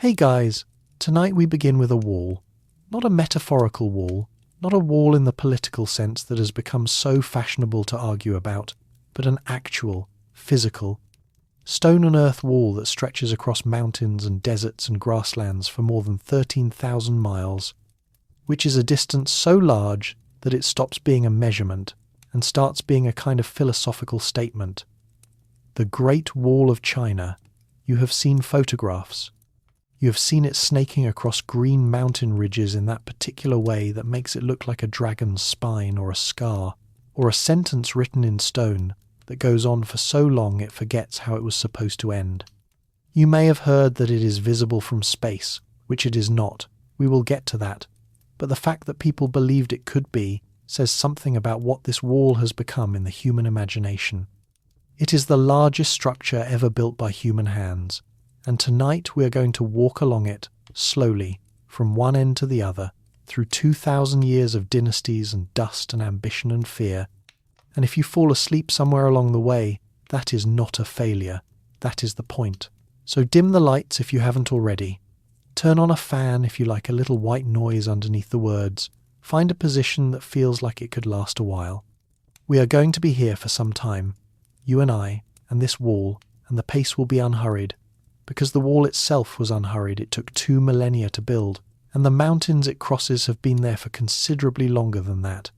Hey guys, tonight we begin with a wall. Not a metaphorical wall, not a wall in the political sense that has become so fashionable to argue about, but an actual, physical, stone and earth wall that stretches across mountains and deserts and grasslands for more than 13,000 miles, which is a distance so large that it stops being a measurement and starts being a kind of philosophical statement. The Great Wall of China. You have seen photographs. You have seen it snaking across green mountain ridges in that particular way that makes it look like a dragon's spine or a scar, or a sentence written in stone that goes on for so long it forgets how it was supposed to end. You may have heard that it is visible from space, which it is not. We will get to that. But the fact that people believed it could be says something about what this wall has become in the human imagination. It is the largest structure ever built by human hands, and tonight we are going to walk along it, slowly, from one end to the other, through 2,000 years of dynasties and dust and ambition and fear. And if you fall asleep somewhere along the way, that is not a failure. That is the point. So dim the lights if you haven't already. Turn on a fan if you like a little white noise underneath the words. Find a position that feels like it could last a while. We are going to be here for some time. You and I, and this wall, and the pace will be unhurried. Because the wall itself was unhurried, it took 2 millennia to build, and the mountains it crosses have been there for considerably longer than that,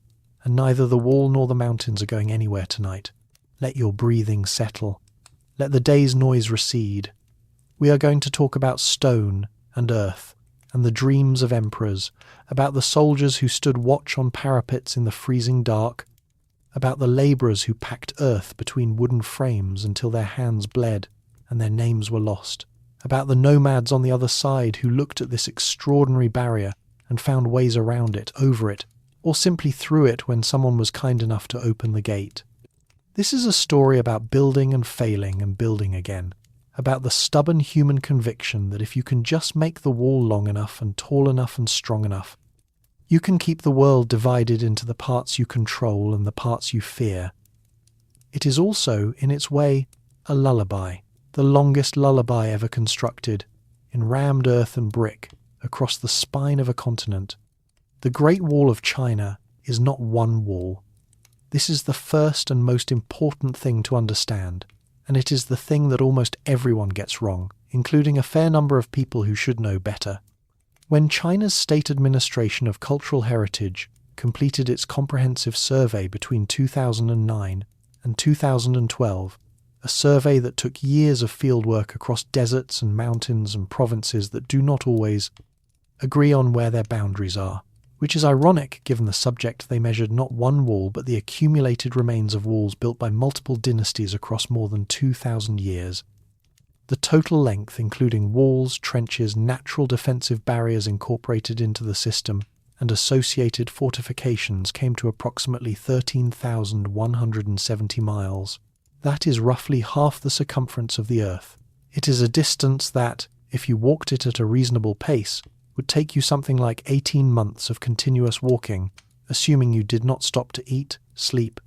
and neither the wall nor the mountains are going anywhere tonight. Let your breathing settle. Let the day's noise recede. We are going to talk about stone and earth, and the dreams of emperors, about the soldiers who stood watch on parapets in the freezing dark, about the labourers who packed earth between wooden frames until their hands bled and their names were lost, about the nomads on the other side who looked at this extraordinary barrier and found ways around it, over it, or simply through it when someone was kind enough to open the gate. This is a story about building and failing and building again, about the stubborn human conviction that if you can just make the wall long enough and tall enough and strong enough, you can keep the world divided into the parts you control and the parts you fear. It is also, in its way, a lullaby. The longest lullaby ever constructed, in rammed earth and brick, across the spine of a continent. The Great Wall of China is not one wall. This is the first and most important thing to understand, and it is the thing that almost everyone gets wrong, including a fair number of people who should know better. When China's State Administration of Cultural Heritage completed its comprehensive survey between 2009 and 2012, a survey that took years of fieldwork across deserts and mountains and provinces that do not always agree on where their boundaries are, which is ironic given the subject they measured not one wall but the accumulated remains of walls built by multiple dynasties across more than 2,000 years. The total length, including walls, trenches, natural defensive barriers incorporated into the system, and associated fortifications came to approximately 13,170 miles. That is roughly half the circumference of the Earth. It is a distance that, if you walked it at a reasonable pace, would take you something like 18 months of continuous walking, assuming you did not stop to eat, sleep,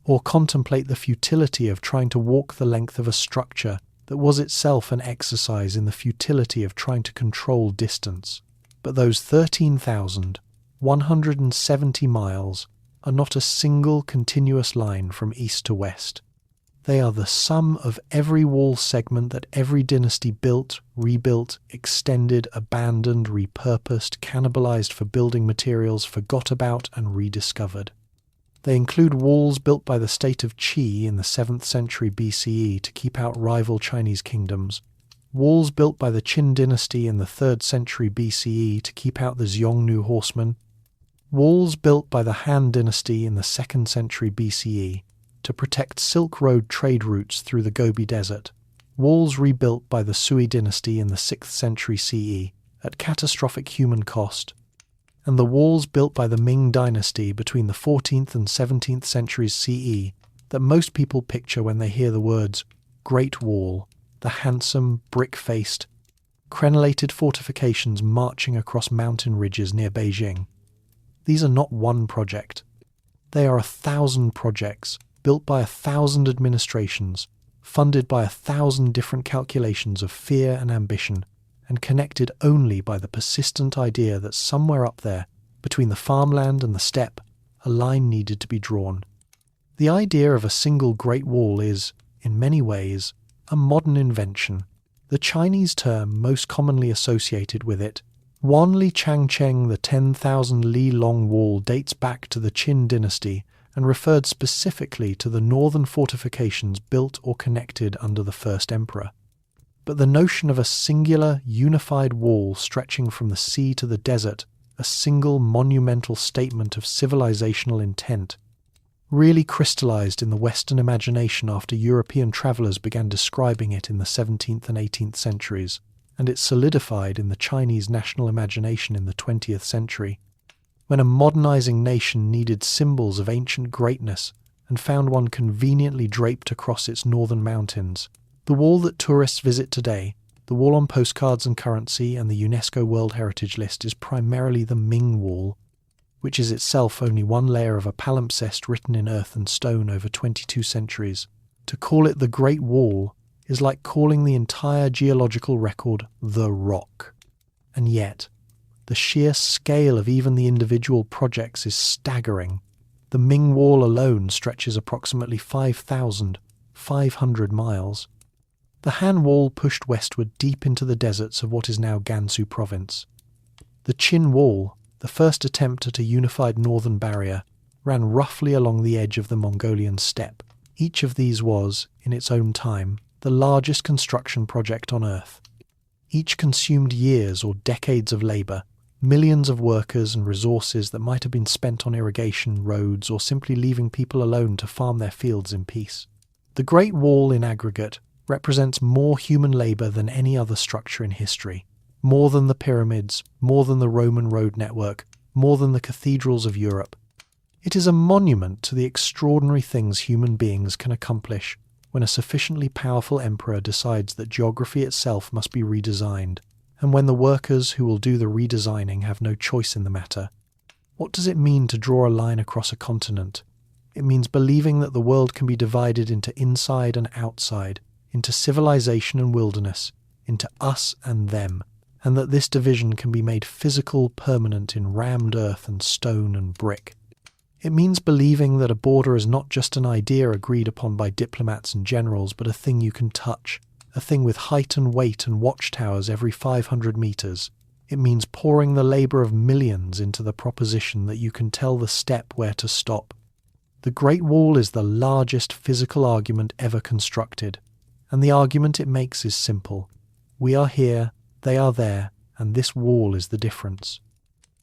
or contemplate the futility of trying to walk the length of a structure that was itself an exercise in the futility of trying to control distance. But those 13,170 miles are not a single continuous line from east to west. They are the sum of every wall segment that every dynasty built, rebuilt, extended, abandoned, repurposed, cannibalized for building materials, forgot about and rediscovered. They include walls built by the state of Qi in the 7th century BCE to keep out rival Chinese kingdoms, walls built by the Qin Dynasty in the 3rd century BCE to keep out the Xiongnu horsemen, walls built by the Han Dynasty in the 2nd century BCE to protect Silk Road trade routes through the Gobi Desert, walls rebuilt by the Sui Dynasty in the 6th century CE at catastrophic human cost, and the walls built by the Ming Dynasty between the 14th and 17th centuries CE that most people picture when they hear the words Great Wall, the handsome, brick-faced, crenellated fortifications marching across mountain ridges near Beijing. These are not one project. They are 1,000 projects, built by 1,000 administrations, funded by 1,000 different calculations of fear and ambition, and connected only by the persistent idea that somewhere up there, between the farmland and the steppe, a line needed to be drawn. The idea of a single Great Wall is, in many ways, a modern invention. The Chinese term most commonly associated with it, Wanli Changcheng, the 10,000 li long wall, dates back to the Qin Dynasty and referred specifically to the northern fortifications built or connected under the first emperor. But the notion of a singular, unified wall stretching from the sea to the desert, a single monumental statement of civilizational intent, really crystallized in the Western imagination after European travellers began describing it in the 17th and 18th centuries, and it solidified in the Chinese national imagination in the 20th century, when a modernizing nation needed symbols of ancient greatness and found one conveniently draped across its northern mountains. The wall that tourists visit today, the wall on postcards and currency and the UNESCO World Heritage List, is primarily the Ming Wall, which is itself only one layer of a palimpsest written in earth and stone over 22 centuries. To call it the Great Wall is like calling the entire geological record the Rock. And yet, the sheer scale of even the individual projects is staggering. The Ming Wall alone stretches approximately 5,500 miles. The Han Wall pushed westward deep into the deserts of what is now Gansu province. The Qin Wall, the first attempt at a unified northern barrier, ran roughly along the edge of the Mongolian steppe. Each of these was, in its own time, the largest construction project on Earth. Each consumed years or decades of labour, millions of workers and resources that might have been spent on irrigation, roads, or simply leaving people alone to farm their fields in peace. The Great Wall in aggregate represents more human labour than any other structure in history. More than the pyramids, more than the Roman road network, more than the cathedrals of Europe. It is a monument to the extraordinary things human beings can accomplish when a sufficiently powerful emperor decides that geography itself must be redesigned, and when the workers who will do the redesigning have no choice in the matter. What does it mean to draw a line across a continent? It means believing that the world can be divided into inside and outside, into civilization and wilderness, into us and them, and that this division can be made physical, permanent in rammed earth and stone and brick. It means believing that a border is not just an idea agreed upon by diplomats and generals, but a thing you can touch, a thing with height and weight and watchtowers every 500 meters. It means pouring the labor of millions into the proposition that you can tell the steppe where to stop. The Great Wall is the largest physical argument ever constructed, and the argument it makes is simple. We are here, they are there, and this wall is the difference.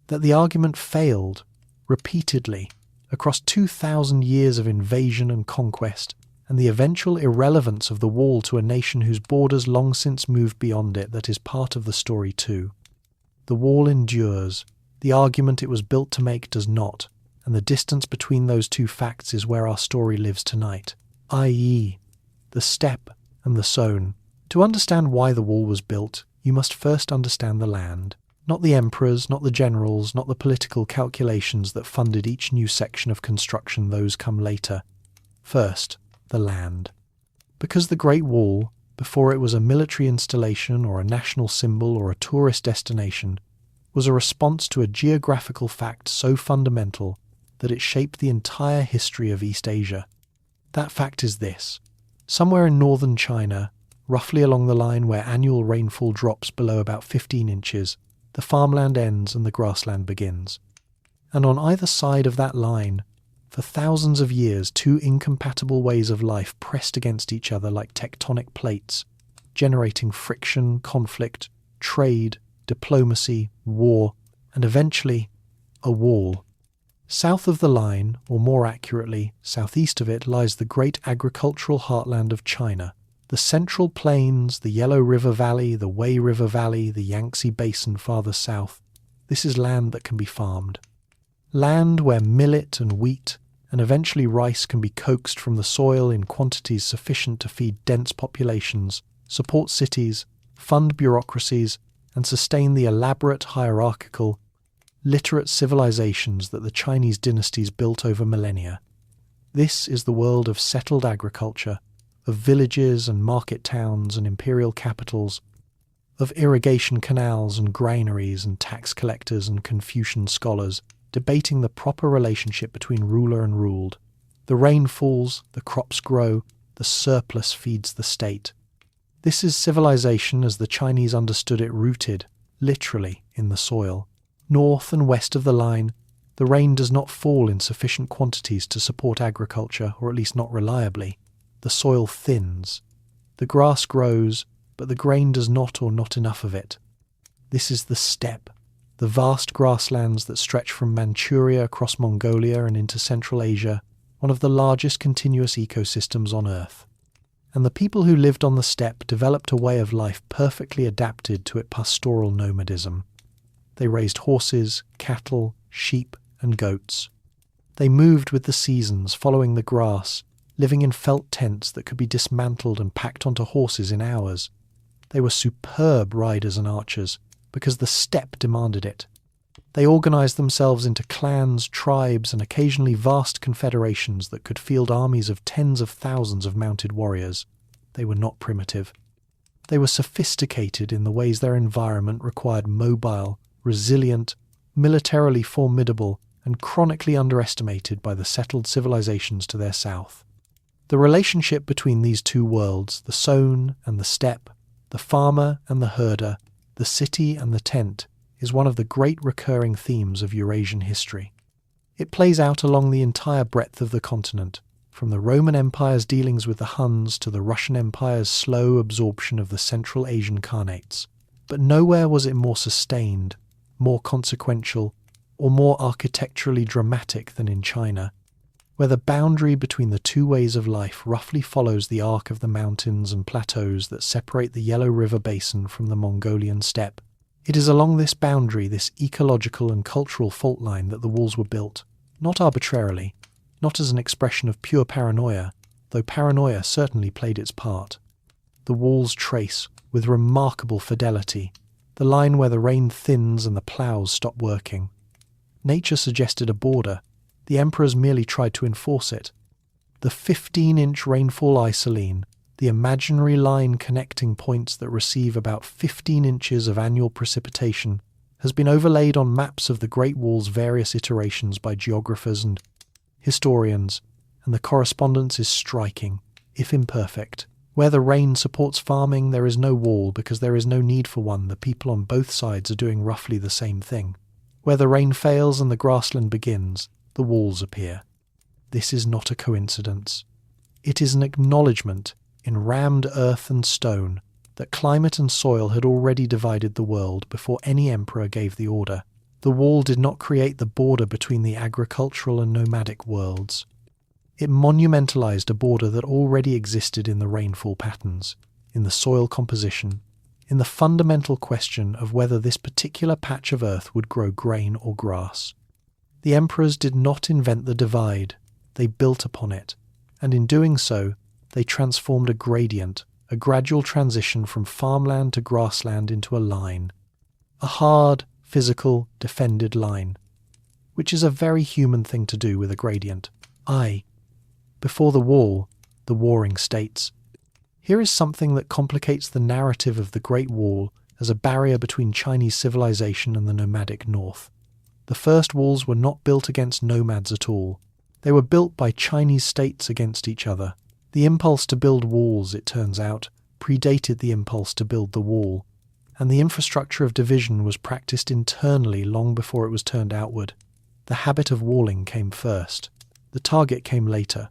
That the argument failed, repeatedly, across 2,000 years of invasion and conquest, and the eventual irrelevance of the wall to a nation whose borders long since moved beyond it, that is part of the story too. The wall endures, the argument it was built to make does not, and the distance between those two facts is where our story lives tonight, i.e., the steppe and the zone. To understand why the wall was built, you must first understand the land. Not the emperors, not the generals, not the political calculations that funded each new section of construction, those come later. First, the land. Because the Great Wall, before it was a military installation or a national symbol or a tourist destination, was a response to a geographical fact so fundamental that it shaped the entire history of East Asia. That fact is this. Somewhere in northern China, roughly along the line where annual rainfall drops below about 15 inches, the farmland ends and the grassland begins. And on either side of that line, for thousands of years, two incompatible ways of life pressed against each other like tectonic plates, generating friction, conflict, trade, diplomacy, war, and eventually, a wall. South of the line, or more accurately, southeast of it, lies the great agricultural heartland of China. The Central Plains, the Yellow River Valley, the Wei River Valley, the Yangtze Basin farther south. This is land that can be farmed. Land where millet and wheat, and eventually rice, can be coaxed from the soil in quantities sufficient to feed dense populations, support cities, fund bureaucracies, and sustain the elaborate, hierarchical, literate civilizations that the Chinese dynasties built over millennia. This is the world of settled agriculture, of villages and market towns and imperial capitals, of irrigation canals and granaries and tax collectors and Confucian scholars debating the proper relationship between ruler and ruled. The rain falls, the crops grow, the surplus feeds the state. This is civilization as the Chinese understood it, rooted, literally, in the soil. North and west of the line, the rain does not fall in sufficient quantities to support agriculture, or at least not reliably. The soil thins. The grass grows, but the grain does not, or not enough of it. This is the steppe, the vast grasslands that stretch from Manchuria across Mongolia and into Central Asia, one of the largest continuous ecosystems on Earth. And the people who lived on the steppe developed a way of life perfectly adapted to its pastoral nomadism. They raised horses, cattle, sheep, and goats. They moved with the seasons, following the grass, living in felt tents that could be dismantled and packed onto horses in hours. They were superb riders and archers, because the steppe demanded it. They organized themselves into clans, tribes, and occasionally vast confederations that could field armies of tens of thousands of mounted warriors. They were not primitive. They were sophisticated in the ways their environment required mobile, resilient, militarily formidable, and chronically underestimated by the settled civilizations to their south. The relationship between these two worlds, the sown and the steppe, the farmer and the herder, the city and the tent, is one of the great recurring themes of Eurasian history. It plays out along the entire breadth of the continent, from the Roman Empire's dealings with the Huns to the Russian Empire's slow absorption of the Central Asian Khanates. But nowhere was it more sustained, more consequential, or more architecturally dramatic than in China, where the boundary between the two ways of life roughly follows the arc of the mountains and plateaus that separate the Yellow River Basin from the Mongolian steppe. It is along this boundary, this ecological and cultural fault line, that the walls were built, not arbitrarily, not as an expression of pure paranoia, though paranoia certainly played its part. The walls trace, with remarkable fidelity, the line where the rain thins and the ploughs stop working. Nature suggested a border. The emperors merely tried to enforce it. The 15-inch rainfall isoline, the imaginary line connecting points that receive about 15 inches of annual precipitation, has been overlaid on maps of the Great Wall's various iterations by geographers and historians, and the correspondence is striking, if imperfect. Where the rain supports farming, there is no wall because there is no need for one. The people on both sides are doing roughly the same thing. Where the rain fails and the grassland begins, the walls appear. This is not a coincidence. It is an acknowledgement, in rammed earth and stone, that climate and soil had already divided the world before any emperor gave the order. The wall did not create the border between the agricultural and nomadic worlds. It monumentalized a border that already existed in the rainfall patterns, in the soil composition, in the fundamental question of whether this particular patch of earth would grow grain or grass. The emperors did not invent the divide, they built upon it, and in doing so, they transformed a gradient, a gradual transition from farmland to grassland into a line. A hard, physical, defended line, which is a very human thing to do with a gradient. Before the wall, the warring states. Here is something that complicates the narrative of the Great Wall as a barrier between Chinese civilization and the nomadic north. The first walls were not built against nomads at all. They were built by Chinese states against each other. The impulse to build walls, it turns out, predated the impulse to build the wall, and the infrastructure of division was practiced internally long before it was turned outward. The habit of walling came first. The target came later.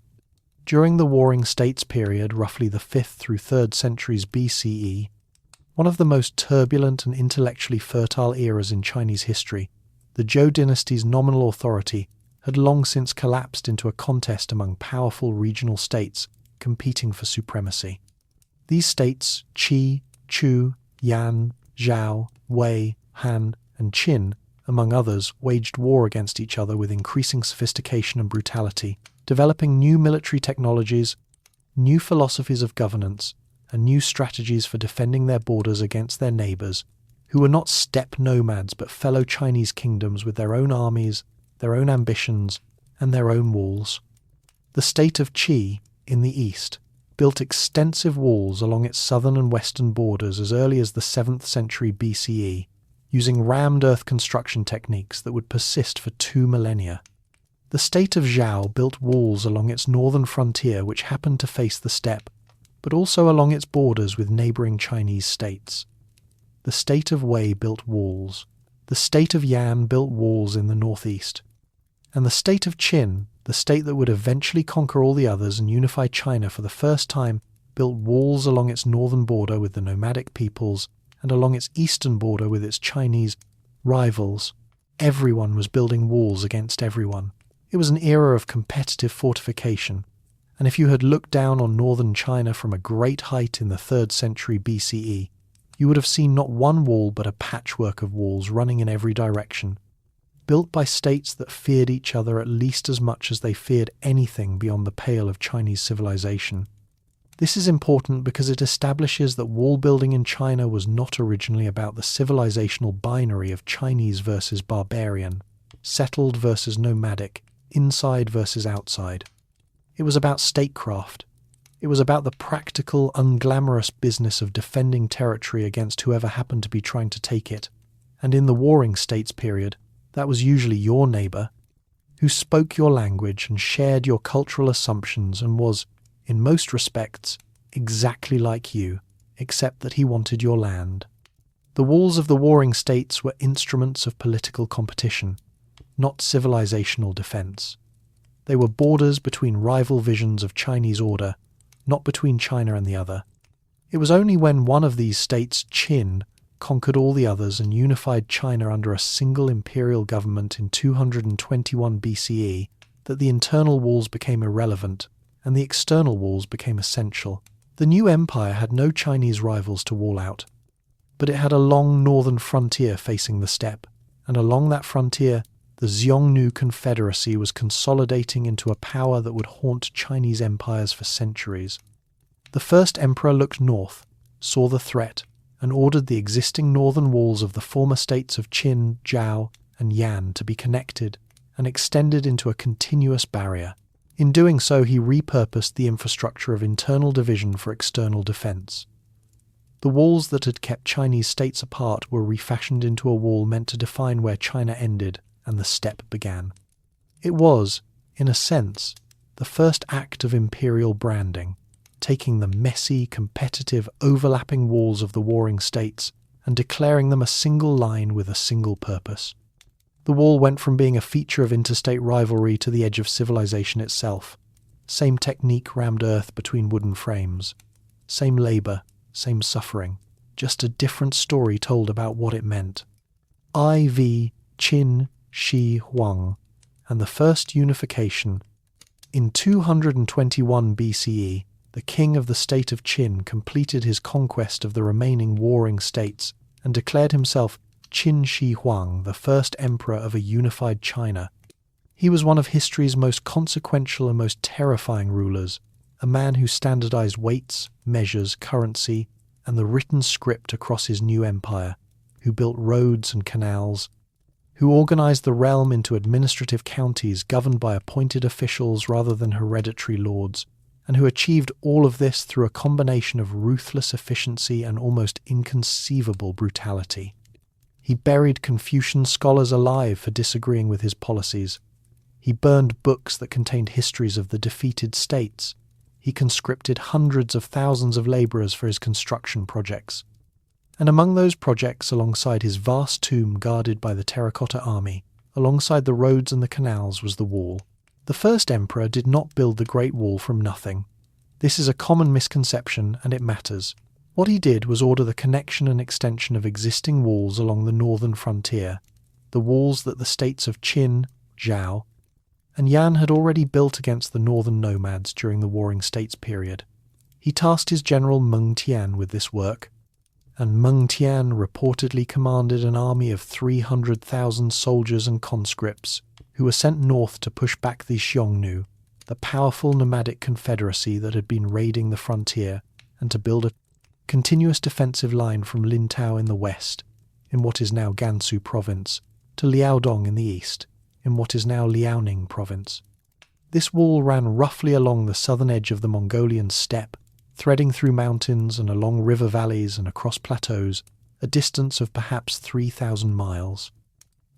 During the Warring States period, roughly the 5th through 3rd centuries BCE, one of the most turbulent and intellectually fertile eras in Chinese history, the Zhou dynasty's nominal authority had long since collapsed into a contest among powerful regional states competing for supremacy. These states, Qi, Chu, Yan, Zhao, Wei, Han, and Qin, among others, waged war against each other with increasing sophistication and brutality, developing new military technologies, new philosophies of governance, and new strategies for defending their borders against their neighbours, who were not steppe nomads but fellow Chinese kingdoms with their own armies, their own ambitions, and their own walls. The state of Qi, in the east, built extensive walls along its southern and western borders as early as the 7th century BCE, using rammed earth construction techniques that would persist for 2 millennia. The state of Zhao built walls along its northern frontier which happened to face the steppe, but also along its borders with neighbouring Chinese states. The state of Wei built walls. The state of Yan built walls in the northeast. And the state of Qin, the state that would eventually conquer all the others and unify China for the first time, built walls along its northern border with the nomadic peoples and along its eastern border with its Chinese rivals. Everyone was building walls against everyone. It was an era of competitive fortification, and if you had looked down on northern China from a great height in the 3rd century BCE, you would have seen not one wall but a patchwork of walls running in every direction, built by states that feared each other at least as much as they feared anything beyond the pale of Chinese civilization. This is important because it establishes that wall building in China was not originally about the civilizational binary of Chinese versus barbarian, settled versus nomadic, inside versus outside. It was about statecraft. It was about the practical, unglamorous business of defending territory against whoever happened to be trying to take it. And in the warring states period, that was usually your neighbour, who spoke your language and shared your cultural assumptions and was, in most respects, exactly like you, except that he wanted your land. The walls of the warring states were instruments of political competition, not civilizational defence. They were borders between rival visions of Chinese order, not between China and the other. It was only when one of these states, Qin, conquered all the others and unified China under a single imperial government in 221 BCE that the internal walls became irrelevant and the external walls became essential. The new empire had no Chinese rivals to wall out, but it had a long northern frontier facing the steppe, and along that frontier the Xiongnu Confederacy was consolidating into a power that would haunt Chinese empires for centuries. The first emperor looked north, saw the threat, and ordered the existing northern walls of the former states of Qin, Zhao, and Yan to be connected and extended into a continuous barrier. In doing so, he repurposed the infrastructure of internal division for external defence. The walls that had kept Chinese states apart were refashioned into a wall meant to define where China ended and the steppe began. It was, in a sense, the first act of imperial branding, taking the messy, competitive, overlapping walls of the warring states and declaring them a single line with a single purpose. The wall went from being a feature of interstate rivalry to the edge of civilization itself. Same technique rammed earth between wooden frames. Same labour, same suffering. Just a different story told about what it meant. I.V. Qin Shi Huang and the first unification. In 221 BCE, the king of the state of Qin completed his conquest of the remaining warring states and declared himself Qin Shi Huang, the first emperor of a unified China. He was one of history's most consequential and most terrifying rulers, a man who standardized weights, measures, currency, and the written script across his new empire, who built roads and canals, who organized the realm into administrative counties governed by appointed officials rather than hereditary lords, and who achieved all of this through a combination of ruthless efficiency and almost inconceivable brutality. He buried Confucian scholars alive for disagreeing with his policies. He burned books that contained histories of the defeated states. He conscripted hundreds of thousands of labourers for his construction projects. And among those projects, alongside his vast tomb guarded by the terracotta army, alongside the roads and the canals, was the wall. The first emperor did not build the Great Wall from nothing. This is a common misconception, and it matters. What he did was order the connection and extension of existing walls along the northern frontier, the walls that the states of Qin, Zhao, and Yan had already built against the northern nomads during the warring states period. He tasked his general Meng Tian with this work, and Meng Tian reportedly commanded an army of 300,000 soldiers and conscripts who were sent north to push back the Xiongnu, the powerful nomadic confederacy that had been raiding the frontier, and to build a continuous defensive line from Lintao in the west, in what is now Gansu province, to Liaodong in the east, in what is now Liaoning province. This wall ran roughly along the southern edge of the Mongolian steppe threading through mountains and along river valleys and across plateaus, a distance of perhaps 3,000 miles.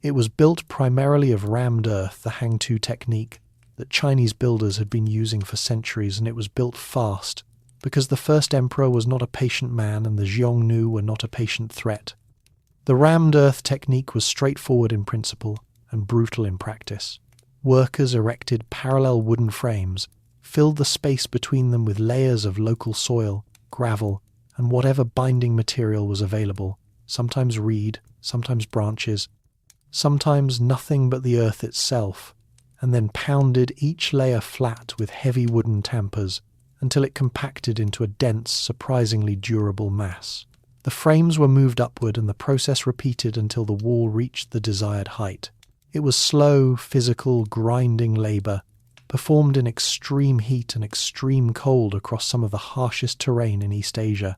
It was built primarily of rammed earth, the hangtu technique that Chinese builders had been using for centuries, and it was built fast, because the first emperor was not a patient man and the Xiongnu were not a patient threat. The rammed earth technique was straightforward in principle and brutal in practice. Workers erected parallel wooden frames, filled the space between them with layers of local soil, gravel, and whatever binding material was available, sometimes reed, sometimes branches, sometimes nothing but the earth itself, and then pounded each layer flat with heavy wooden tampers until it compacted into a dense, surprisingly durable mass. The frames were moved upward and the process repeated until the wall reached the desired height. It was slow, physical, grinding labour, performed in extreme heat and extreme cold across some of the harshest terrain in East Asia.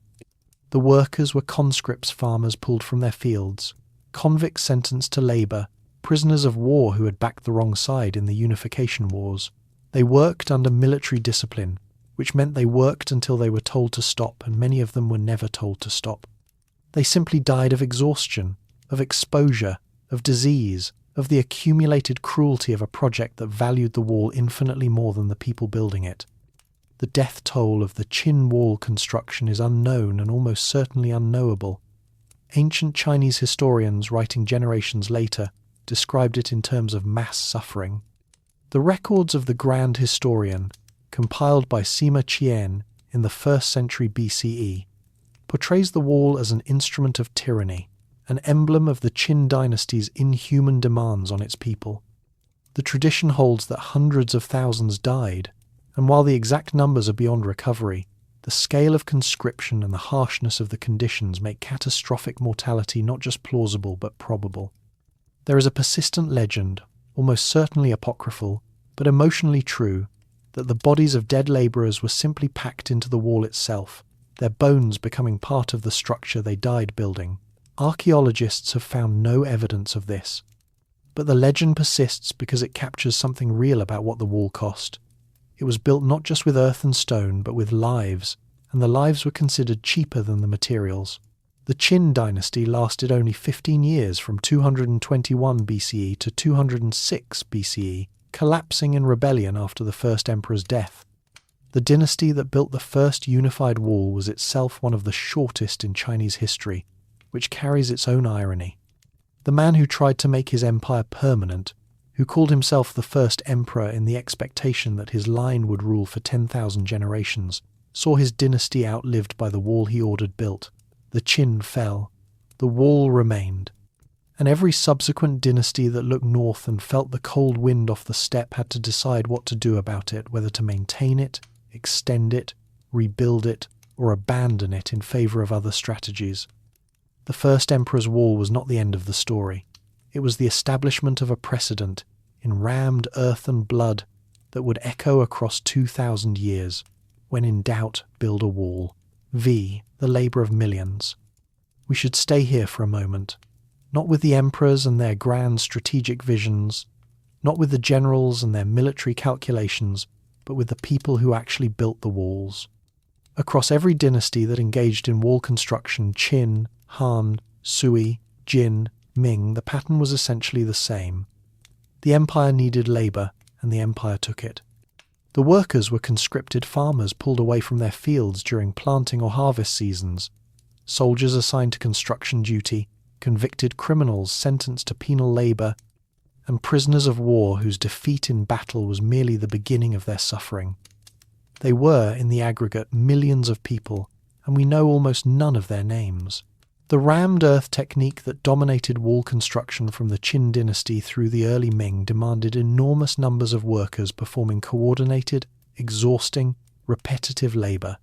The workers were conscripts farmers pulled from their fields, convicts sentenced to labour, prisoners of war who had backed the wrong side in the unification wars. They worked under military discipline, which meant they worked until they were told to stop, and many of them were never told to stop. They simply died of exhaustion, of exposure, of disease, of the accumulated cruelty of a project that valued the wall infinitely more than the people building it. The death toll of the Qin wall construction is unknown and almost certainly unknowable. Ancient Chinese historians, writing generations later, described it in terms of mass suffering. The records of the Grand Historian, compiled by Sima Qian in the 1st century BCE, portrays the wall as an instrument of tyranny, an emblem of the Qin Dynasty's inhuman demands on its people. The tradition holds that hundreds of thousands died, and while the exact numbers are beyond recovery, the scale of conscription and the harshness of the conditions make catastrophic mortality not just plausible but probable. There is a persistent legend, almost certainly apocryphal, but emotionally true, that the bodies of dead labourers were simply packed into the wall itself, their bones becoming part of the structure they died building. Archaeologists have found no evidence of this, but the legend persists because it captures something real about what the wall cost. It was built not just with earth and stone, but with lives, and the lives were considered cheaper than the materials. The Qin Dynasty lasted only 15 years, from 221 BCE to 206 BCE, collapsing in rebellion after the first emperor's death. The dynasty that built the first unified wall was itself one of the shortest in Chinese history, which carries its own irony. The man who tried to make his empire permanent, who called himself the first emperor in the expectation that his line would rule for 10,000 generations, saw his dynasty outlived by the wall he ordered built. The Qin fell, the wall remained, and every subsequent dynasty that looked north and felt the cold wind off the steppe had to decide what to do about it, whether to maintain it, extend it, rebuild it, or abandon it in favour of other strategies. The first emperor's wall was not the end of the story. It was the establishment of a precedent in rammed earth and blood that would echo across 2,000 years. When in doubt, build a wall. The labour of millions. We should stay here for a moment, not with the emperors and their grand strategic visions, not with the generals and their military calculations, but with the people who actually built the walls. Across every dynasty that engaged in wall construction, Qin, Han, Sui, Jin, Ming, the pattern was essentially the same. The empire needed labour, and the empire took it. The workers were conscripted farmers pulled away from their fields during planting or harvest seasons, soldiers assigned to construction duty, convicted criminals sentenced to penal labour, and prisoners of war whose defeat in battle was merely the beginning of their suffering. They were, in the aggregate, millions of people, and we know almost none of their names. The rammed earth technique that dominated wall construction from the Qin dynasty through the early Ming demanded enormous numbers of workers performing coordinated, exhausting, repetitive labour.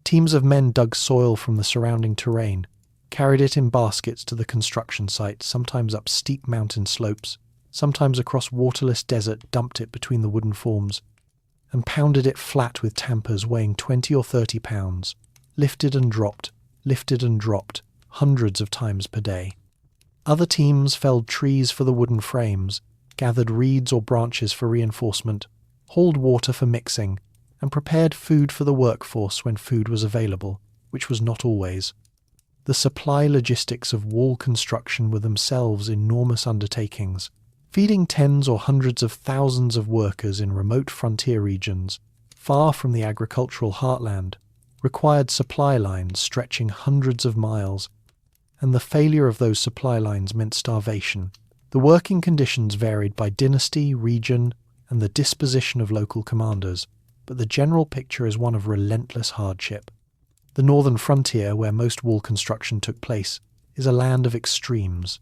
Teams of men dug soil from the surrounding terrain, carried it in baskets to the construction site, sometimes up steep mountain slopes, sometimes across waterless desert, dumped it between the wooden forms, and pounded it flat with tampers weighing 20 or 30 pounds, lifted and dropped, hundreds of times per day. Other teams felled trees for the wooden frames, gathered reeds or branches for reinforcement, hauled water for mixing, and prepared food for the workforce when food was available, which was not always. The supply logistics of wall construction were themselves enormous undertakings, feeding tens or hundreds of thousands of workers in remote frontier regions, far from the agricultural heartland, required supply lines stretching hundreds of miles, and the failure of those supply lines meant starvation. The working conditions varied by dynasty, region, and the disposition of local commanders, but the general picture is one of relentless hardship. The northern frontier, where most wall construction took place, is a land of extremes.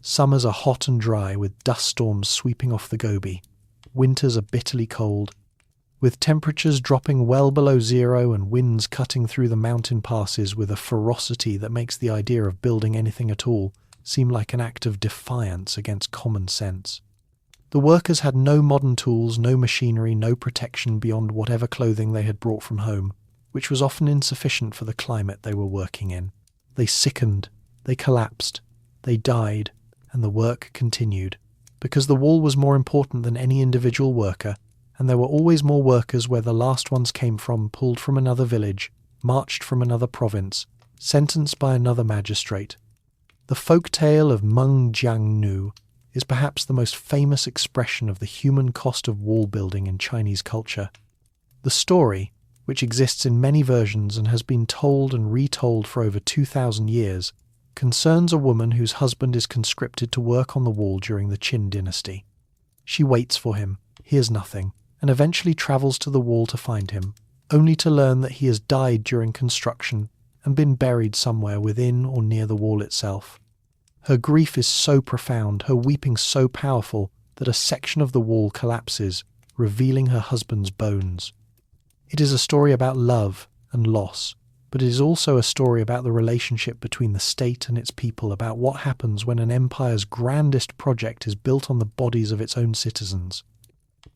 Summers are hot and dry, with dust storms sweeping off the Gobi. Winters are bitterly cold, with temperatures dropping well below zero and winds cutting through the mountain passes with a ferocity that makes the idea of building anything at all seem like an act of defiance against common sense. The workers had no modern tools, no machinery, no protection beyond whatever clothing they had brought from home, which was often insufficient for the climate they were working in. They sickened, they collapsed, they died, and the work continued, because the wall was more important than any individual worker, and there were always more workers where the last ones came from, pulled from another village, marched from another province, sentenced by another magistrate. The folk tale of Meng Jiangnu is perhaps the most famous expression of the human cost of wall building in Chinese culture. The story, which exists in many versions and has been told and retold for over 2,000 years, concerns a woman whose husband is conscripted to work on the wall during the Qin Dynasty. She waits for him, hears nothing, and eventually travels to the wall to find him, only to learn that he has died during construction and been buried somewhere within or near the wall itself. Her grief is so profound, her weeping so powerful, that a section of the wall collapses, revealing her husband's bones. It is a story about love and loss, but it is also a story about the relationship between the state and its people, about what happens when an empire's grandest project is built on the bodies of its own citizens.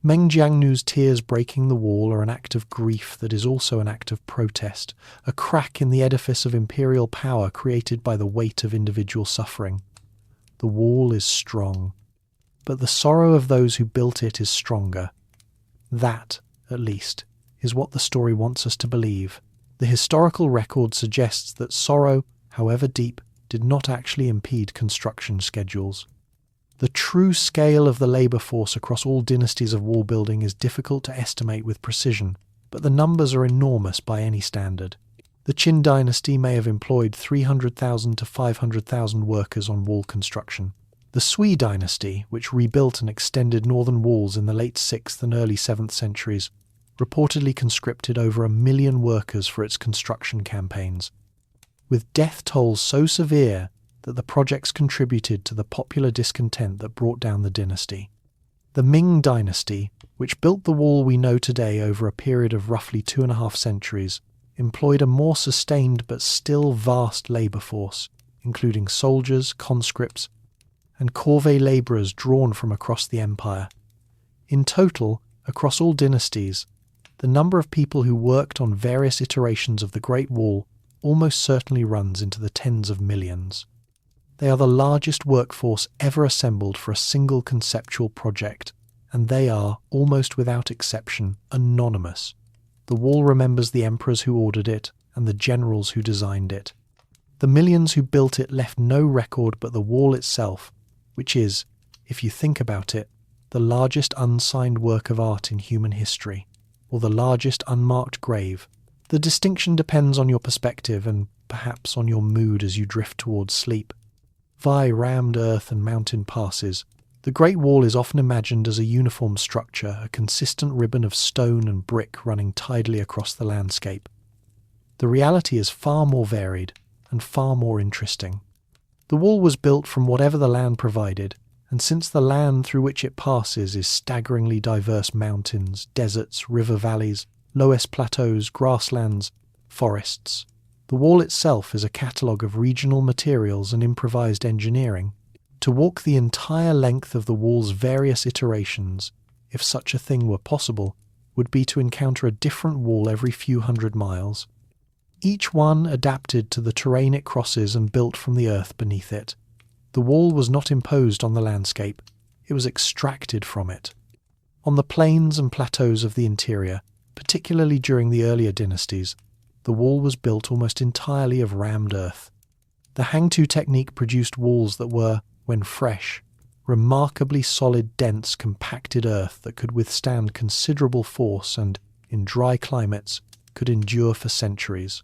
Meng Jiangnu's tears breaking the wall are an act of grief that is also an act of protest, a crack in the edifice of imperial power created by the weight of individual suffering. The wall is strong, but the sorrow of those who built it is stronger. That, at least, is what the story wants us to believe. The historical record suggests that sorrow, however deep, did not actually impede construction schedules. The true scale of the labour force across all dynasties of wall building is difficult to estimate with precision, but the numbers are enormous by any standard. The Qin Dynasty may have employed 300,000 to 500,000 workers on wall construction. The Sui Dynasty, which rebuilt and extended northern walls in the late 6th and early 7th centuries, reportedly conscripted over 1 million workers for its construction campaigns, with death tolls so severe that the projects contributed to the popular discontent that brought down the dynasty. The Ming Dynasty, which built the wall we know today over a period of roughly 2.5 centuries, employed a more sustained but still vast labour force, including soldiers, conscripts, and corvée labourers drawn from across the empire. In total, across all dynasties, the number of people who worked on various iterations of the Great Wall almost certainly runs into the tens of millions. They are the largest workforce ever assembled for a single conceptual project, and they are, almost without exception, anonymous. The wall remembers the emperors who ordered it and the generals who designed it. The millions who built it left no record but the wall itself, which is, if you think about it, the largest unsigned work of art in human history, or the largest unmarked grave. The distinction depends on your perspective and perhaps on your mood as you drift towards sleep. Via rammed earth and mountain passes, the Great Wall is often imagined as a uniform structure, a consistent ribbon of stone and brick running tidally across the landscape. The reality is far more varied and far more interesting. The wall was built from whatever the land provided, and since the land through which it passes is staggeringly diverse mountains, deserts, river valleys, lowest plateaus, grasslands, forests, the wall itself is a catalogue of regional materials and improvised engineering. To walk the entire length of the wall's various iterations, if such a thing were possible, would be to encounter a different wall every few hundred miles, each one adapted to the terrain it crosses and built from the earth beneath it. The wall was not imposed on the landscape, it was extracted from it. On the plains and plateaus of the interior, Particularly during the earlier dynasties, the wall was built almost entirely of rammed earth. The hangtu technique produced walls that were, when fresh, remarkably solid, dense, compacted earth that could withstand considerable force and, in dry climates, could endure for centuries.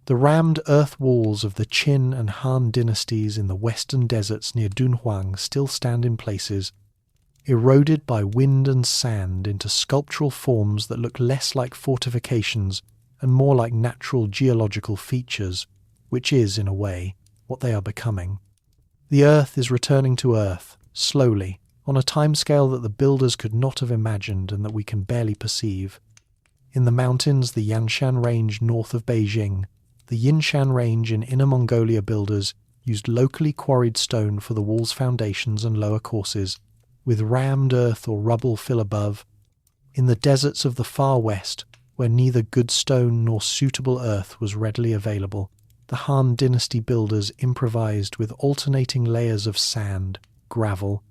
The rammed earth walls of the Qin and Han dynasties in the western deserts near Dunhuang still stand in places, eroded by wind and sand into sculptural forms that look less like fortifications and more like natural geological features, which is, in a way, what they are becoming. The earth is returning to earth, slowly, on a timescale that the builders could not have imagined and that we can barely perceive. In the mountains, the Yanshan Range north of Beijing, the Yinshan Range in Inner Mongolia, builders used locally quarried stone for the wall's foundations and lower courses, with rammed earth or rubble fill above. In the deserts of the far west, where neither good stone nor suitable earth was readily available, the Han Dynasty builders improvised with alternating layers of sand, gravel,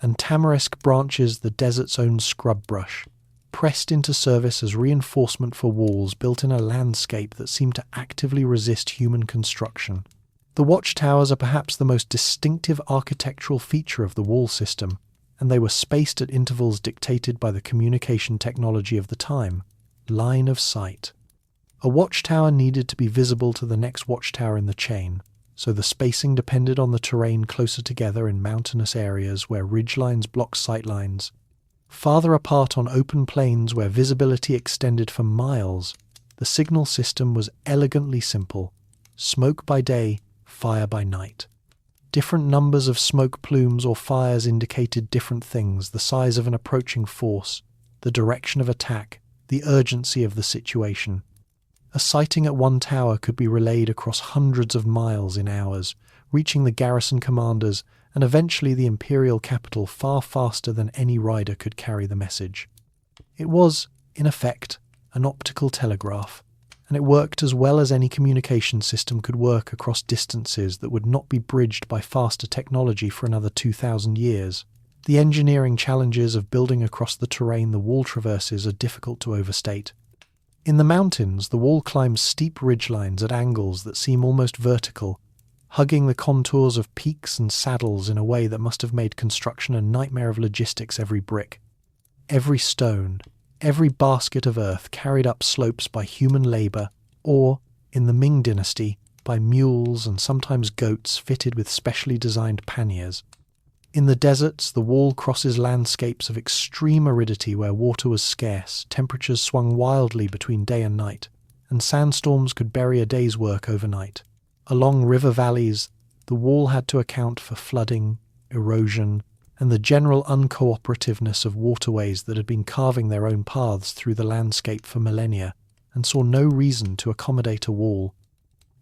and tamarisk branches, the desert's own scrub brush, pressed into service as reinforcement for walls built in a landscape that seemed to actively resist human construction. The watchtowers are perhaps the most distinctive architectural feature of the wall system, and they were spaced at intervals dictated by the communication technology of the time, line of sight. A watchtower needed to be visible to the next watchtower in the chain, so the spacing depended on the terrain closer together in mountainous areas where ridgelines blocked sightlines. Farther apart on open plains where visibility extended for miles, the signal system was elegantly simple: smoke by day, fire by night. Different numbers of smoke plumes or fires indicated different things: the size of an approaching force, the direction of attack, the urgency of the situation. A sighting at one tower could be relayed across hundreds of miles in hours, reaching the garrison commanders and eventually the Imperial capital far faster than any rider could carry the message. It was, in effect, an optical telegraph, and it worked as well as any communication system could work across distances that would not be bridged by faster technology for another 2,000 years. The engineering challenges of building across the terrain the wall traverses are difficult to overstate. In the mountains, the wall climbs steep ridgelines at angles that seem almost vertical, hugging the contours of peaks and saddles in a way that must have made construction a nightmare of logistics. Every brick, every stone, every basket of earth carried up slopes by human labour, or, in the Ming Dynasty, by mules and sometimes goats fitted with specially designed panniers. In the deserts, the wall crosses landscapes of extreme aridity where water was scarce, temperatures swung wildly between day and night, and sandstorms could bury a day's work overnight. Along river valleys, the wall had to account for flooding, erosion, and the general uncooperativeness of waterways that had been carving their own paths through the landscape for millennia, and saw no reason to accommodate a wall.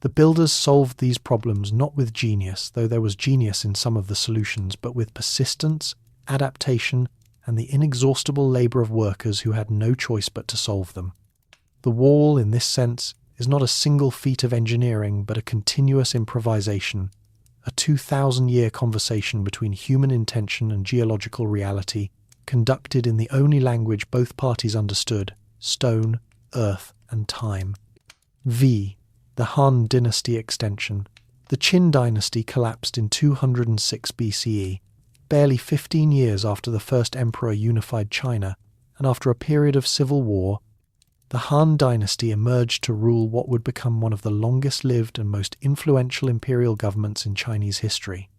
The builders solved these problems not with genius, though there was genius in some of the solutions, but with persistence, adaptation, and the inexhaustible labour of workers who had no choice but to solve them. The wall, in this sense, is not a single feat of engineering, but a continuous improvisation, a 2,000-year conversation between human intention and geological reality, conducted in the only language both parties understood: stone, earth, and time. V. The Han Dynasty extension. The Qin Dynasty collapsed in 206 BCE, barely 15 years after the first emperor unified China, and after a period of civil war, the Han Dynasty emerged to rule what would become one of the longest-lived and most influential imperial governments in Chinese history.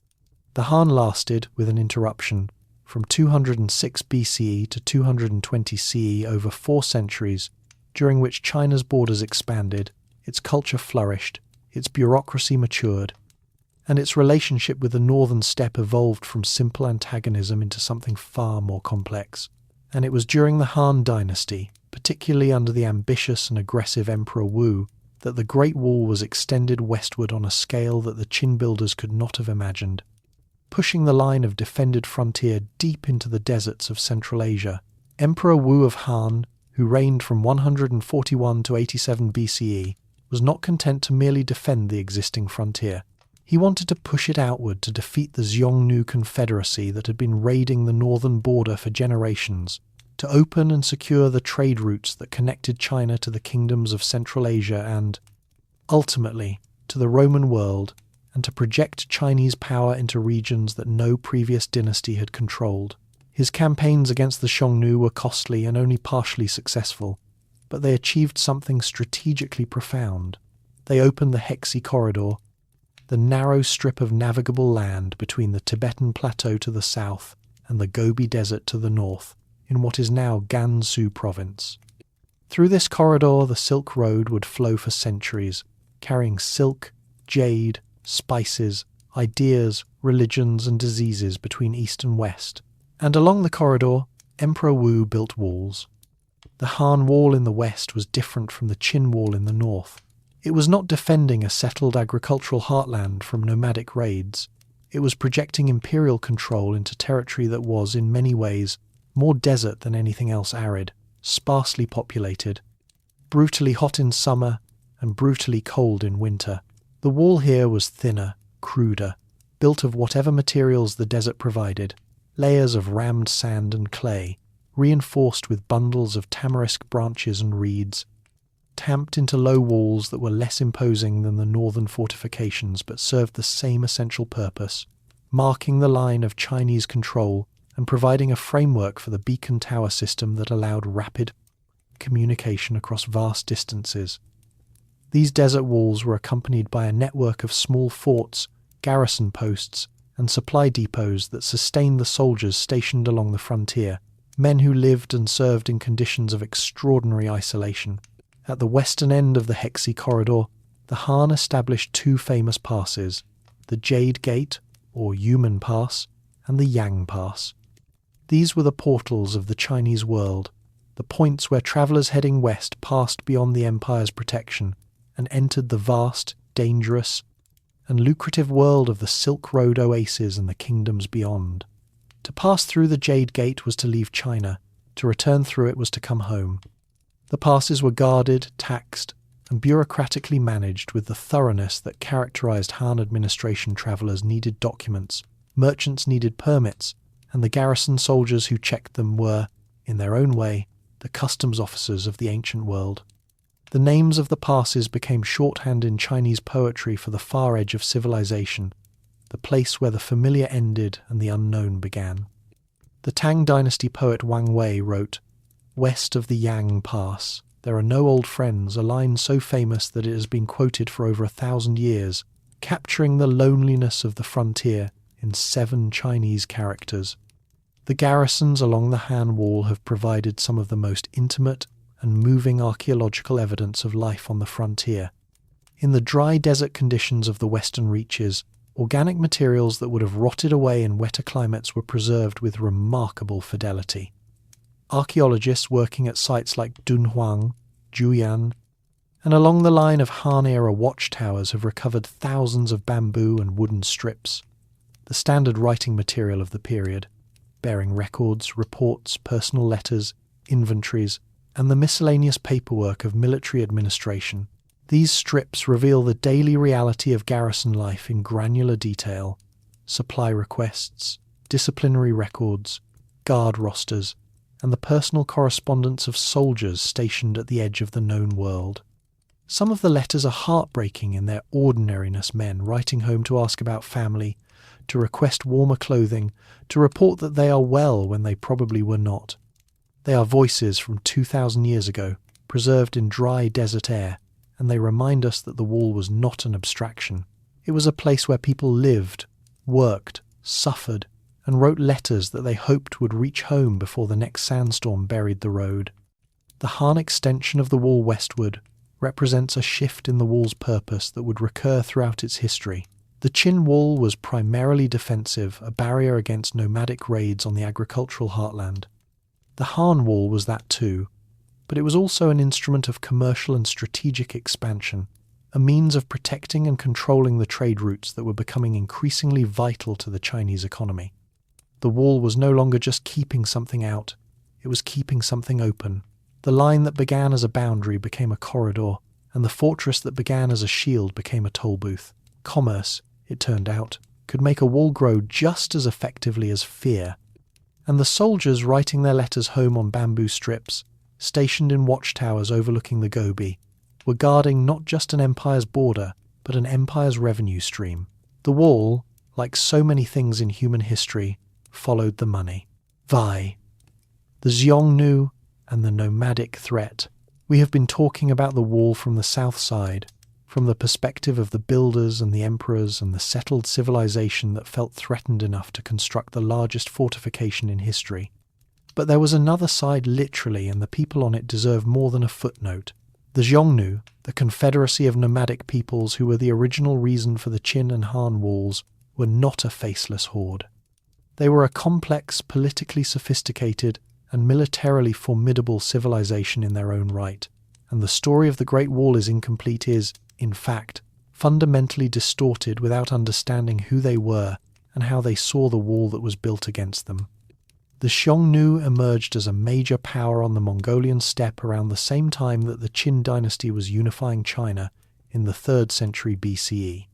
The Han lasted, with an interruption, from 206 BCE to 220 CE over 4 centuries, during which China's borders expanded, its culture flourished, its bureaucracy matured, and its relationship with the northern steppe evolved from simple antagonism into something far more complex. And it was during the Han Dynasty, particularly under the ambitious and aggressive Emperor Wu, that the Great Wall was extended westward on a scale that the Qin builders could not have imagined. Pushing the line of defended frontier deep into the deserts of Central Asia, Emperor Wu of Han, who reigned from 141 to 87 BCE, was not content to merely defend the existing frontier. He wanted to push it outward to defeat the Xiongnu Confederacy that had been raiding the northern border for generations, to open and secure the trade routes that connected China to the kingdoms of Central Asia and, ultimately, to the Roman world, and to project Chinese power into regions that no previous dynasty had controlled. His campaigns against the Xiongnu were costly and only partially successful, but they achieved something strategically profound. They opened the Hexi Corridor, the narrow strip of navigable land between the Tibetan Plateau to the south and the Gobi Desert to the north, in what is now Gansu province. Through this corridor the Silk Road would flow for centuries, carrying silk, jade, spices, ideas, religions and diseases between east and west. And along the corridor, Emperor Wu built walls. The Han Wall in the west was different from the Qin Wall in the north. It was not defending a settled agricultural heartland from nomadic raids. It was projecting imperial control into territory that was, in many ways, more desert than anything else arid, sparsely populated, brutally hot in summer and brutally cold in winter. The wall here was thinner, cruder, built of whatever materials the desert provided, layers of rammed sand and clay, reinforced with bundles of tamarisk branches and reeds, tamped into low walls that were less imposing than the northern fortifications but served the same essential purpose, marking the line of Chinese control and providing a framework for the beacon tower system that allowed rapid communication across vast distances. These desert walls were accompanied by a network of small forts, garrison posts, and supply depots that sustained the soldiers stationed along the frontier, men who lived and served in conditions of extraordinary isolation. At the western end of the Hexi Corridor, the Han established two famous passes, the Jade Gate, or Human Pass, and the Yang Pass. These were the portals of the Chinese world, the points where travellers heading west passed beyond the empire's protection and entered the vast, dangerous, and lucrative world of the Silk Road oases and the kingdoms beyond. To pass through the Jade Gate was to leave China, to return through it was to come home. The passes were guarded, taxed, and bureaucratically managed with the thoroughness that characterized Han administration travellers needed documents, merchants needed permits, and the garrison soldiers who checked them were, in their own way, the customs officers of the ancient world. The names of the passes became shorthand in Chinese poetry for the far edge of civilization, the place where the familiar ended and the unknown began. The Tang Dynasty poet Wang Wei wrote, "West of the Yang Pass, there are no old friends," a line so famous that it has been quoted for over 1,000 years, capturing the loneliness of the frontier in 7 Chinese characters. The garrisons along the Han Wall have provided some of the most intimate and moving archaeological evidence of life on the frontier. In the dry desert conditions of the western reaches, organic materials that would have rotted away in wetter climates were preserved with remarkable fidelity. Archaeologists working at sites like Dunhuang, Juyan, and along the line of Han-era watchtowers have recovered thousands of bamboo and wooden strips, the standard writing material of the period, bearing records, reports, personal letters, inventories, and the miscellaneous paperwork of military administration. These strips reveal the daily reality of garrison life in granular detail: supply requests, disciplinary records, guard rosters, and the personal correspondence of soldiers stationed at the edge of the known world. Some of the letters are heartbreaking in their ordinariness, men writing home to ask about family, to request warmer clothing, to report that they are well when they probably were not. They are voices from 2,000 years ago, preserved in dry desert air, and they remind us that the wall was not an abstraction. It was a place where people lived, worked, suffered, and wrote letters that they hoped would reach home before the next sandstorm buried the road. The Han extension of the wall westward represents a shift in the wall's purpose that would recur throughout its history. The Qin wall was primarily defensive, a barrier against nomadic raids on the agricultural heartland. The Han wall was that too, but it was also an instrument of commercial and strategic expansion, a means of protecting and controlling the trade routes that were becoming increasingly vital to the Chinese economy. The wall was no longer just keeping something out, it was keeping something open. The line that began as a boundary became a corridor, and the fortress that began as a shield became a toll booth. Commerce, it turned out, could make a wall grow just as effectively as fear. and the soldiers writing their letters home on bamboo strips, stationed in watchtowers overlooking the Gobi, were guarding not just an empire's border, but an empire's revenue stream. The wall, like so many things in human history, followed the money. The Xiongnu and the nomadic threat. We have been talking about the wall from the south side, from the perspective of the builders and the emperors and the settled civilization that felt threatened enough to construct the largest fortification in history. But there was another side literally, and the people on it deserve more than a footnote. The Xiongnu, the confederacy of nomadic peoples who were the original reason for the Qin and Han walls, were not a faceless horde. They were a complex, politically sophisticated, and militarily formidable civilization in their own right, and the story of the Great Wall is incomplete is, in fact, fundamentally distorted without understanding who they were and how they saw the wall that was built against them. The Xiongnu emerged as a major power on the Mongolian steppe around the same time that the Qin Dynasty was unifying China in the 3rd century BCE.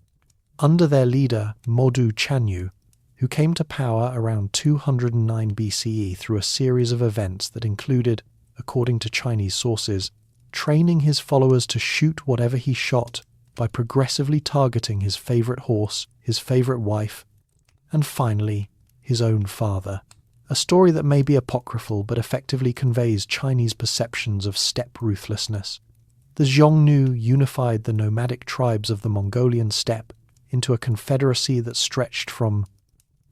Under their leader, Modu Chanyu, who came to power around 209 BCE through a series of events that included, according to Chinese sources, training his followers to shoot whatever he shot by progressively targeting his favourite horse, his favourite wife, and finally, his own father. A story that may be apocryphal but effectively conveys Chinese perceptions of steppe ruthlessness. The Xiongnu unified the nomadic tribes of the Mongolian steppe into a confederacy that stretched from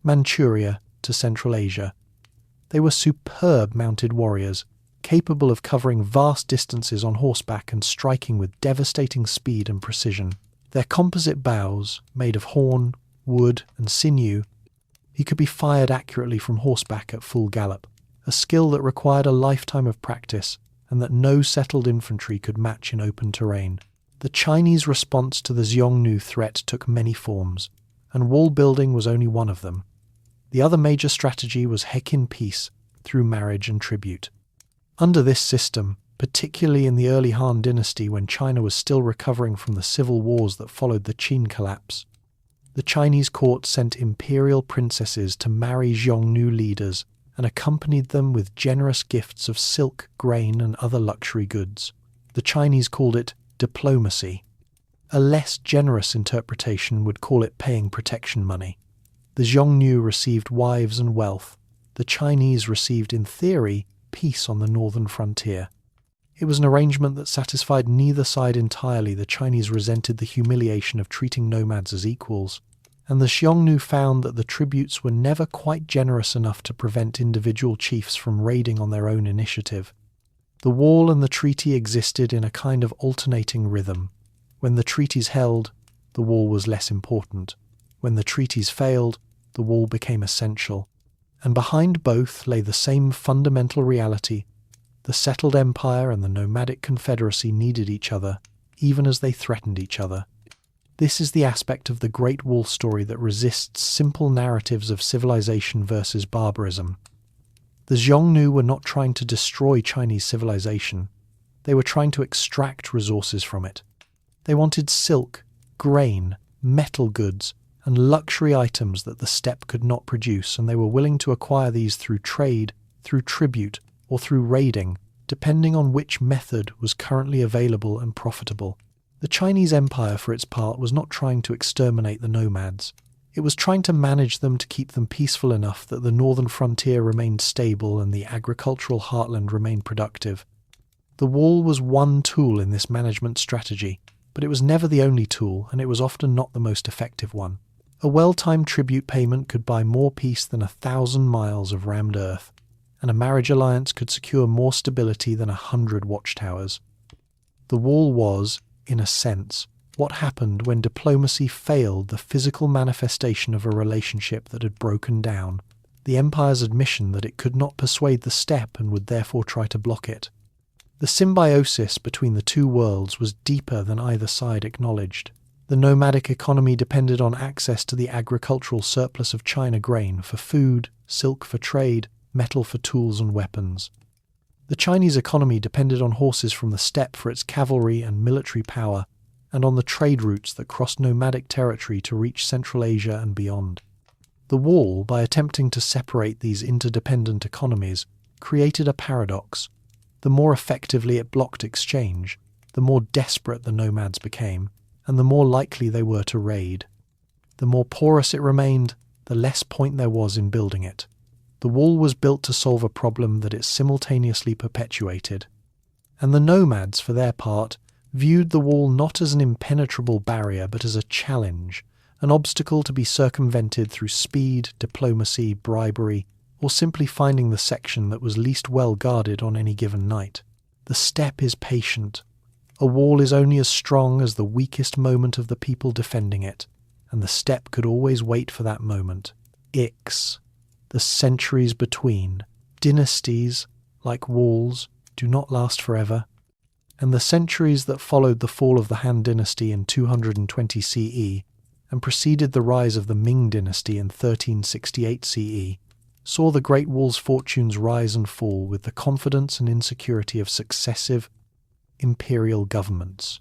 Manchuria to Central Asia. They were superb mounted warriors, capable of covering vast distances on horseback and striking with devastating speed and precision. Their composite bows, made of horn, wood, and sinew, he could be fired accurately from horseback at full gallop, a skill that required a lifetime of practice and that no settled infantry could match in open terrain. The Chinese response to the Xiongnu threat took many forms, and wall building was only one of them. The other major strategy was Hekin peace through marriage and tribute. Under this system, particularly in the early Han Dynasty when China was still recovering from the civil wars that followed the Qin collapse, the Chinese court sent imperial princesses to marry Xiongnu leaders and accompanied them with generous gifts of silk, grain, and other luxury goods. The Chinese called it diplomacy. A less generous interpretation would call it paying protection money. The Xiongnu received wives and wealth. The Chinese received, in theory, peace on the northern frontier. It was an arrangement that satisfied neither side entirely. The Chinese resented the humiliation of treating nomads as equals, and the Xiongnu found that the tributes were never quite generous enough to prevent individual chiefs from raiding on their own initiative. The wall and the treaty existed in a kind of alternating rhythm. When the treaties held, the wall was less important. When the treaties failed, the wall became essential. And behind both lay the same fundamental reality. The settled empire and the nomadic confederacy needed each other, even as they threatened each other. This is the aspect of the Great Wall story that resists simple narratives of civilization versus barbarism. The Xiongnu were not trying to destroy Chinese civilization. They were trying to extract resources from it. They wanted silk, grain, metal goods, and luxury items that the steppe could not produce, and they were willing to acquire these through trade, through tribute, or through raiding, depending on which method was currently available and profitable. The Chinese Empire, for its part, was not trying to exterminate the nomads. It was trying to manage them to keep them peaceful enough that the northern frontier remained stable and the agricultural heartland remained productive. The wall was one tool in this management strategy, but it was never the only tool, and it was often not the most effective one. A well-timed tribute payment could buy more peace than 1,000 miles of rammed earth, and a marriage alliance could secure more stability than 100 watchtowers. The wall was, in a sense, what happened when diplomacy failed the physical manifestation of a relationship that had broken down, the empire's admission that it could not persuade the steppe and would therefore try to block it. The symbiosis between the two worlds was deeper than either side acknowledged. The nomadic economy depended on access to the agricultural surplus of China grain for food, silk for trade, metal for tools and weapons. The Chinese economy depended on horses from the steppe for its cavalry and military power, and on the trade routes that crossed nomadic territory to reach Central Asia and beyond. The wall, by attempting to separate these interdependent economies, created a paradox. The more effectively it blocked exchange, the more desperate the nomads became, and the more likely they were to raid. The more porous it remained, the less point there was in building it. The wall was built to solve a problem that it simultaneously perpetuated. And the nomads, for their part, viewed the wall not as an impenetrable barrier but as a challenge, an obstacle to be circumvented through speed, diplomacy, bribery, or simply finding the section that was least well guarded on any given night. The steppe is patient. A wall is only as strong as the weakest moment of the people defending it, and the steppe could always wait for that moment. Ix, the centuries between. Dynasties, like walls, do not last forever, and the centuries that followed the fall of the Han Dynasty in 220 CE and preceded the rise of the Ming Dynasty in 1368 CE saw the Great Wall's fortunes rise and fall with the confidence and insecurity of successive imperial governments.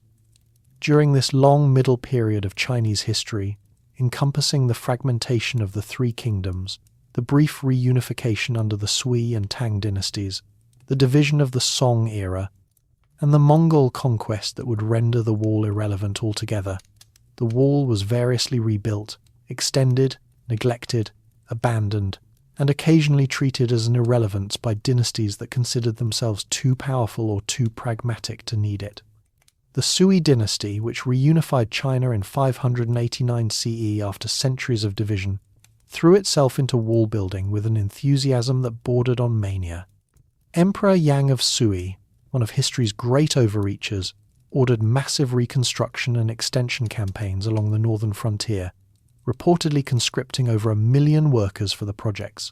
During this long middle period of Chinese history, encompassing the fragmentation of the three kingdoms, the brief reunification under the Sui and Tang dynasties, the division of the Song era, and the Mongol conquest that would render the wall irrelevant altogether, the wall was variously rebuilt, extended, neglected, abandoned, and occasionally treated as an irrelevance by dynasties that considered themselves too powerful or too pragmatic to need it. The Sui dynasty, which reunified China in 589 CE after centuries of division, threw itself into wall building with an enthusiasm that bordered on mania. Emperor Yang of Sui, one of history's great overreachers, ordered massive reconstruction and extension campaigns along the northern frontier, reportedly conscripting over 1 million workers for the projects.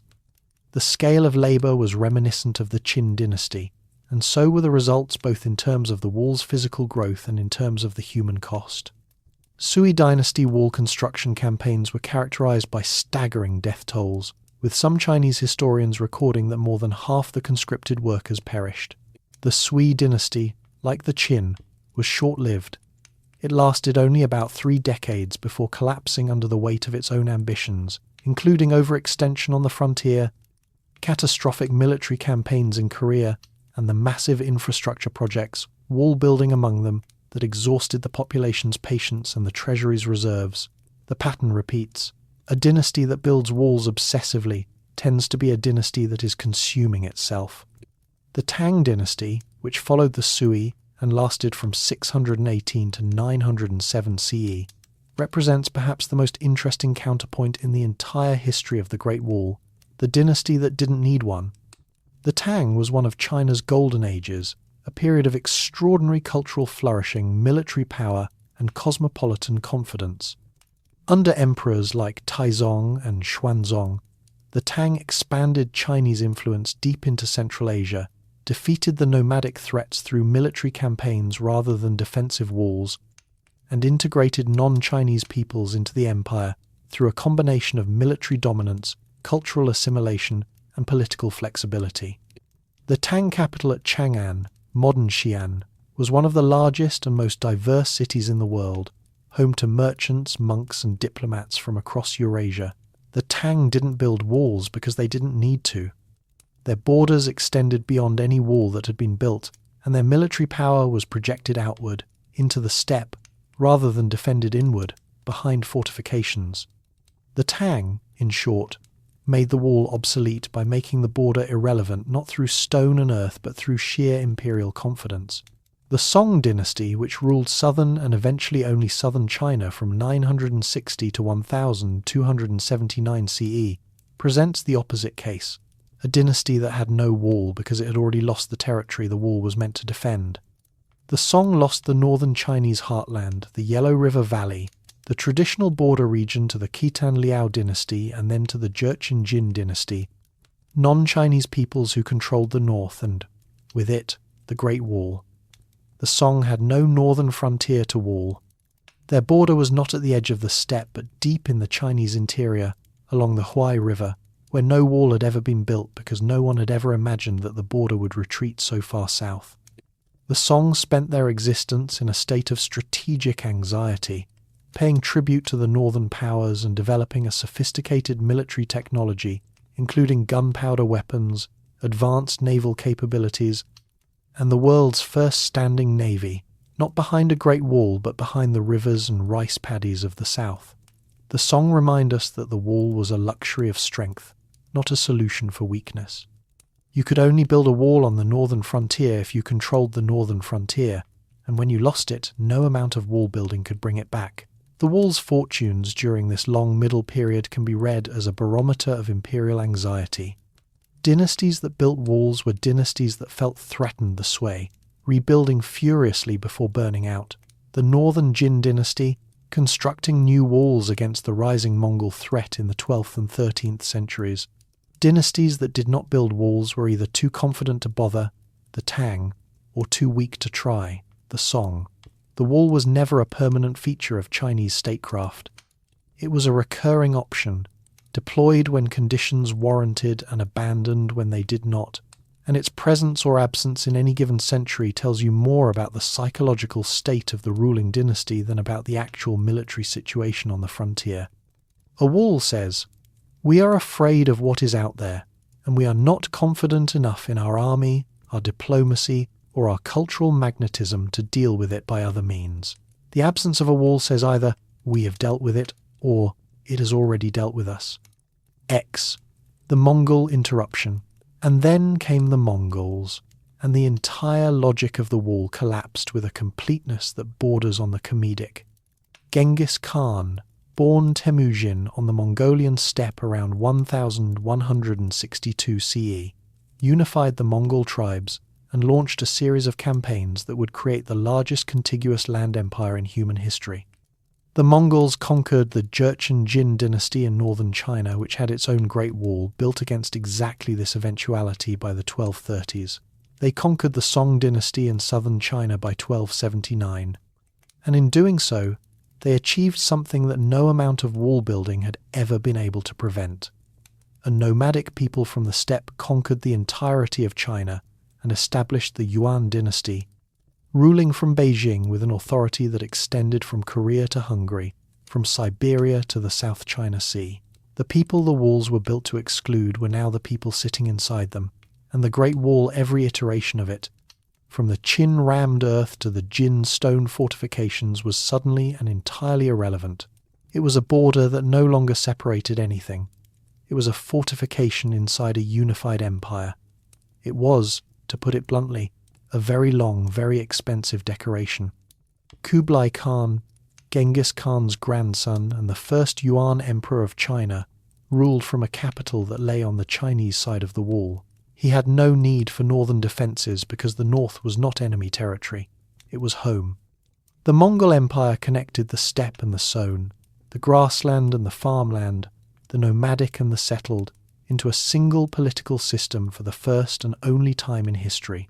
The scale of labour was reminiscent of the Qin Dynasty, and so were the results both in terms of the wall's physical growth and in terms of the human cost. Sui dynasty wall construction campaigns were characterized by staggering death tolls, with some Chinese historians recording that more than half the conscripted workers perished. The Sui dynasty, like the Qin, was short-lived. It lasted only about 3 decades before collapsing under the weight of its own ambitions, including overextension on the frontier, catastrophic military campaigns in Korea, and the massive infrastructure projects, wall building among them, that exhausted the population's patience and the treasury's reserves. The pattern repeats. A dynasty that builds walls obsessively tends to be a dynasty that is consuming itself. The Tang dynasty, which followed the Sui and lasted from 618 to 907 CE, represents perhaps the most interesting counterpoint in the entire history of the Great Wall, the dynasty that didn't need one. The Tang was one of China's golden ages, a period of extraordinary cultural flourishing, military power, and cosmopolitan confidence. Under emperors like Taizong and Xuanzong, the Tang expanded Chinese influence deep into Central Asia, defeated the nomadic threats through military campaigns rather than defensive walls, and integrated non-Chinese peoples into the empire through a combination of military dominance, cultural assimilation, and political flexibility. The Tang capital at Chang'an, modern Xi'an, was one of the largest and most diverse cities in the world, home to merchants, monks, and diplomats from across Eurasia. The Tang didn't build walls because they didn't need to. Their borders extended beyond any wall that had been built, and their military power was projected outward, into the steppe, rather than defended inward, behind fortifications. The Tang, in short, made the wall obsolete by making the border irrelevant not through stone and earth but through sheer imperial confidence. The Song dynasty, which ruled southern and eventually only southern China from 960 to 1279 CE, presents the opposite case, a dynasty that had no wall because it had already lost the territory the wall was meant to defend. The Song lost the northern Chinese heartland, the Yellow River Valley, the traditional border region to the Khitan Liao dynasty and then to the Jurchen Jin dynasty, non-Chinese peoples who controlled the north and, with it, the Great Wall. The Song had no northern frontier to wall. Their border was not at the edge of the steppe but deep in the Chinese interior, along the Huai River, where no wall had ever been built because no one had ever imagined that the border would retreat so far south. The Song spent their existence in a state of strategic anxiety, paying tribute to the northern powers and developing a sophisticated military technology, including gunpowder weapons, advanced naval capabilities, and the world's first standing navy, not behind a great wall but behind the rivers and rice paddies of the south. The song reminds us that the wall was a luxury of strength, not a solution for weakness. You could only build a wall on the northern frontier if you controlled the northern frontier, and when you lost it, no amount of wall building could bring it back. The wall's fortunes during this long middle period can be read as a barometer of imperial anxiety. Dynasties that built walls were dynasties that felt threatened the sway, rebuilding furiously before burning out. The northern Qin Dynasty, constructing new walls against the rising Mongol threat in the 12th and 13th centuries. Dynasties that did not build walls were either too confident to bother, the Tang, or too weak to try, the Song. The wall was never a permanent feature of Chinese statecraft. It was a recurring option, deployed when conditions warranted and abandoned when they did not, and its presence or absence in any given century tells you more about the psychological state of the ruling dynasty than about the actual military situation on the frontier. A wall says, "We are afraid of what is out there, and we are not confident enough in our army, our diplomacy, or our cultural magnetism to deal with it by other means." The absence of a wall says either, "We have dealt with it," or "It has already dealt with us." X. The Mongol interruption. And then came the Mongols, and the entire logic of the wall collapsed with a completeness that borders on the comedic. Genghis Khan, born Temujin on the Mongolian steppe around 1162 CE, unified the Mongol tribes and launched a series of campaigns that would create the largest contiguous land empire in human history. The Mongols conquered the Jurchen Qin Dynasty in northern China, which had its own Great Wall, built against exactly this eventuality by the 1230s. They conquered the Song Dynasty in southern China by 1279. And in doing so, they achieved something that no amount of wall building had ever been able to prevent. A nomadic people from the steppe conquered the entirety of China and established the Yuan Dynasty, ruling from Beijing with an authority that extended from Korea to Hungary, from Siberia to the South China Sea. The people the walls were built to exclude were now the people sitting inside them, and the Great Wall, every iteration of it, from the Qin rammed earth to the Jin stone fortifications, was suddenly and entirely irrelevant. It was a border that no longer separated anything. It was a fortification inside a unified empire. It was, to put it bluntly, a very long, very expensive decoration. Kublai Khan, Genghis Khan's grandson and the first Yuan emperor of China, ruled from a capital that lay on the Chinese side of the wall. He had no need for northern defences because the north was not enemy territory. It was home. The Mongol Empire connected the steppe and the sown, the grassland and the farmland, the nomadic and the settled, into a single political system for the first and only time in history.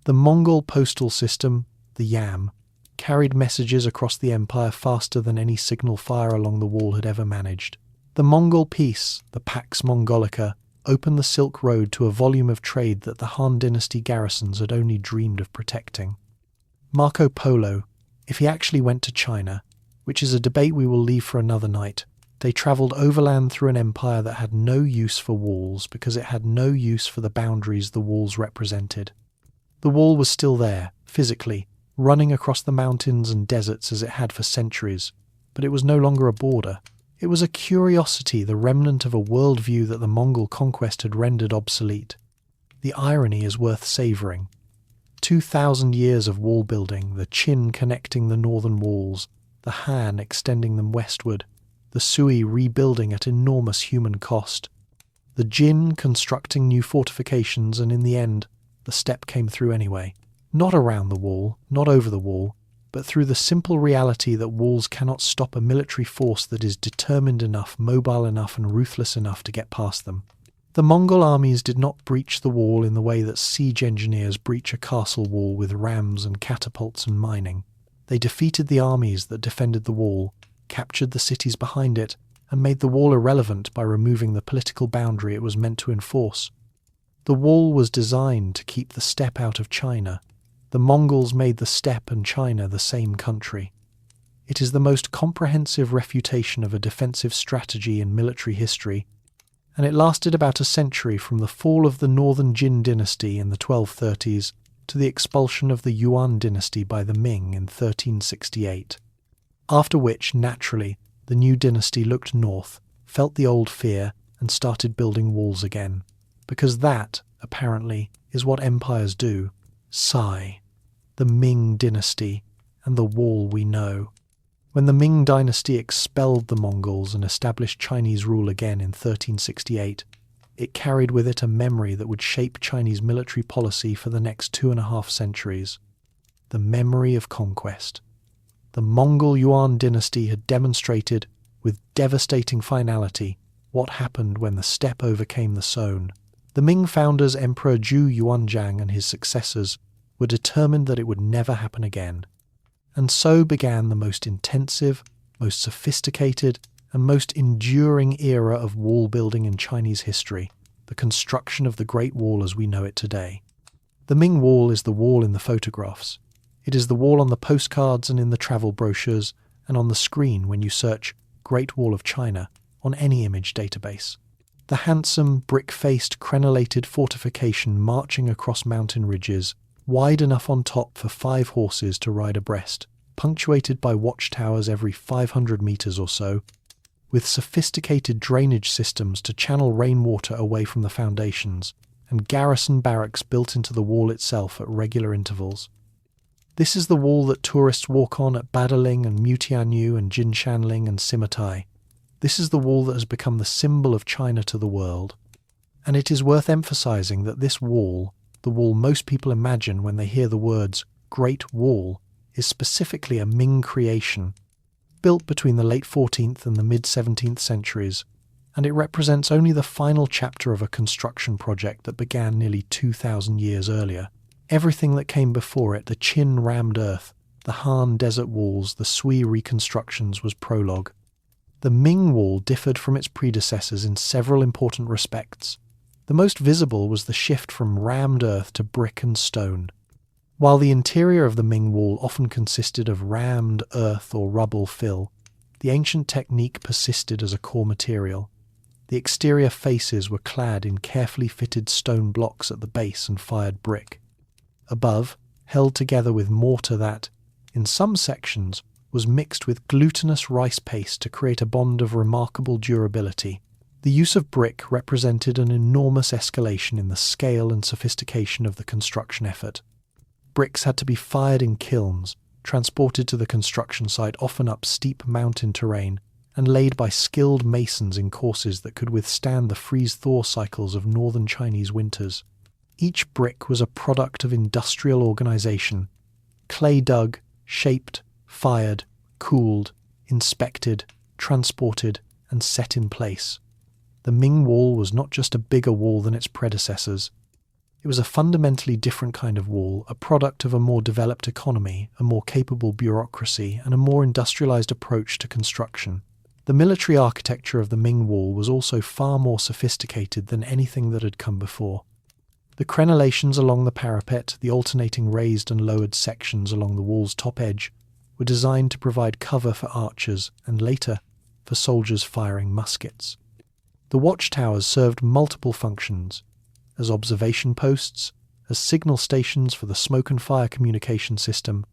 The Mongol postal system, the Yam, carried messages across the empire faster than any signal fire along the wall had ever managed. The Mongol peace, the Pax Mongolica, opened the Silk Road to a volume of trade that the Han Dynasty garrisons had only dreamed of protecting. Marco Polo, if he actually went to China, which is a debate we will leave for another night, they travelled overland through an empire that had no use for walls because it had no use for the boundaries the walls represented. The wall was still there, physically, running across the mountains and deserts as it had for centuries, but it was no longer a border. It was a curiosity, the remnant of a worldview that the Mongol conquest had rendered obsolete. The irony is worth savouring. 2,000 years of wall building, the Qin connecting the northern walls, the Han extending them westward, the Sui rebuilding at enormous human cost, the Jin constructing new fortifications, and in the end, the steppe came through anyway. Not around the wall, not over the wall, but through the simple reality that walls cannot stop a military force that is determined enough, mobile enough, and ruthless enough to get past them. The Mongol armies did not breach the wall in the way that siege engineers breach a castle wall with rams and catapults and mining. They defeated the armies that defended the wall, captured the cities behind it, and made the wall irrelevant by removing the political boundary it was meant to enforce. The wall was designed to keep the steppe out of China. The Mongols made the steppe and China the same country. It is the most comprehensive refutation of a defensive strategy in military history, and it lasted about a century from the fall of the northern Qin Dynasty in the 1230s to the expulsion of the Yuan Dynasty by the Ming in 1368. After which, naturally, the new dynasty looked north, felt the old fear, and started building walls again. Because that, apparently, is what empires do. Sigh. The Ming Dynasty, and the wall we know. When the Ming Dynasty expelled the Mongols and established Chinese rule again in 1368, it carried with it a memory that would shape Chinese military policy for the next 2.5 centuries. The memory of conquest. The Mongol Yuan dynasty had demonstrated, with devastating finality, what happened when the steppe overcame the Song. The Ming founders Emperor Zhu Yuanzhang and his successors were determined that it would never happen again. And so began the most intensive, most sophisticated, and most enduring era of wall building in Chinese history, the construction of the Great Wall as we know it today. The Ming Wall is the wall in the photographs. It is the wall on the postcards and in the travel brochures, and on the screen when you search Great Wall of China on any image database. The handsome, brick-faced, crenellated fortification marching across mountain ridges, wide enough on top for 5 horses to ride abreast, punctuated by watchtowers every 500 meters or so, with sophisticated drainage systems to channel rainwater away from the foundations, and garrison barracks built into the wall itself at regular intervals. This is the wall that tourists walk on at Badaling and Mutianyu and Jinshanling and Simitai. This is the wall that has become the symbol of China to the world. And it is worth emphasizing that this wall, the wall most people imagine when they hear the words Great Wall, is specifically a Ming creation, built between the late 14th and the mid-17th centuries, and it represents only the final chapter of a construction project that began nearly 2,000 years earlier. Everything that came before it, the Qin rammed earth, the Han desert walls, the Sui reconstructions, was prologue. The Ming Wall differed from its predecessors in several important respects. The most visible was the shift from rammed earth to brick and stone. While the interior of the Ming Wall often consisted of rammed earth or rubble fill, the ancient technique persisted as a core material. The exterior faces were clad in carefully fitted stone blocks at the base and fired brick. Above, held together with mortar that, in some sections, was mixed with glutinous rice paste to create a bond of remarkable durability. The use of brick represented an enormous escalation in the scale and sophistication of the construction effort. Bricks had to be fired in kilns, transported to the construction site often up steep mountain terrain, and laid by skilled masons in courses that could withstand the freeze-thaw cycles of northern Chinese winters. Each brick was a product of industrial organization, clay dug, shaped, fired, cooled, inspected, transported, and set in place. The Ming Wall was not just a bigger wall than its predecessors. It was a fundamentally different kind of wall, a product of a more developed economy, a more capable bureaucracy, and a more industrialized approach to construction. The military architecture of the Ming Wall was also far more sophisticated than anything that had come before. The crenellations along the parapet, the alternating raised and lowered sections along the wall's top edge, were designed to provide cover for archers and later for soldiers firing muskets. The watchtowers served multiple functions, as observation posts, as signal stations for the smoke and fire communication system,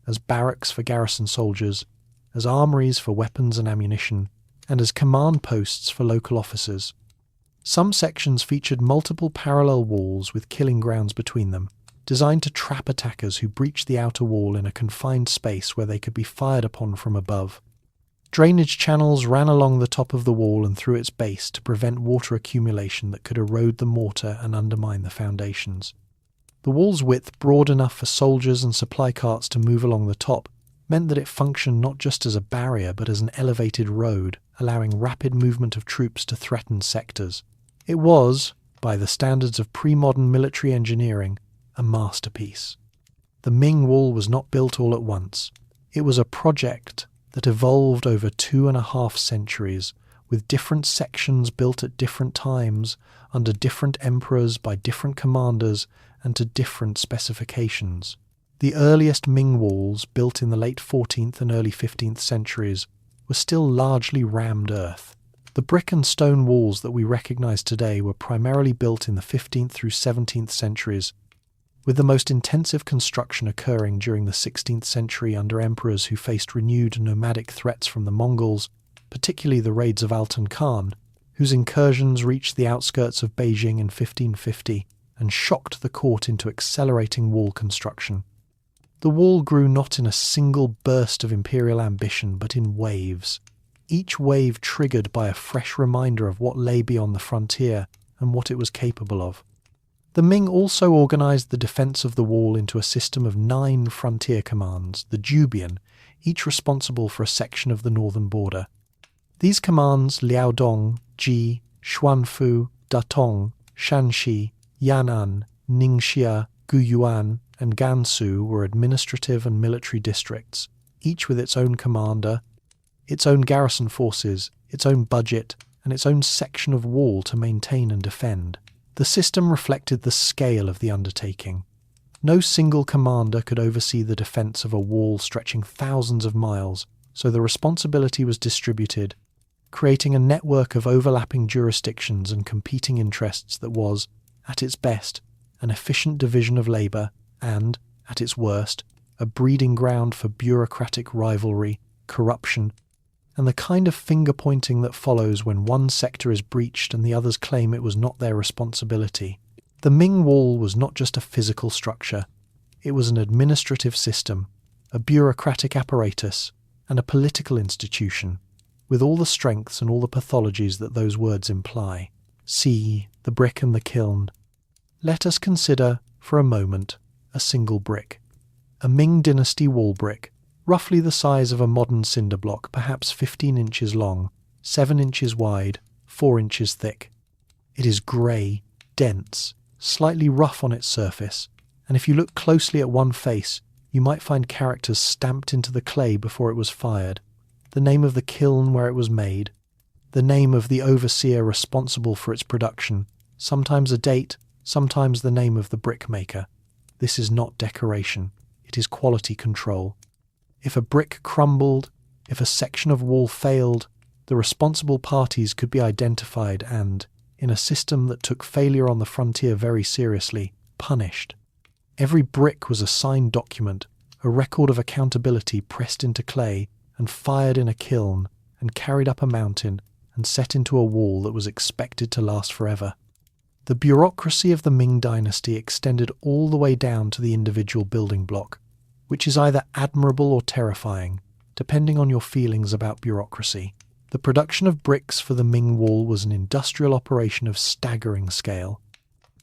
as barracks for garrison soldiers, as armories for weapons and ammunition, and as command posts for local officers. Some sections featured multiple parallel walls with killing grounds between them, designed to trap attackers who breached the outer wall in a confined space where they could be fired upon from above. Drainage channels ran along the top of the wall and through its base to prevent water accumulation that could erode the mortar and undermine the foundations. The wall's width, broad enough for soldiers and supply carts to move along the top, meant that it functioned not just as a barrier but as an elevated road, allowing rapid movement of troops to threatened sectors. It was, by the standards of pre-modern military engineering, a masterpiece. The Ming Wall was not built all at once. It was a project that evolved over 2.5 centuries, with different sections built at different times, under different emperors by different commanders, and to different specifications. The earliest Ming walls, built in the late 14th and early 15th centuries, were still largely rammed earth. The brick and stone walls that we recognise today were primarily built in the 15th through 17th centuries, with the most intensive construction occurring during the 16th century under emperors who faced renewed nomadic threats from the Mongols, particularly the raids of Altan Khan, whose incursions reached the outskirts of Beijing in 1550 and shocked the court into accelerating wall construction. The wall grew not in a single burst of imperial ambition, but in waves, each wave triggered by a fresh reminder of what lay beyond the frontier and what it was capable of. The Ming also organised the defence of the wall into a system of 9 frontier commands, the Jubian, each responsible for a section of the northern border. These commands, Liaodong, Ji, Xuanfu, Datong, Shanxi, Yan'an, Ningxia, Guyuan, and Gansu, were administrative and military districts, each with its own commander, its own garrison forces, its own budget, and its own section of wall to maintain and defend. The system reflected the scale of the undertaking. No single commander could oversee the defence of a wall stretching thousands of miles, so the responsibility was distributed, creating a network of overlapping jurisdictions and competing interests that was, at its best, an efficient division of labour and, at its worst, a breeding ground for bureaucratic rivalry, corruption, and the kind of finger-pointing that follows when one sector is breached and the others claim it was not their responsibility. The Ming Wall was not just a physical structure, it was an administrative system, a bureaucratic apparatus, and a political institution, with all the strengths and all the pathologies that those words imply. See the brick and the kiln. Let us consider, for a moment, a single brick. A Ming Dynasty wall brick, roughly the size of a modern cinder block, perhaps 15 inches long, 7 inches wide, 4 inches thick. It is grey, dense, slightly rough on its surface, and if you look closely at one face, you might find characters stamped into the clay before it was fired, the name of the kiln where it was made, the name of the overseer responsible for its production, sometimes a date, sometimes the name of the brickmaker. This is not decoration, it is quality control. If a brick crumbled, if a section of wall failed, the responsible parties could be identified and, in a system that took failure on the frontier very seriously, punished. Every brick was a signed document, a record of accountability pressed into clay and fired in a kiln and carried up a mountain and set into a wall that was expected to last forever. The bureaucracy of the Ming Dynasty extended all the way down to the individual building block, which is either admirable or terrifying, depending on your feelings about bureaucracy. The production of bricks for the Ming Wall was an industrial operation of staggering scale.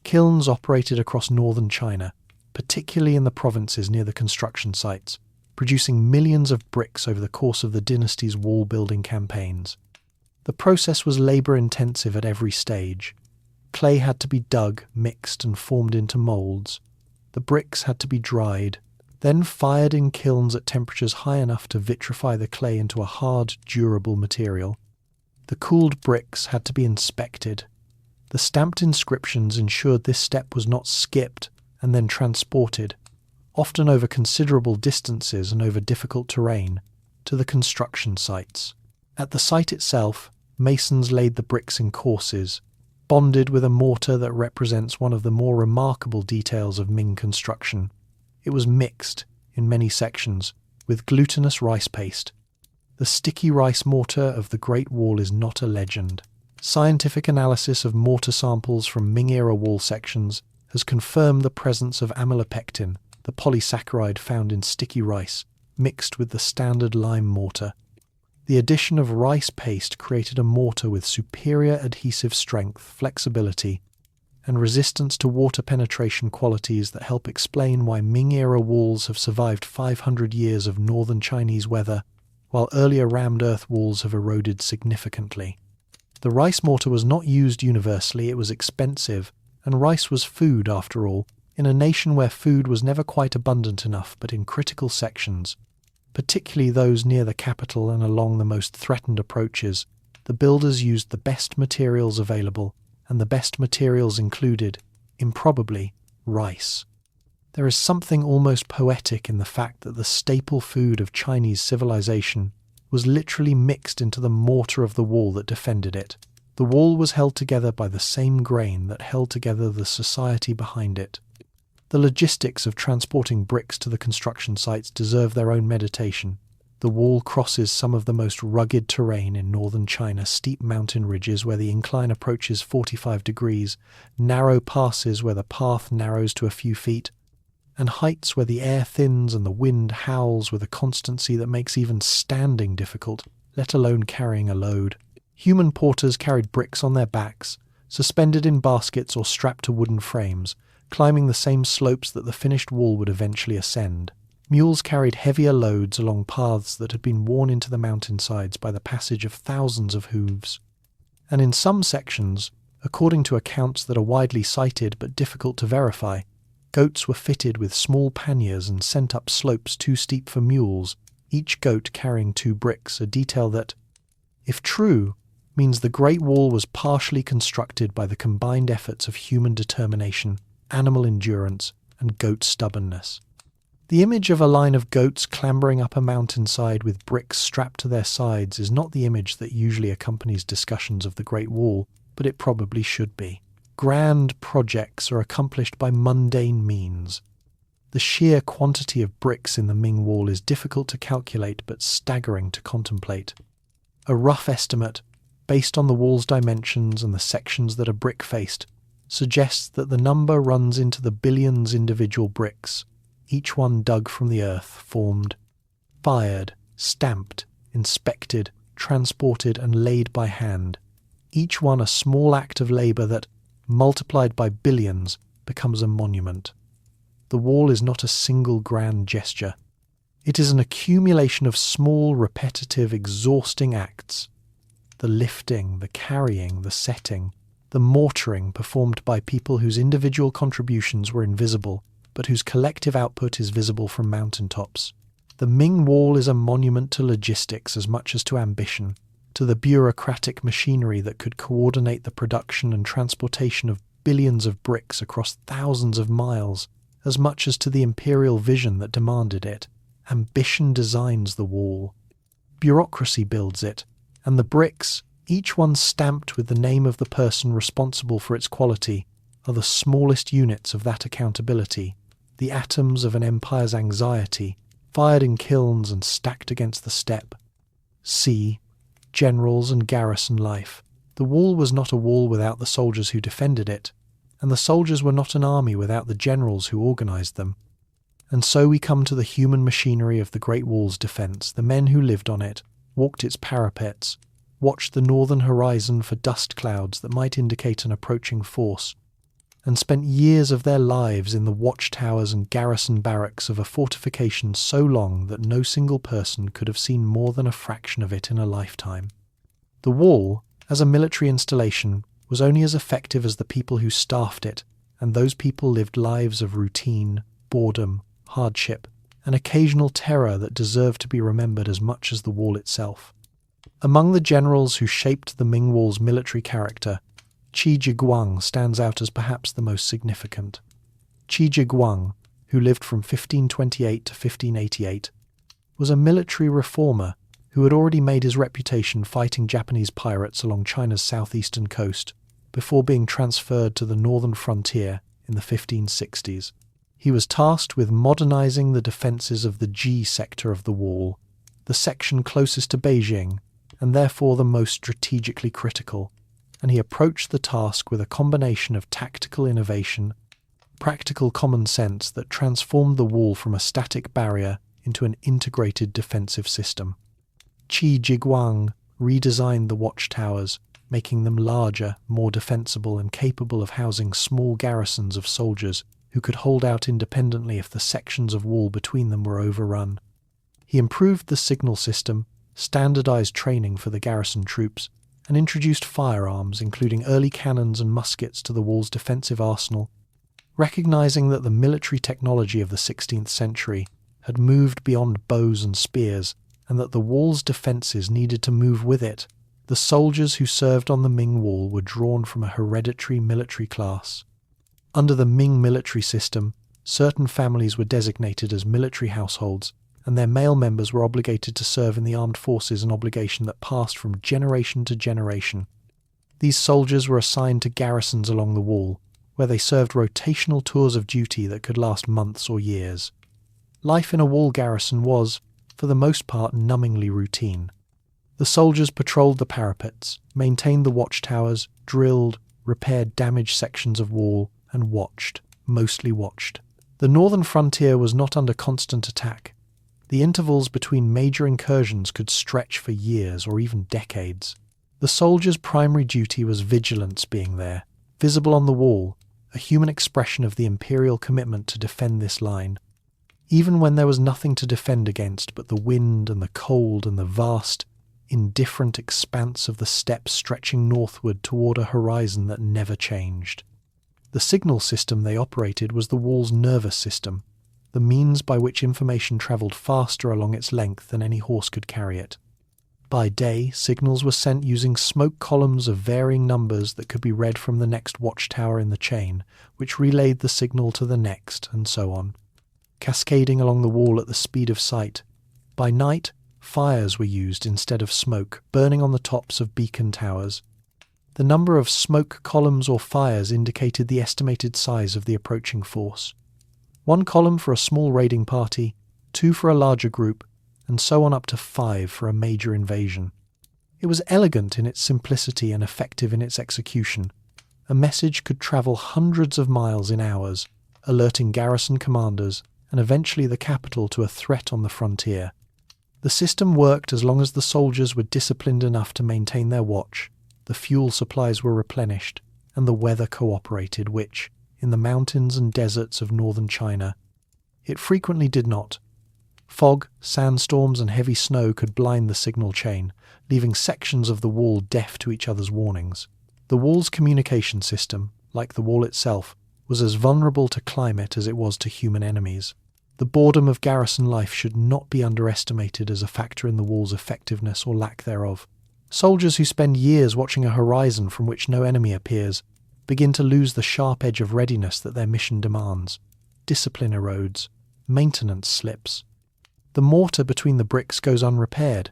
Kilns operated across northern China, particularly in the provinces near the construction sites, producing millions of bricks over the course of the dynasty's wall-building campaigns. The process was labour-intensive at every stage. Clay had to be dug, mixed and formed into moulds. The bricks had to be dried, then fired in kilns at temperatures high enough to vitrify the clay into a hard, durable material. The cooled bricks had to be inspected. The stamped inscriptions ensured this step was not skipped and then transported, often over considerable distances and over difficult terrain, to the construction sites. At the site itself, masons laid the bricks in courses, bonded with a mortar that represents one of the more remarkable details of Ming construction. It was mixed, in many sections, with glutinous rice paste. The sticky rice mortar of the Great Wall is not a legend. Scientific analysis of mortar samples from Ming-era wall sections has confirmed the presence of amylopectin, the polysaccharide found in sticky rice, mixed with the standard lime mortar. The addition of rice paste created a mortar with superior adhesive strength, flexibility, and resistance to water penetration qualities that help explain why Ming-era walls have survived 500 years of northern Chinese weather, while earlier rammed earth walls have eroded significantly. The rice mortar was not used universally, it was expensive, and rice was food, after all, in a nation where food was never quite abundant enough, but in critical sections, particularly those near the capital and along the most threatened approaches, the builders used the best materials available, and the best materials included, improbably, rice. There is something almost poetic in the fact that the staple food of Chinese civilization was literally mixed into the mortar of the wall that defended it. The wall was held together by the same grain that held together the society behind it. The logistics of transporting bricks to the construction sites deserve their own meditation. The wall crosses some of the most rugged terrain in northern China, steep mountain ridges where the incline approaches 45 degrees, narrow passes where the path narrows to a few feet, and heights where the air thins and the wind howls with a constancy that makes even standing difficult, let alone carrying a load. Human porters carried bricks on their backs, suspended in baskets or strapped to wooden frames, climbing the same slopes that the finished wall would eventually ascend. Mules carried heavier loads along paths that had been worn into the mountainsides by the passage of thousands of hooves. And in some sections, according to accounts that are widely cited but difficult to verify, goats were fitted with small panniers and sent up slopes too steep for mules, each goat carrying 2 bricks, a detail that, if true, means the Great Wall was partially constructed by the combined efforts of human determination, animal endurance, and goat stubbornness. The image of a line of goats clambering up a mountainside with bricks strapped to their sides is not the image that usually accompanies discussions of the Great Wall, but it probably should be. Grand projects are accomplished by mundane means. The sheer quantity of bricks in the Ming Wall is difficult to calculate but staggering to contemplate. A rough estimate, based on the wall's dimensions and the sections that are brick-faced, suggests that the number runs into the billions individual bricks, each one dug from the earth, formed, fired, stamped, inspected, transported and laid by hand, each one a small act of labour that, multiplied by billions, becomes a monument. The wall is not a single grand gesture. It is an accumulation of small, repetitive, exhausting acts. The lifting, the carrying, the setting, the mortaring performed by people whose individual contributions were invisible, but whose collective output is visible from mountaintops. The Ming Wall is a monument to logistics as much as to ambition, to the bureaucratic machinery that could coordinate the production and transportation of billions of bricks across thousands of miles, as much as to the imperial vision that demanded it. Ambition designs the wall. Bureaucracy builds it, and the bricks, each one stamped with the name of the person responsible for its quality, are the smallest units of that accountability, the atoms of an empire's anxiety, fired in kilns and stacked against the steppe. See, generals and garrison life. The wall was not a wall without the soldiers who defended it, and the soldiers were not an army without the generals who organised them. And so we come to the human machinery of the Great Wall's defence, the men who lived on it, walked its parapets, watched the northern horizon for dust clouds that might indicate an approaching force, and spent years of their lives in the watchtowers and garrison barracks of a fortification so long that no single person could have seen more than a fraction of it in a lifetime. The wall, as a military installation, was only as effective as the people who staffed it, and those people lived lives of routine, boredom, hardship, and occasional terror that deserved to be remembered as much as the wall itself. Among the generals who shaped the Ming Wall's military character, Qin Shi Huang stands out as perhaps the most significant. Qin Shi Huang, who lived from 1528 to 1588, was a military reformer who had already made his reputation fighting Japanese pirates along China's southeastern coast before being transferred to the northern frontier in the 1560s. He was tasked with modernizing the defences of the Ji sector of the wall, the section closest to Beijing and therefore the most strategically critical, and he approached the task with a combination of tactical innovation, practical common sense that transformed the wall from a static barrier into an integrated defensive system. Qin Shi Huang redesigned the watchtowers, making them larger, more defensible and capable of housing small garrisons of soldiers who could hold out independently if the sections of wall between them were overrun. He improved the signal system, standardized training for the garrison troops, and introduced firearms, including early cannons and muskets, to the wall's defensive arsenal. Recognizing that the military technology of the 16th century had moved beyond bows and spears, and that the wall's defences needed to move with it, the soldiers who served on the Ming Wall were drawn from a hereditary military class. Under the Ming military system, certain families were designated as military households, and their male members were obligated to serve in the armed forces, an obligation that passed from generation to generation. These soldiers were assigned to garrisons along the wall, where they served rotational tours of duty that could last months or years. Life in a wall garrison was, for the most part, numbingly routine. The soldiers patrolled the parapets, maintained the watchtowers, drilled, repaired damaged sections of wall, and mostly watched. The northern frontier was not under constant attack. The intervals between major incursions could stretch for years or even decades. The soldiers' primary duty was vigilance, being there, visible on the wall, a human expression of the imperial commitment to defend this line. Even when there was nothing to defend against but the wind and the cold and the vast, indifferent expanse of the steppes stretching northward toward a horizon that never changed. The signal system they operated was the wall's nervous system, the means by which information travelled faster along its length than any horse could carry it. By day, signals were sent using smoke columns of varying numbers that could be read from the next watchtower in the chain, which relayed the signal to the next, and so on, cascading along the wall at the speed of sight. By night, fires were used instead of smoke, burning on the tops of beacon towers. The number of smoke columns or fires indicated the estimated size of the approaching force. 1 column for a small raiding party, 2 for a larger group, and so on up to 5 for a major invasion. It was elegant in its simplicity and effective in its execution. A message could travel hundreds of miles in hours, alerting garrison commanders and eventually the capital to a threat on the frontier. The system worked as long as the soldiers were disciplined enough to maintain their watch, the fuel supplies were replenished, and the weather cooperated, which, in the mountains and deserts of northern China, it frequently did not. Fog, sandstorms, and heavy snow could blind the signal chain, leaving sections of the wall deaf to each other's warnings. The wall's communication system, like the wall itself, was as vulnerable to climate as it was to human enemies. The boredom of garrison life should not be underestimated as a factor in the wall's effectiveness or lack thereof. Soldiers who spend years watching a horizon from which no enemy appears begin to lose the sharp edge of readiness that their mission demands. Discipline erodes. Maintenance slips. The mortar between the bricks goes unrepaired.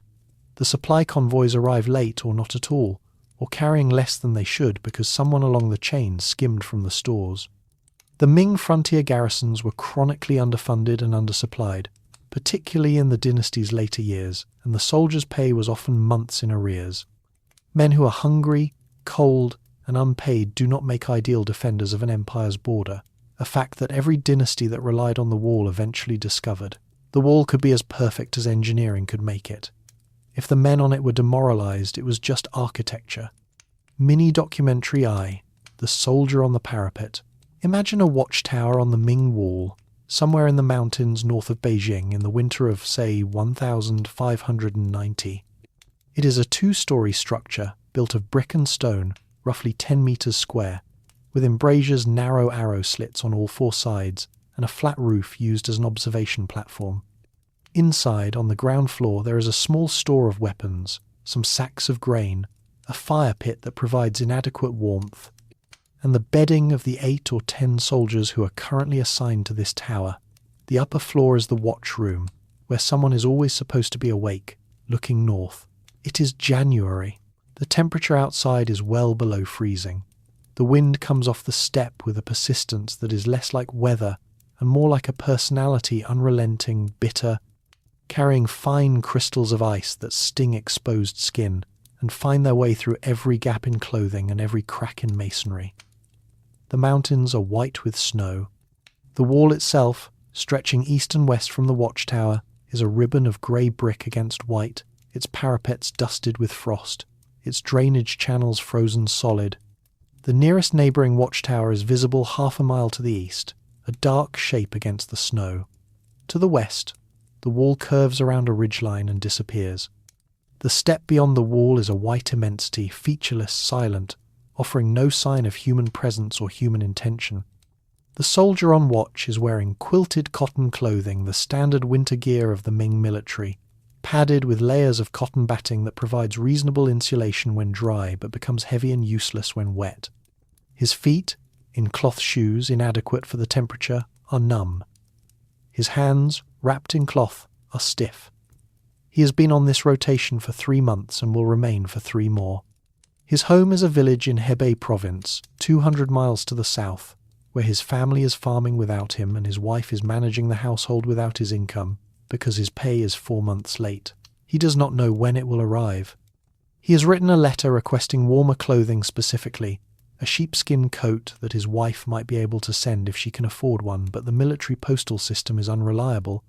The supply convoys arrive late or not at all, or carrying less than they should because someone along the chain skimmed from the stores. The Ming frontier garrisons were chronically underfunded and undersupplied, particularly in the dynasty's later years, and the soldiers' pay was often months in arrears. Men who are hungry, cold, and unpaid do not make ideal defenders of an empire's border, a fact that every dynasty that relied on the wall eventually discovered. The wall could be as perfect as engineering could make it. If the men on it were demoralized, it was just architecture. Mini-documentary I, The Soldier on the Parapet. Imagine a watchtower on the Ming Wall, somewhere in the mountains north of Beijing in the winter of, say, 1590. It is a 2-story structure built of brick and stone, roughly 10 meters square, with embrasures narrow arrow slits on all 4 sides and a flat roof used as an observation platform. Inside, on the ground floor, there is a small store of weapons, some sacks of grain, a fire pit that provides inadequate warmth, and the bedding of the 8 or 10 soldiers who are currently assigned to this tower. The upper floor is the watch room, where someone is always supposed to be awake, looking north. It is January. The temperature outside is well below freezing. The wind comes off the steppe with a persistence that is less like weather and more like a personality, unrelenting, bitter, carrying fine crystals of ice that sting exposed skin and find their way through every gap in clothing and every crack in masonry. The mountains are white with snow. The wall itself, stretching east and west from the watchtower, is a ribbon of grey brick against white, its parapets dusted with frost, its drainage channels frozen solid. The nearest neighbouring watchtower is visible half a mile to the east, a dark shape against the snow. To the west, the wall curves around a ridgeline and disappears. The steppe beyond the wall is a white immensity, featureless, silent, offering no sign of human presence or human intention. The soldier on watch is wearing quilted cotton clothing, the standard winter gear of the Ming military, padded with layers of cotton batting that provides reasonable insulation when dry but becomes heavy and useless when wet. His feet, in cloth shoes inadequate for the temperature, are numb. His hands, wrapped in cloth, are stiff. He has been on this rotation for 3 months and will remain for 3 more. His home is a village in Hebei province, 200 miles to the south, where his family is farming without him and his wife is managing the household without his income because his pay is 4 months late. He does not know when it will arrive. He has written a letter requesting warmer clothing specifically, a sheepskin coat that his wife might be able to send if she can afford one, but the military postal system is unreliable,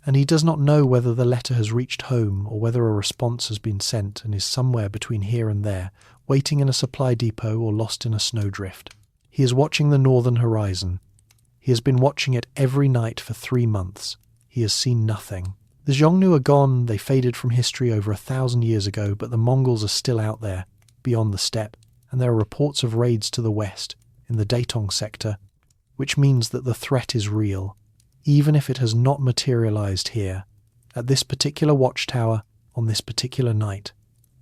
and he does not know whether the letter has reached home or whether a response has been sent and is somewhere between here and there, waiting in a supply depot or lost in a snowdrift. He is watching the northern horizon. He has been watching it every night for 3 months. He has seen nothing. The Xiongnu are gone, they faded from history over 1,000 years ago, but the Mongols are still out there, beyond the steppe, and there are reports of raids to the west, in the Datong sector, which means that the threat is real, even if it has not materialized here, at this particular watchtower, on this particular night.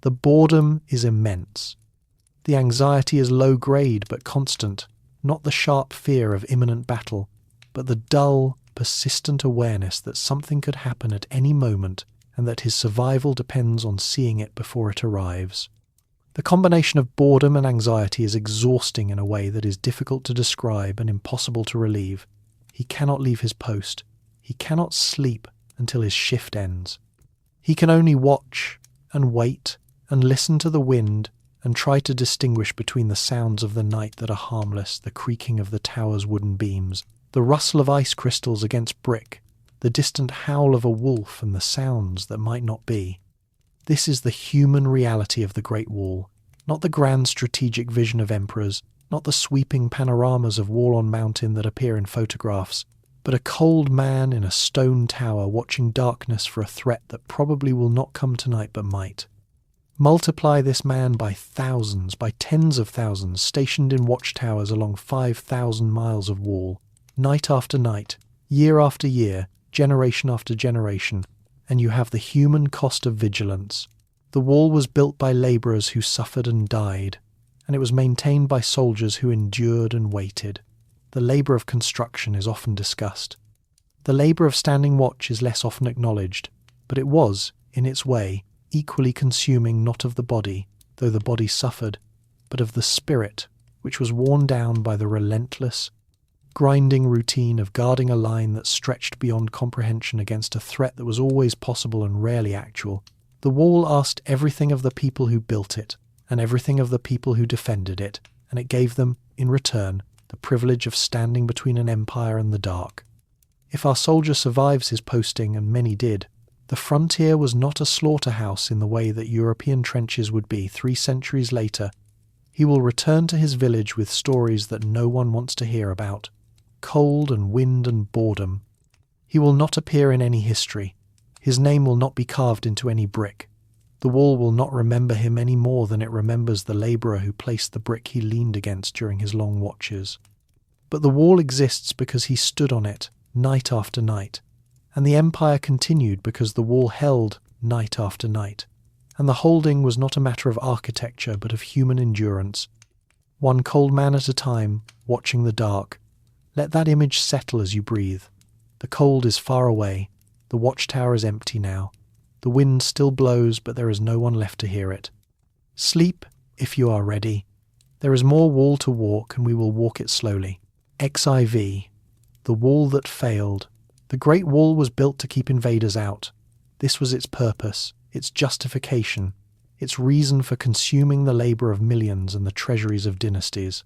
The boredom is immense. The anxiety is low-grade but constant, not the sharp fear of imminent battle, but the dull, persistent awareness that something could happen at any moment and that his survival depends on seeing it before it arrives. The combination of boredom and anxiety is exhausting in a way that is difficult to describe and impossible to relieve. He cannot leave his post. He cannot sleep until his shift ends. He can only watch and wait and listen to the wind and try to distinguish between the sounds of the night that are harmless, the creaking of the tower's wooden beams, the rustle of ice crystals against brick, the distant howl of a wolf and the sounds that might not be. This is the human reality of the Great Wall, not the grand strategic vision of emperors, not the sweeping panoramas of wall on mountain that appear in photographs, but a cold man in a stone tower watching darkness for a threat that probably will not come tonight but might. Multiply this man by thousands, by tens of thousands, stationed in watchtowers along 5,000 miles of wall, night after night, year after year, generation after generation, and you have the human cost of vigilance. The wall was built by labourers who suffered and died, and it was maintained by soldiers who endured and waited. The labour of construction is often discussed. The labour of standing watch is less often acknowledged, but it was, in its way, equally consuming not of the body, though the body suffered, but of the spirit, which was worn down by the relentless, grinding routine of guarding a line that stretched beyond comprehension against a threat that was always possible and rarely actual. The wall asked everything of the people who built it, and everything of the people who defended it, and it gave them, in return, the privilege of standing between an empire and the dark. If our soldier survives his posting, and many did, the frontier was not a slaughterhouse in the way that European trenches would be 3 centuries later. He will return to his village with stories that no one wants to hear about. Cold and wind and boredom. He will not appear in any history. His name will not be carved into any brick. The wall will not remember him any more than it remembers the labourer who placed the brick he leaned against during his long watches. But the wall exists because he stood on it, night after night, and the empire continued because the wall held night after night, and the holding was not a matter of architecture but of human endurance. One cold man at a time, watching the dark. Let that image settle as you breathe. The cold is far away. The watchtower is empty now. The wind still blows, but there is no one left to hear it. Sleep, if you are ready. There is more wall to walk, and we will walk it slowly. XIV. The wall that failed. The Great Wall was built to keep invaders out. This was its purpose, its justification, its reason for consuming the labour of millions and the treasuries of dynasties.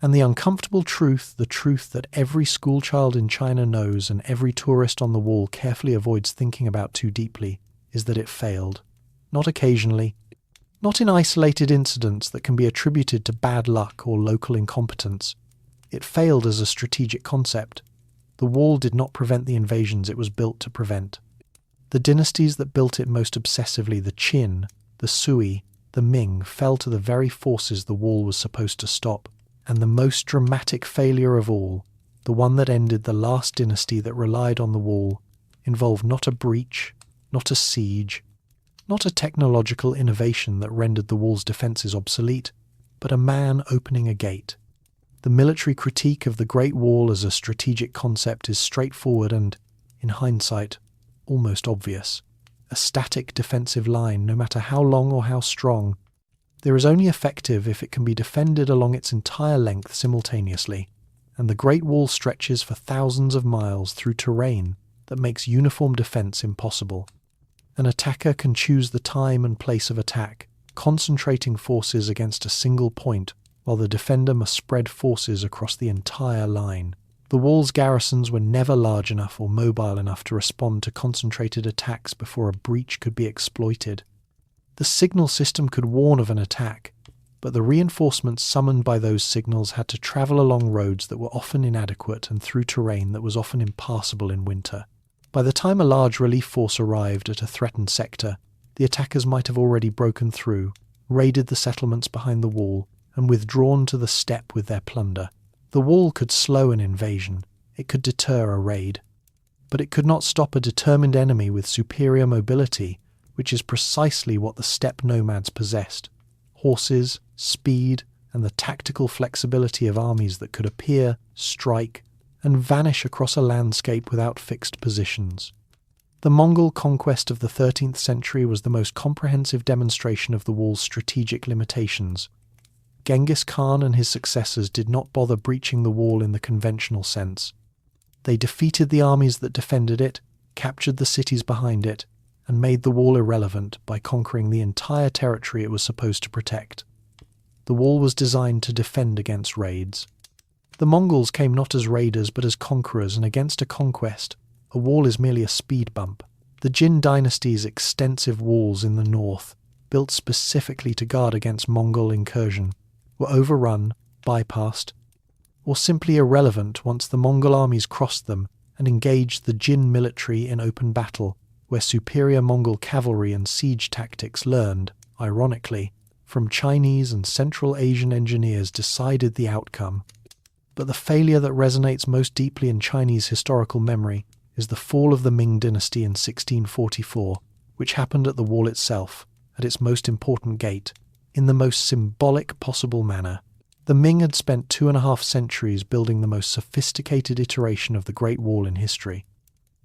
And the uncomfortable truth, the truth that every schoolchild in China knows and every tourist on the wall carefully avoids thinking about too deeply, is that it failed. Not occasionally, not in isolated incidents that can be attributed to bad luck or local incompetence. It failed as a strategic concept. The wall did not prevent the invasions it was built to prevent. The dynasties that built it most obsessively, the Qin, the Sui, the Ming, fell to the very forces the wall was supposed to stop. And the most dramatic failure of all, the one that ended the last dynasty that relied on the wall, involved not a breach, not a siege, not a technological innovation that rendered the wall's defences obsolete, but a man opening a gate. The military critique of the Great Wall as a strategic concept is straightforward and, in hindsight, almost obvious. A static defensive line, no matter how long or how strong, there is only effective if it can be defended along its entire length simultaneously, and the Great Wall stretches for thousands of miles through terrain that makes uniform defense impossible. An attacker can choose the time and place of attack, concentrating forces against a single point, while the defender must spread forces across the entire line. The wall's garrisons were never large enough or mobile enough to respond to concentrated attacks before a breach could be exploited. The signal system could warn of an attack, but the reinforcements summoned by those signals had to travel along roads that were often inadequate and through terrain that was often impassable in winter. By the time a large relief force arrived at a threatened sector, the attackers might have already broken through, raided the settlements behind the wall, and withdrawn to the steppe with their plunder. The wall could slow an invasion, it could deter a raid, but it could not stop a determined enemy with superior mobility, which is precisely what the steppe nomads possessed: horses, speed, and the tactical flexibility of armies that could appear, strike, and vanish across a landscape without fixed positions. The Mongol conquest of the 13th century was the most comprehensive demonstration of the wall's strategic limitations. Genghis Khan and his successors did not bother breaching the wall in the conventional sense. They defeated the armies that defended it, captured the cities behind it, and made the wall irrelevant by conquering the entire territory it was supposed to protect. The wall was designed to defend against raids. The Mongols came not as raiders but as conquerors, and against a conquest, a wall is merely a speed bump. The Qin Dynasty's extensive walls in the north, built specifically to guard against Mongol incursion, were overrun, bypassed, or simply irrelevant once the Mongol armies crossed them and engaged the Qin military in open battle, where superior Mongol cavalry and siege tactics learned, ironically, from Chinese and Central Asian engineers decided the outcome. But the failure that resonates most deeply in Chinese historical memory is the fall of the Ming Dynasty in 1644, which happened at the wall itself, at its most important gate, in the most symbolic possible manner. The Ming had spent 2.5 centuries building the most sophisticated iteration of the Great Wall in history.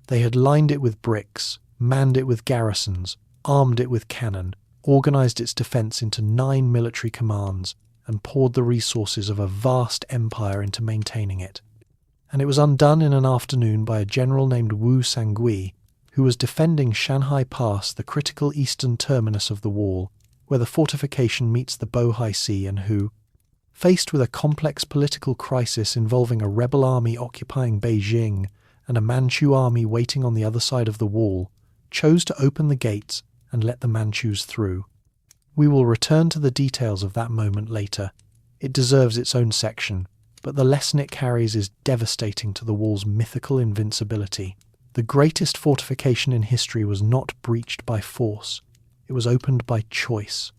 They had lined it with bricks, manned it with garrisons, armed it with cannon, organised its defence into 9 military commands, and poured the resources of a vast empire into maintaining it. And it was undone in an afternoon by a general named Wu Sangui, who was defending Shanhai Pass, the critical eastern terminus of the wall, where the fortification meets the Bohai Sea, and who, faced with a complex political crisis involving a rebel army occupying Beijing and a Manchu army waiting on the other side of the wall, chose to open the gates and let the Manchus through. We will return to the details of that moment later. It deserves its own section, but the lesson it carries is devastating to the wall's mythical invincibility. The greatest fortification in history was not breached by force. It was opened by choice.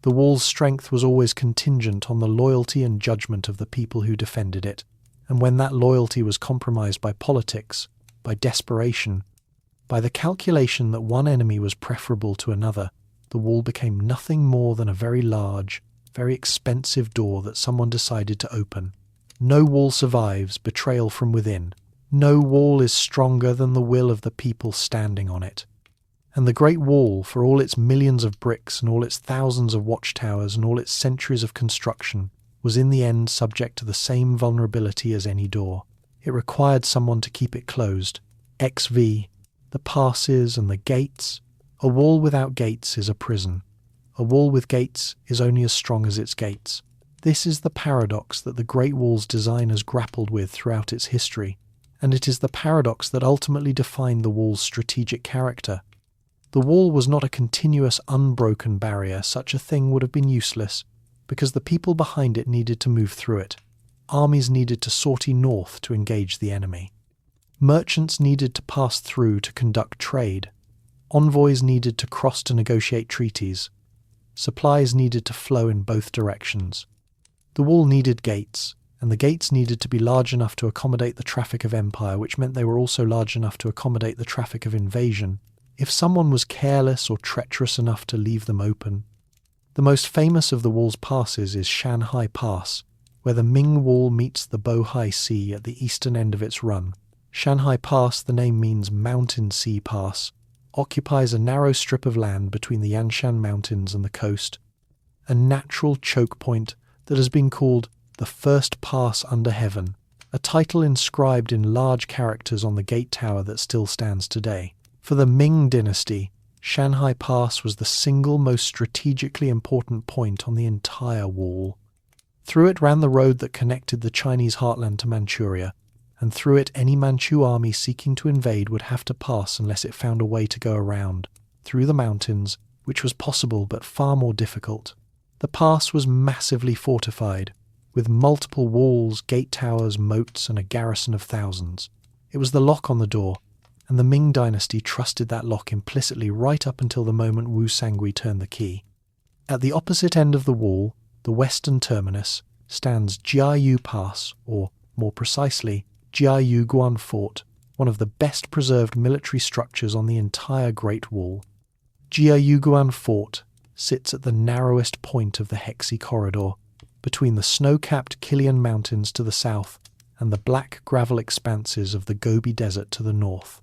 The wall's strength was always contingent on the loyalty and judgment of the people who defended it, and when that loyalty was compromised by politics, by desperation, by the calculation that one enemy was preferable to another, the wall became nothing more than a very large, very expensive door that someone decided to open. No wall survives betrayal from within. No wall is stronger than the will of the people standing on it. And the Great Wall, for all its millions of bricks and all its thousands of watchtowers and all its centuries of construction, was in the end subject to the same vulnerability as any door. It required someone to keep it closed. XV, the passes and the gates. A wall without gates is a prison. A wall with gates is only as strong as its gates. This is the paradox that the Great Wall's designers grappled with throughout its history, and it is the paradox that ultimately defined the wall's strategic character. The wall was not a continuous, unbroken barrier. Such a thing would have been useless, because the people behind it needed to move through it. Armies needed to sortie north to engage the enemy. Merchants needed to pass through to conduct trade. Envoys needed to cross to negotiate treaties. Supplies needed to flow in both directions. The wall needed gates, and the gates needed to be large enough to accommodate the traffic of empire, which meant they were also large enough to accommodate the traffic of invasion, if someone was careless or treacherous enough to leave them open. The most famous of the wall's passes is Shanhai Pass, where the Ming Wall meets the Bohai Sea at the eastern end of its run. Shanhai Pass, the name means Mountain Sea Pass, occupies a narrow strip of land between the Yanshan Mountains and the coast, a natural choke point that has been called the first pass under heaven, a title inscribed in large characters on the gate tower that still stands today. For the Ming Dynasty, Shanhai Pass was the single most strategically important point on the entire wall. Through it ran the road that connected the Chinese heartland to Manchuria, and through it any Manchu army seeking to invade would have to pass unless it found a way to go around, through the mountains, which was possible but far more difficult. The pass was massively fortified, with multiple walls, gate towers, moats, and a garrison of thousands. It was the lock on the door, and the Ming Dynasty trusted that lock implicitly right up until the moment Wu Sangui turned the key. At the opposite end of the wall, the western terminus, stands Jiayu Pass, or, more precisely, Jiayu Guan Fort, one of the best preserved military structures on the entire Great Wall. Jiayu Guan Fort sits at the narrowest point of the Hexi Corridor, between the snow-capped Kilian Mountains to the south and the black gravel expanses of the Gobi Desert to the north.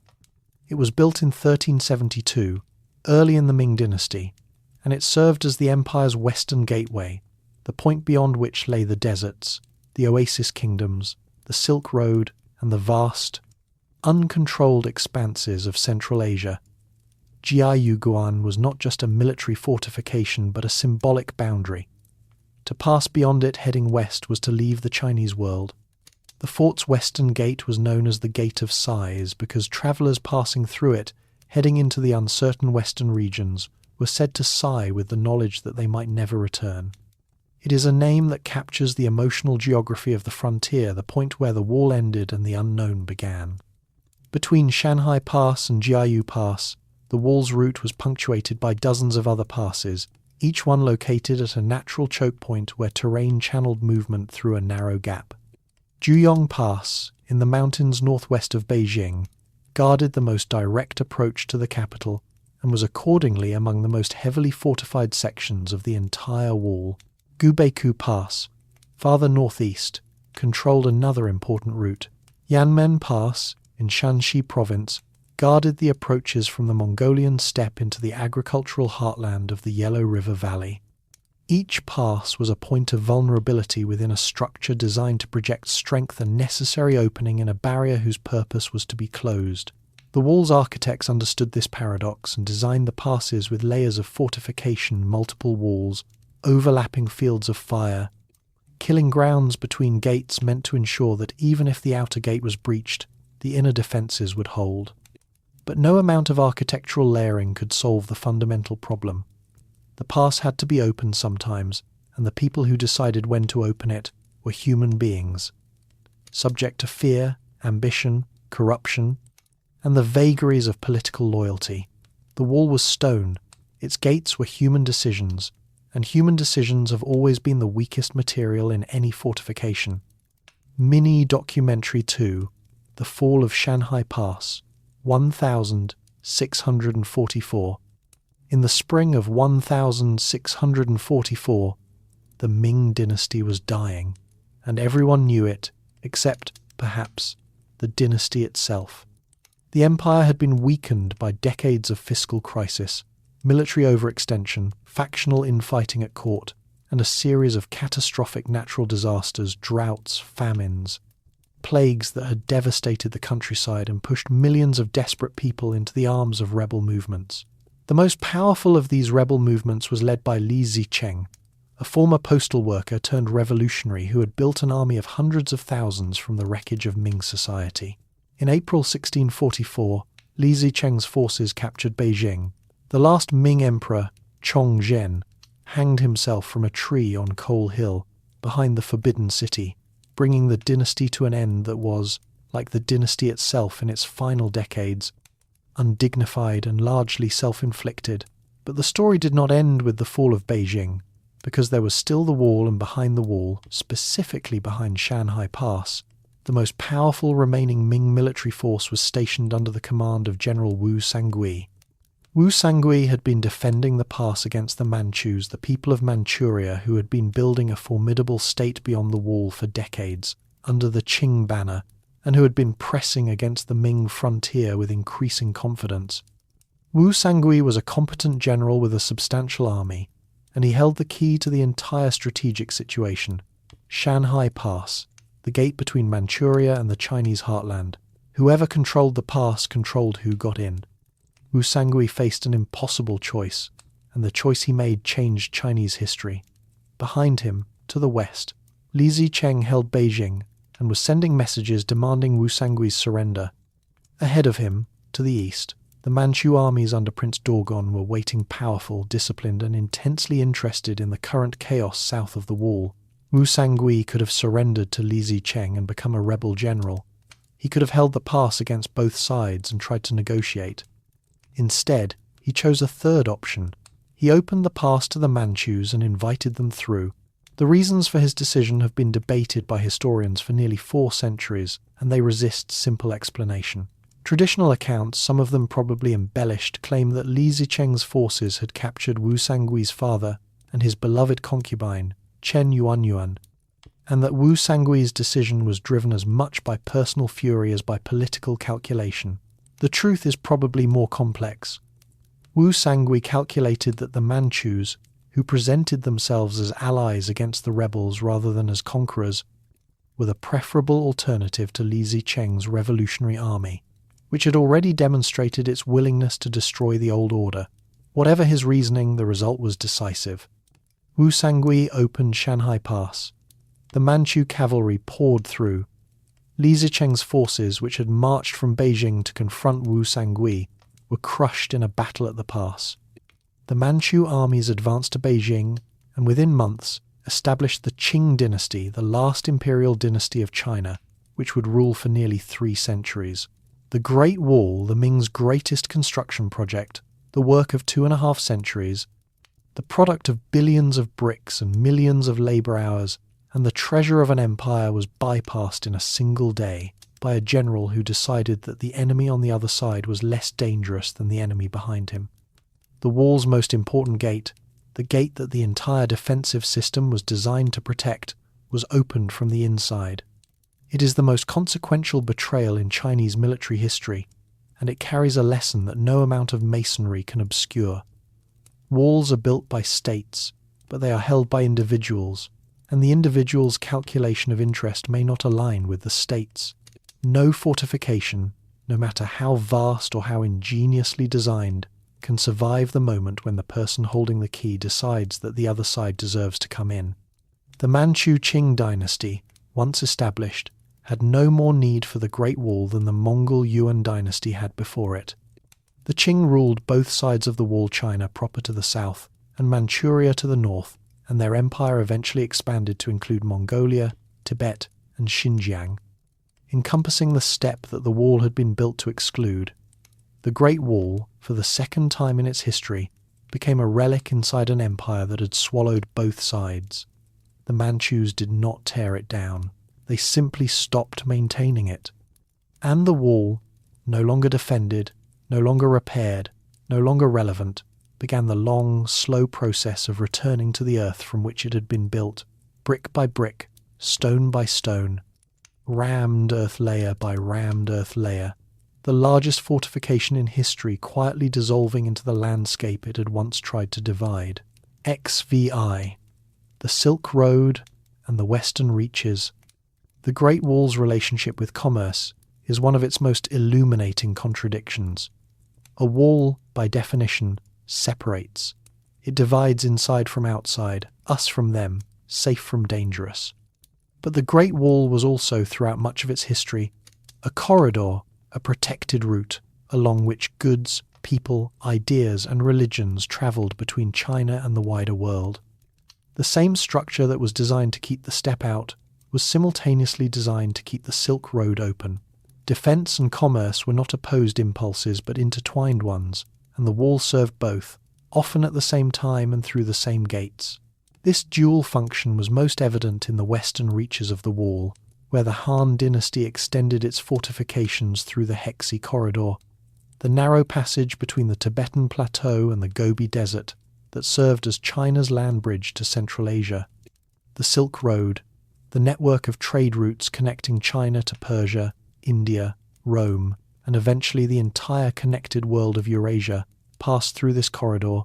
It was built in 1372, early in the Ming Dynasty, and it served as the empire's western gateway, the point beyond which lay the deserts, the oasis kingdoms, the Silk Road, and the vast, uncontrolled expanses of Central Asia. Jiayuguan was not just a military fortification but a symbolic boundary. To pass beyond it heading west was to leave the Chinese world. The fort's western gate was known as the Gate of Sighs because travellers passing through it, heading into the uncertain western regions, were said to sigh with the knowledge that they might never return. It is a name that captures the emotional geography of the frontier, the point where the wall ended and the unknown began. Between Shanhai Pass and Jiayu Pass, the wall's route was punctuated by dozens of other passes, each one located at a natural choke point where terrain channeled movement through a narrow gap. Juyong Pass, in the mountains northwest of Beijing, guarded the most direct approach to the capital and was accordingly among the most heavily fortified sections of the entire wall. Gubeiku Pass, farther northeast, controlled another important route. Yanmen Pass, in Shanxi province, guarded the approaches from the Mongolian steppe into the agricultural heartland of the Yellow River Valley. Each pass was a point of vulnerability within a structure designed to project strength and necessary opening in a barrier whose purpose was to be closed. The wall's architects understood this paradox and designed the passes with layers of fortification, multiple walls, overlapping fields of fire. Killing grounds between gates meant to ensure that even if the outer gate was breached, the inner defences would hold. But no amount of architectural layering could solve the fundamental problem. The pass had to be opened sometimes, and the people who decided when to open it were human beings, subject to fear, ambition, corruption, and the vagaries of political loyalty. The wall was stone, its gates were human decisions, and human decisions have always been the weakest material in any fortification. Mini-documentary 2, The Fall of Shanhai Pass, 1644. In the spring of 1644, the Ming Dynasty was dying, and everyone knew it, except, perhaps, the dynasty itself. The empire had been weakened by decades of fiscal crisis, military overextension, factional infighting at court, and a series of catastrophic natural disasters, droughts, famines, plagues that had devastated the countryside and pushed millions of desperate people into the arms of rebel movements. The most powerful of these rebel movements was led by Li Zicheng, a former postal worker turned revolutionary who had built an army of hundreds of thousands from the wreckage of Ming society. In April 1644, Li Zicheng's forces captured Beijing. The last Ming emperor, Chongzhen, hanged himself from a tree on Coal Hill, behind the Forbidden City, bringing the dynasty to an end that was, like the dynasty itself in its final decades, undignified and largely self-inflicted. But the story did not end with the fall of Beijing, because there was still the wall, and behind the wall, specifically behind Shanhai Pass, the most powerful remaining Ming military force was stationed under the command of General Wu Sangui. Wu Sangui had been defending the pass against the Manchus, the people of Manchuria who had been building a formidable state beyond the wall for decades, under the Qing banner, and who had been pressing against the Ming frontier with increasing confidence. Wu Sangui was a competent general with a substantial army, and he held the key to the entire strategic situation. Shanhai Pass, the gate between Manchuria and the Chinese heartland. Whoever controlled the pass controlled who got in. Wu Sangui faced an impossible choice, and the choice he made changed Chinese history. Behind him, to the west, Li Zicheng held Beijing and was sending messages demanding Wu Sangui's surrender. Ahead of him, to the east, the Manchu armies under Prince Dogon were waiting, powerful, disciplined, and intensely interested in the current chaos south of the wall. Wu Sangui could have surrendered to Li Zicheng and become a rebel general. He could have held the pass against both sides and tried to negotiate. Instead, he chose a third option. He opened the pass to the Manchus and invited them through. The reasons for his decision have been debated by historians for nearly 4 centuries, and they resist simple explanation. Traditional accounts, some of them probably embellished, claim that Li Zicheng's forces had captured Wu Sangui's father and his beloved concubine, Chen Yuanyuan, and that Wu Sangui's decision was driven as much by personal fury as by political calculation. The truth is probably more complex. Wu Sangui calculated that the Manchus, who presented themselves as allies against the rebels rather than as conquerors, were the preferable alternative to Li Zicheng's revolutionary army, which had already demonstrated its willingness to destroy the old order. Whatever his reasoning, the result was decisive. Wu Sangui opened Shanhai Pass. The Manchu cavalry poured through. Li Zicheng's forces, which had marched from Beijing to confront Wu Sangui, were crushed in a battle at the pass. The Manchu armies advanced to Beijing and within months established the Qin Dynasty, the last imperial dynasty of China, which would rule for nearly 3 centuries. The Great Wall, the Ming's greatest construction project, the work of 2.5 centuries, the product of billions of bricks and millions of labour hours, and the treasure of an empire, was bypassed in a single day by a general who decided that the enemy on the other side was less dangerous than the enemy behind him. The wall's most important gate, the gate that the entire defensive system was designed to protect, was opened from the inside. It is the most consequential betrayal in Chinese military history, and it carries a lesson that no amount of masonry can obscure. Walls are built by states, but they are held by individuals, and the individual's calculation of interest may not align with the state's. No fortification, no matter how vast or how ingeniously designed, can survive the moment when the person holding the key decides that the other side deserves to come in. The Manchu Qing Dynasty, once established, had no more need for the Great Wall than the Mongol Yuan Dynasty had before it. The Qing ruled both sides of the wall, China proper to the south and Manchuria to the north, and their empire eventually expanded to include Mongolia, Tibet, and Xinjiang, encompassing the steppe that the wall had been built to exclude. The Great Wall, for the second time in its history, became a relic inside an empire that had swallowed both sides. The Manchus did not tear it down. They simply stopped maintaining it. And the wall, no longer defended, no longer repaired, no longer relevant, began the long, slow process of returning to the earth from which it had been built, brick by brick, stone by stone, rammed earth layer by rammed earth layer, the largest fortification in history quietly dissolving into the landscape it had once tried to divide. XVI, the Silk Road and the Western Reaches. The Great Wall's relationship with commerce is one of its most illuminating contradictions. A wall, by definition, separates. It divides inside from outside, us from them, safe from dangerous. But the Great Wall was also, throughout much of its history, a corridor, a protected route, along which goods, people, ideas, and religions travelled between China and the wider world. The same structure that was designed to keep the steppe out was simultaneously designed to keep the Silk Road open. Defence and commerce were not opposed impulses but intertwined ones, and the wall served both, often at the same time and through the same gates. This dual function was most evident in the western reaches of the wall, where the Han Dynasty extended its fortifications through the Hexi corridor. the narrow passage between the Tibetan Plateau and the Gobi Desert that served as China's land bridge to Central Asia, the Silk Road, the network of trade routes connecting China to Persia, India, Rome, and eventually the entire connected world of Eurasia, passed through this corridor,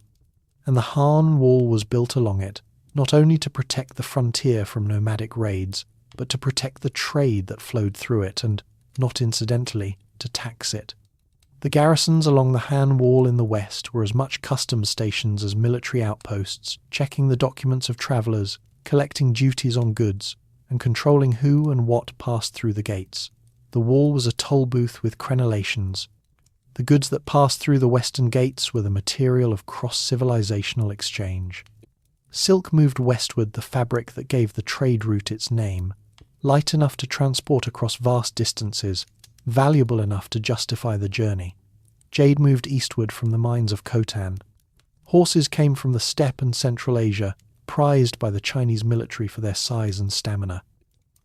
and the Han Wall was built along it, not only to protect the frontier from nomadic raids, but to protect the trade that flowed through it and, not incidentally, to tax it. The garrisons along the Han Wall in the west were as much customs stations as military outposts, checking the documents of travellers, collecting duties on goods, and controlling who and what passed through the gates. The wall was a toll booth with crenellations. The goods that passed through the western gates were the material of cross-civilizational exchange. Silk moved westward, the fabric that gave the trade route its name, light enough to transport across vast distances, valuable enough to justify the journey. Jade moved eastward from the mines of Khotan. Horses came from the steppe and Central Asia, prized by the Chinese military for their size and stamina.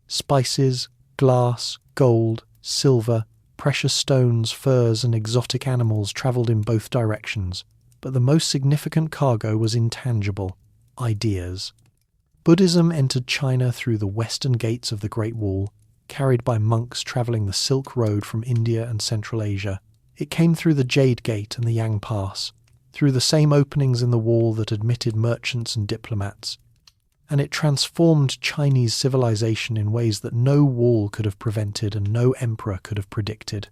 Spices, glass, gold, silver, precious stones, furs, and exotic animals travelled in both directions, but the most significant cargo was intangible: ideas. Buddhism entered China through the western gates of the Great Wall, carried by monks travelling the Silk Road from India and Central Asia. It came through the Jade Gate and the Yang Pass, through the same openings in the wall that admitted merchants and diplomats, and it transformed Chinese civilization in ways that no wall could have prevented and no emperor could have predicted.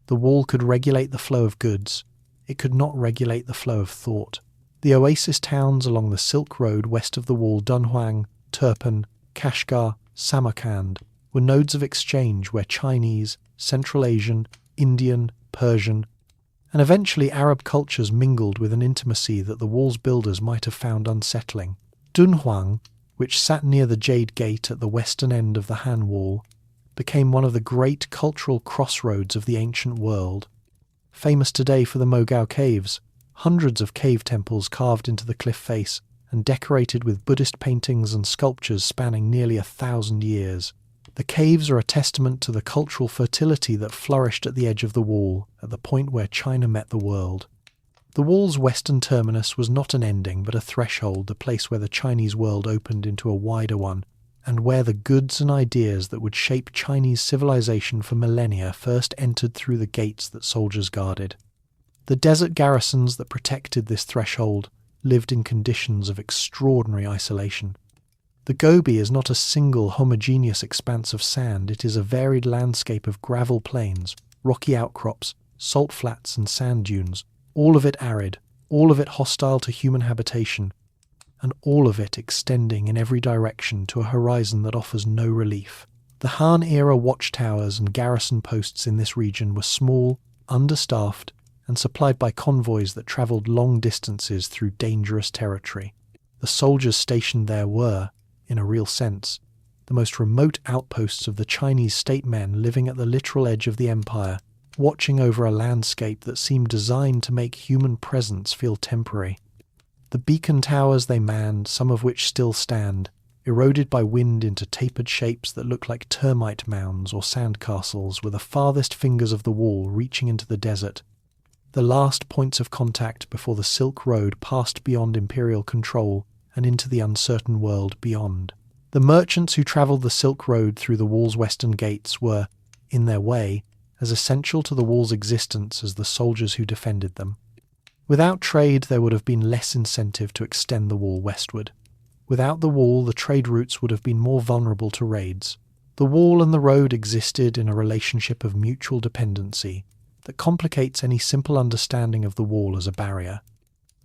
The wall could regulate the flow of goods. It could not regulate the flow of thought. The oasis towns along the Silk Road west of the wall, Dunhuang, Turpan, Kashgar, Samarkand, were nodes of exchange where Chinese, Central Asian, Indian, Persian, and eventually Arab cultures mingled with an intimacy that the wall's builders might have found unsettling. Dunhuang, which sat near the Jade Gate at the western end of the Han Wall, became one of the great cultural crossroads of the ancient world. Famous today for the Mogao caves, hundreds of cave temples carved into the cliff face and decorated with Buddhist paintings and sculptures spanning nearly 1,000 years. The caves are a testament to the cultural fertility that flourished at the edge of the wall, at the point where China met the world. The wall's western terminus was not an ending but a threshold, the place where the Chinese world opened into a wider one, and where the goods and ideas that would shape Chinese civilization for millennia first entered through the gates that soldiers guarded. The desert garrisons that protected this threshold lived in conditions of extraordinary isolation. The Gobi is not a single homogeneous expanse of sand, it is a varied landscape of gravel plains, rocky outcrops, salt flats and sand dunes, all of it arid, all of it hostile to human habitation, and all of it extending in every direction to a horizon that offers no relief. The Han-era watchtowers and garrison posts in this region were small, understaffed, and supplied by convoys that travelled long distances through dangerous territory. The soldiers stationed there were, in a real sense, the most remote outposts of the Chinese statesmen living at the literal edge of the empire, watching over a landscape that seemed designed to make human presence feel temporary. The beacon towers they manned, some of which still stand, eroded by wind into tapered shapes that look like termite mounds or sand castles, were the farthest fingers of the wall reaching into the desert, the last points of contact before the Silk Road passed beyond Imperial control and into the uncertain world beyond. The merchants who travelled the Silk Road through the wall's western gates were, in their way, as essential to the wall's existence as the soldiers who defended them. Without trade, there would have been less incentive to extend the wall westward. Without the wall, the trade routes would have been more vulnerable to raids. The wall and the road existed in a relationship of mutual dependency that complicates any simple understanding of the wall as a barrier.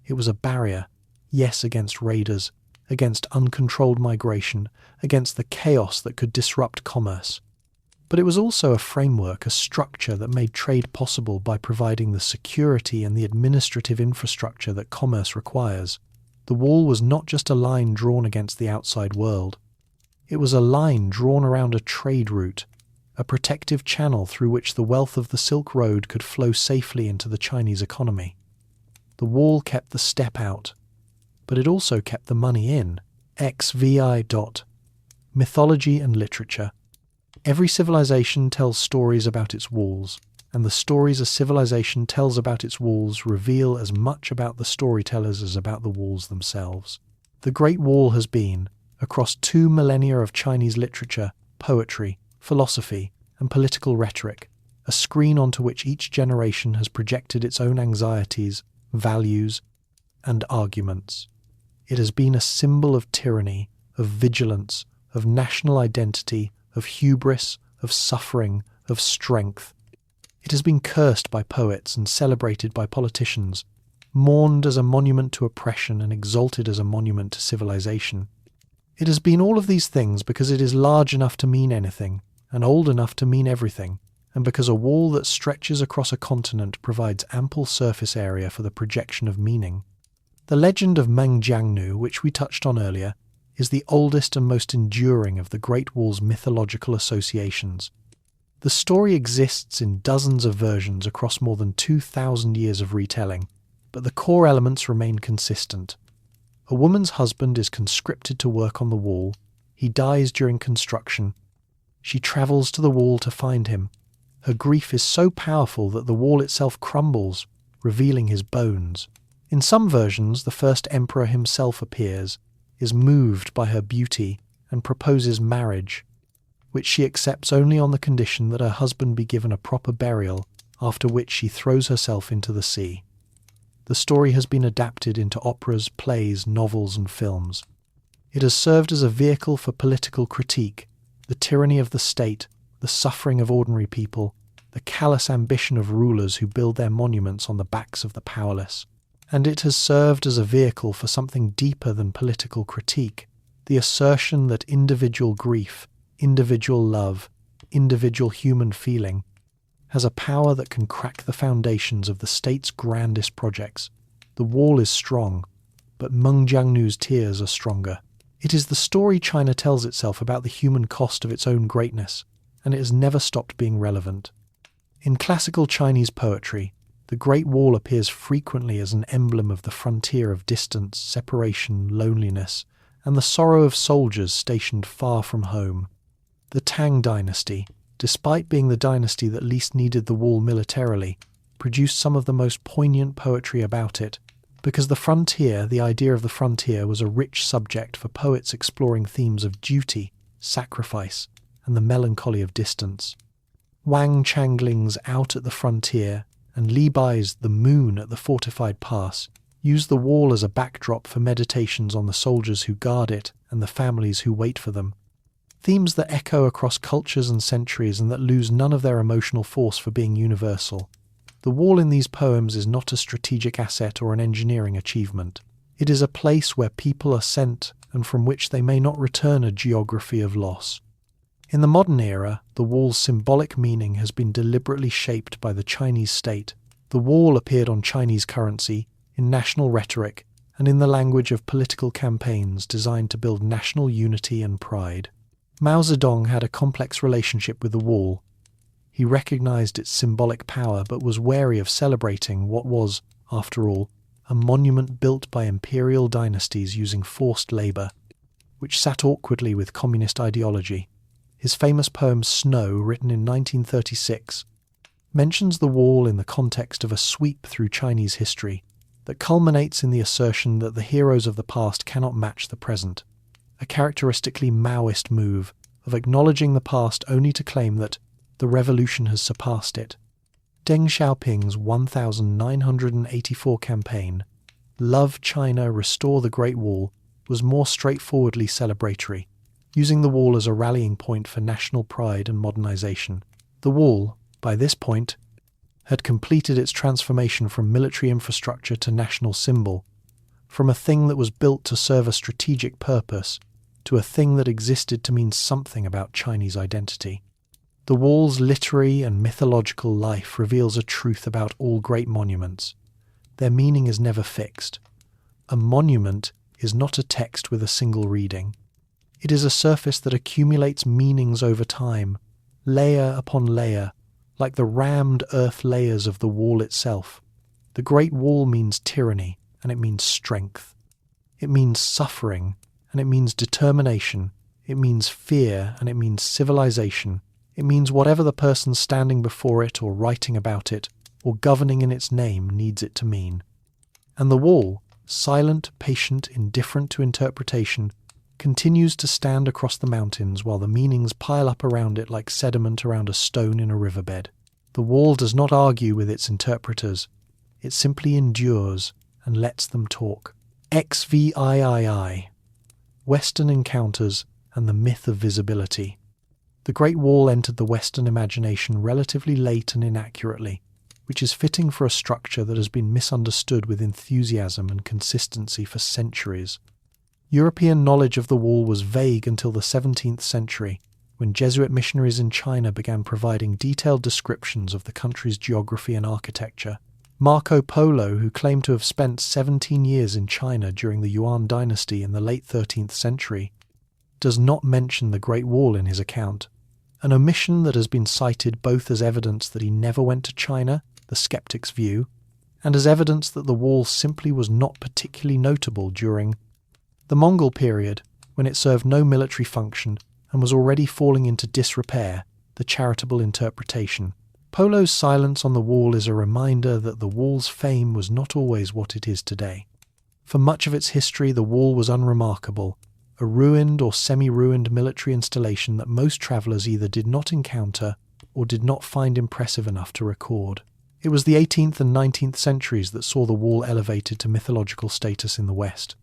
It was a barrier, yes, against raiders, against uncontrolled migration, against the chaos that could disrupt commerce. But it was also a framework, a structure that made trade possible by providing the security and the administrative infrastructure that commerce requires. The wall was not just a line drawn against the outside world. It was a line drawn around a trade route, a protective channel through which the wealth of the Silk Road could flow safely into the Chinese economy. The wall kept the steppe out, but it also kept the money in. XVI. Mythology and literature. Every civilization tells stories about its walls. and the stories a civilization tells about its walls reveal as much about the storytellers as about the walls themselves. The Great Wall has been, across 2 millennia of Chinese literature, poetry, philosophy, and political rhetoric, a screen onto which each generation has projected its own anxieties, values, and arguments. It has been a symbol of tyranny, of vigilance, of national identity, of hubris, of suffering, of strength. It has been cursed by poets and celebrated by politicians, mourned as a monument to oppression and exalted as a monument to civilization. It has been all of these things because it is large enough to mean anything, and old enough to mean everything, and because a wall that stretches across a continent provides ample surface area for the projection of meaning. The legend of Ming Dynasty, which we touched on earlier, is the oldest and most enduring of the Great Wall's mythological associations. The story exists in dozens of versions across more than 2,000 years of retelling, but the core elements remain consistent. A woman's husband is conscripted to work on the wall. He dies during construction. She travels to the wall to find him. Her grief is so powerful that the wall itself crumbles, revealing his bones. In some versions, the first emperor himself appears, is moved by her beauty, and proposes marriage, which she accepts only on the condition that her husband be given a proper burial, after which she throws herself into the sea. The story has been adapted into operas, plays, novels, and films. It has served as a vehicle for political critique, the tyranny of the state, the suffering of ordinary people, the callous ambition of rulers who build their monuments on the backs of the powerless. And it has served as a vehicle for something deeper than political critique, the assertion that individual grief, individual love, individual human feeling has a power that can crack the foundations of the state's grandest projects. The wall is strong, but Meng Jiangnu's tears are stronger. It is the story China tells itself about the human cost of its own greatness, and it has never stopped being relevant. In classical Chinese poetry, the Great Wall appears frequently as an emblem of the frontier of distance, separation, loneliness, and the sorrow of soldiers stationed far from home. The Tang Dynasty, despite being the dynasty that least needed the wall militarily, produced some of the most poignant poetry about it, because the idea of the frontier, was a rich subject for poets exploring themes of duty, sacrifice, and the melancholy of distance. Wang Changling's Out at the Frontier and Li Bai's The Moon at the Fortified Pass use the wall as a backdrop for meditations on the soldiers who guard it and the families who wait for them. Themes that echo across cultures and centuries and that lose none of their emotional force for being universal. The wall in these poems is not a strategic asset or an engineering achievement. It is a place where people are sent and from which they may not return, a geography of loss. In the modern era, the wall's symbolic meaning has been deliberately shaped by the Chinese state. The wall appeared on Chinese currency, in national rhetoric, and in the language of political campaigns designed to build national unity and pride. Mao Zedong had a complex relationship with the wall. He recognized its symbolic power but was wary of celebrating what was, after all, a monument built by imperial dynasties using forced labor, which sat awkwardly with communist ideology. His famous poem Snow, written in 1936, mentions the wall in the context of a sweep through Chinese history that culminates in the assertion that the heroes of the past cannot match the present, a characteristically Maoist move of acknowledging the past only to claim that the revolution has surpassed it. Deng Xiaoping's 1984 campaign, Love China, Restore the Great Wall, was more straightforwardly celebratory, using the wall as a rallying point for national pride and modernization. The wall, by this point, had completed its transformation from military infrastructure to national symbol, from a thing that was built to serve a strategic purpose to a thing that existed to mean something about Chinese identity. The wall's literary and mythological life reveals a truth about all great monuments. Their meaning is never fixed. A monument is not a text with a single reading. It is a surface that accumulates meanings over time, layer upon layer, like the rammed earth layers of the wall itself. The Great Wall means tyranny, and it means strength. It means suffering, and it means determination. It means fear, and it means civilization. It means whatever the person standing before it or writing about it or governing in its name needs it to mean. And the wall, silent, patient, indifferent to interpretation, continues to stand across the mountains while the meanings pile up around it like sediment around a stone in a riverbed. The wall does not argue with its interpreters. It simply endures and lets them talk. XVIII. Western Encounters and the Myth of Visibility. The Great Wall entered the Western imagination relatively late and inaccurately, which is fitting for a structure that has been misunderstood with enthusiasm and consistency for centuries. European knowledge of the wall was vague until the 17th century, when Jesuit missionaries in China began providing detailed descriptions of the country's geography and architecture. Marco Polo, who claimed to have spent 17 years in China during the Yuan Dynasty in the late 13th century, does not mention the Great Wall in his account, an omission that has been cited both as evidence that he never went to China, the skeptic's view, and as evidence that the wall simply was not particularly notable during the Mongol period, when it served no military function and was already falling into disrepair, the charitable interpretation. Polo's silence on the wall is a reminder that the wall's fame was not always what it is today. For much of its history, the wall was unremarkable, a ruined or semi-ruined military installation that most travellers either did not encounter or did not find impressive enough to record. It was the 18th and 19th centuries that saw the wall elevated to mythological status in the West.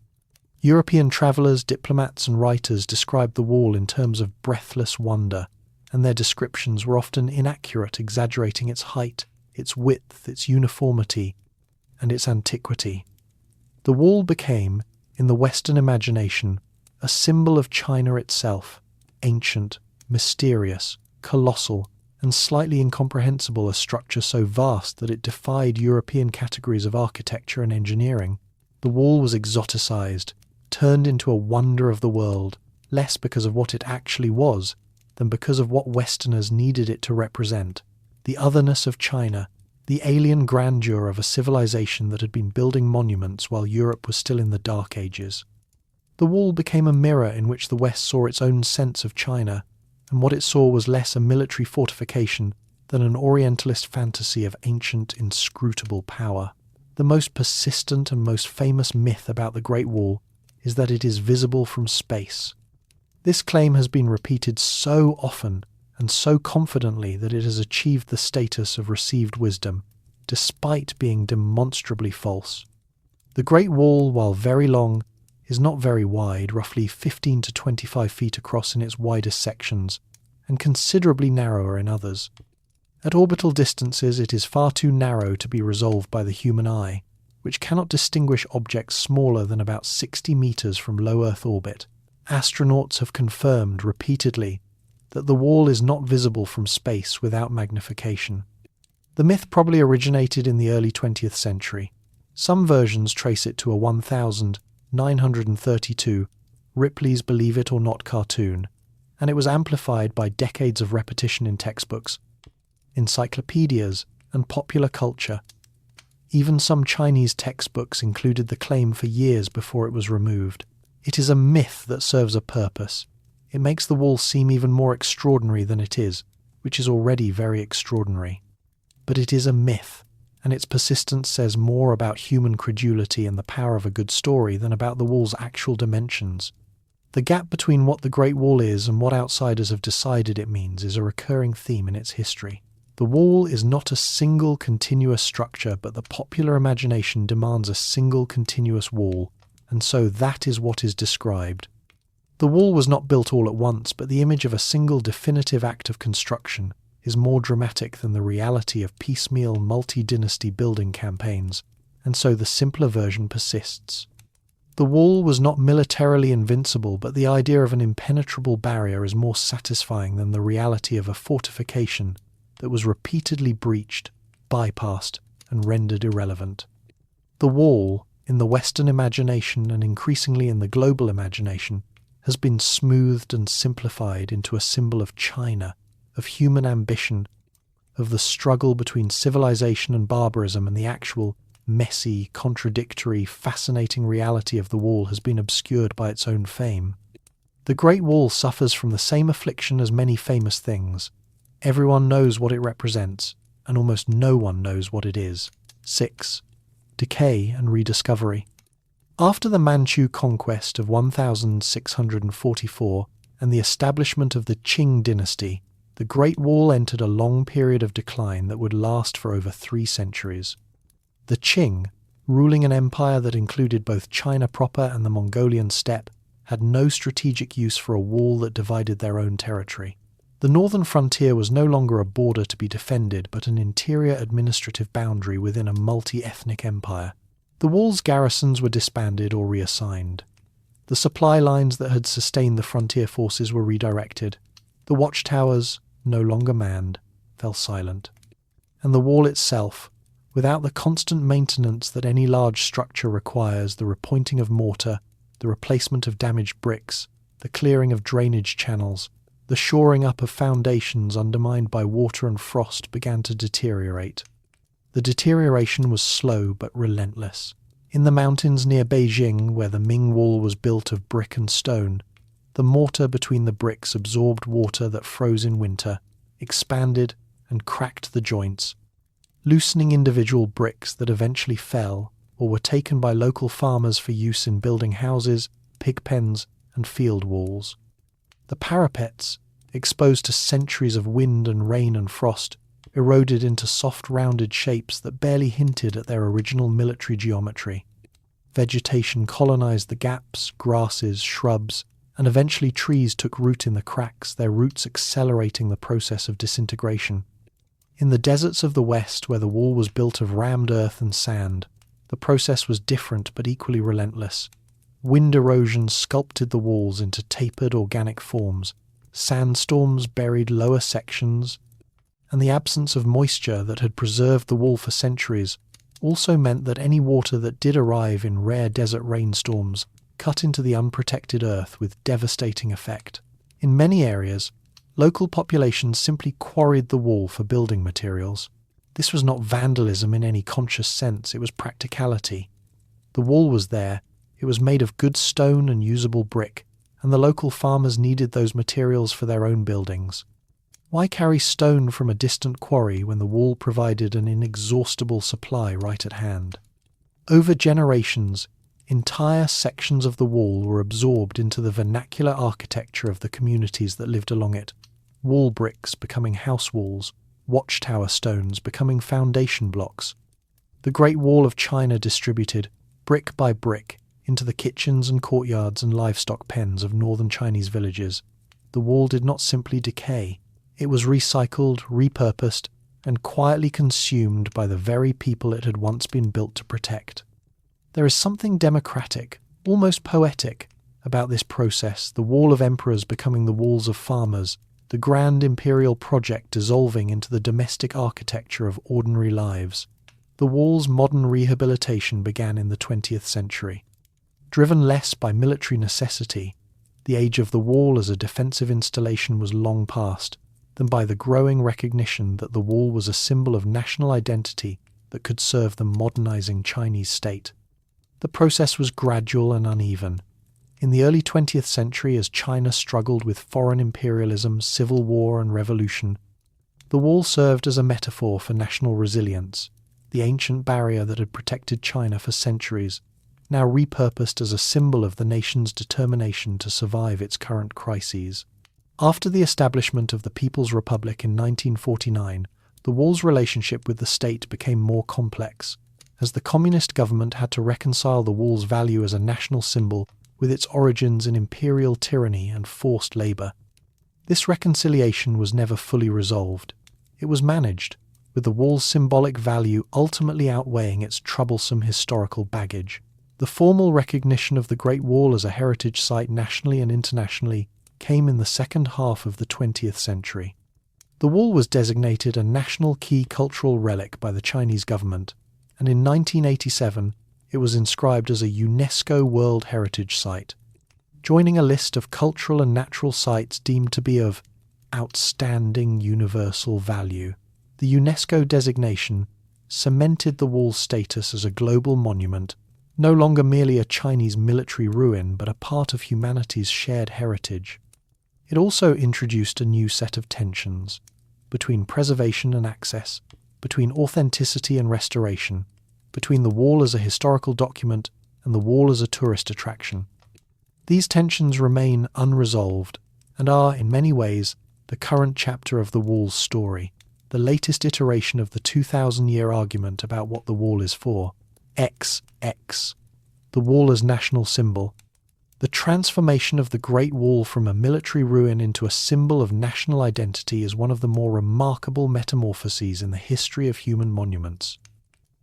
European travellers, diplomats and writers described the wall in terms of breathless wonder, and their descriptions were often inaccurate, exaggerating its height, its width, its uniformity, and its antiquity. The wall became, in the Western imagination, a symbol of China itself, ancient, mysterious, colossal, and slightly incomprehensible, a structure so vast that it defied European categories of architecture and engineering. The wall was exoticized, turned into a wonder of the world, less because of what it actually was than because of what Westerners needed it to represent: the otherness of China, the alien grandeur of a civilization that had been building monuments while Europe was still in the Dark Ages. The wall became a mirror in which the West saw its own sense of China, and what it saw was less a military fortification than an Orientalist fantasy of ancient, inscrutable power. The most persistent and most famous myth about the Great Wall is that it is visible from space. This claim has been repeated so often and so confidently that it has achieved the status of received wisdom, despite being demonstrably false. The Great Wall, while very long, is not very wide, roughly 15 to 25 feet across in its widest sections, and considerably narrower in others. At orbital distances it is far too narrow to be resolved by the human eye, which cannot distinguish objects smaller than about 60 meters from low Earth orbit. Astronauts have confirmed repeatedly that the wall is not visible from space without magnification. The myth probably originated in the early 20th century. Some versions trace it to a 1932 Ripley's Believe It or Not cartoon, and it was amplified by decades of repetition in textbooks, encyclopedias, and popular culture. Even some Chinese textbooks included the claim for years before it was removed. It is a myth that serves a purpose. It makes the wall seem even more extraordinary than it is, which is already very extraordinary. But it is a myth, and its persistence says more about human credulity and the power of a good story than about the wall's actual dimensions. The gap between what the Great Wall is and what outsiders have decided it means is a recurring theme in its history. The wall is not a single continuous structure, but the popular imagination demands a single continuous wall, and so that is what is described. The wall was not built all at once, but the image of a single definitive act of construction is more dramatic than the reality of piecemeal multi-dynasty building campaigns, and so the simpler version persists. The wall was not militarily invincible, but the idea of an impenetrable barrier is more satisfying than the reality of a fortification that was repeatedly breached, bypassed, and rendered irrelevant. The wall, in the Western imagination and increasingly in the global imagination, has been smoothed and simplified into a symbol of China, of human ambition, of the struggle between civilization and barbarism, and the actual messy, contradictory, fascinating reality of the wall has been obscured by its own fame. The Great Wall suffers from the same affliction as many famous things. Everyone knows what it represents, and almost no one knows what it is. 6. Decay and rediscovery. After the Manchu conquest of 1644 and the establishment of the Qin Dynasty, the Great Wall entered a long period of decline that would last for over 3 centuries. The Qing, ruling an empire that included both China proper and the Mongolian steppe, had no strategic use for a wall that divided their own territory. The northern frontier was no longer a border to be defended, but an interior administrative boundary within a multi-ethnic empire. The wall's garrisons were disbanded or reassigned. The supply lines that had sustained the frontier forces were redirected. The watchtowers, no longer manned, fell silent. And the wall itself, without the constant maintenance that any large structure requires, the repointing of mortar, the replacement of damaged bricks, the clearing of drainage channels, the shoring up of foundations undermined by water and frost, began to deteriorate. The deterioration was slow but relentless. In the mountains near Beijing, where the Ming Wall was built of brick and stone, the mortar between the bricks absorbed water that froze in winter, expanded and cracked the joints, loosening individual bricks that eventually fell or were taken by local farmers for use in building houses, pig pens, and field walls. The parapets, exposed to centuries of wind and rain and frost, eroded into soft rounded shapes that barely hinted at their original military geometry. Vegetation colonized the gaps, grasses, shrubs, and eventually trees took root in the cracks, their roots accelerating the process of disintegration. In the deserts of the west, where the wall was built of rammed earth and sand, the process was different but equally relentless. Wind erosion sculpted the walls into tapered organic forms, sandstorms buried lower sections, and the absence of moisture that had preserved the wall for centuries also meant that any water that did arrive in rare desert rainstorms cut into the unprotected earth with devastating effect. In many areas, local populations simply quarried the wall for building materials. This was not vandalism in any conscious sense, it was practicality. The wall was there, it was made of good stone and usable brick, and the local farmers needed those materials for their own buildings. Why carry stone from a distant quarry when the wall provided an inexhaustible supply right at hand? Over generations, entire sections of the wall were absorbed into the vernacular architecture of the communities that lived along it, wall bricks becoming house walls, watchtower stones becoming foundation blocks. The Great Wall of China distributed, brick by brick, into the kitchens and courtyards and livestock pens of northern Chinese villages. The wall did not simply decay. It was recycled, repurposed, and quietly consumed by the very people it had once been built to protect. There is something democratic, almost poetic, about this process, the wall of emperors becoming the walls of farmers, the grand imperial project dissolving into the domestic architecture of ordinary lives. The wall's modern rehabilitation began in the 20th century. Driven less by military necessity, the age of the wall as a defensive installation was long past, than by the growing recognition that the wall was a symbol of national identity that could serve the modernizing Chinese state. The process was gradual and uneven. In the early 20th century, as China struggled with foreign imperialism, civil war and revolution, the wall served as a metaphor for national resilience, the ancient barrier that had protected China for centuries, now repurposed as a symbol of the nation's determination to survive its current crises. After the establishment of the People's Republic in 1949, the wall's relationship with the state became more complex, as the communist government had to reconcile the wall's value as a national symbol with its origins in imperial tyranny and forced labour. This reconciliation was never fully resolved. It was managed, with the wall's symbolic value ultimately outweighing its troublesome historical baggage. The formal recognition of the Great Wall as a heritage site nationally and internationally came in the second half of the 20th century. The wall was designated a national key cultural relic by the Chinese government, and in 1987 it was inscribed as a UNESCO World Heritage Site, joining a list of cultural and natural sites deemed to be of outstanding universal value. The UNESCO designation cemented the wall's status as a global monument, no longer merely a Chinese military ruin, but a part of humanity's shared heritage. It also introduced a new set of tensions. between preservation and access, between authenticity and restoration, between the wall as a historical document and the wall as a tourist attraction. These tensions remain unresolved and are, in many ways, the current chapter of the wall's story, the latest iteration of the 2,000-year argument about what the wall is for. XX. The wall as national symbol. The transformation of the Great Wall from a military ruin into a symbol of national identity is one of the more remarkable metamorphoses in the history of human monuments.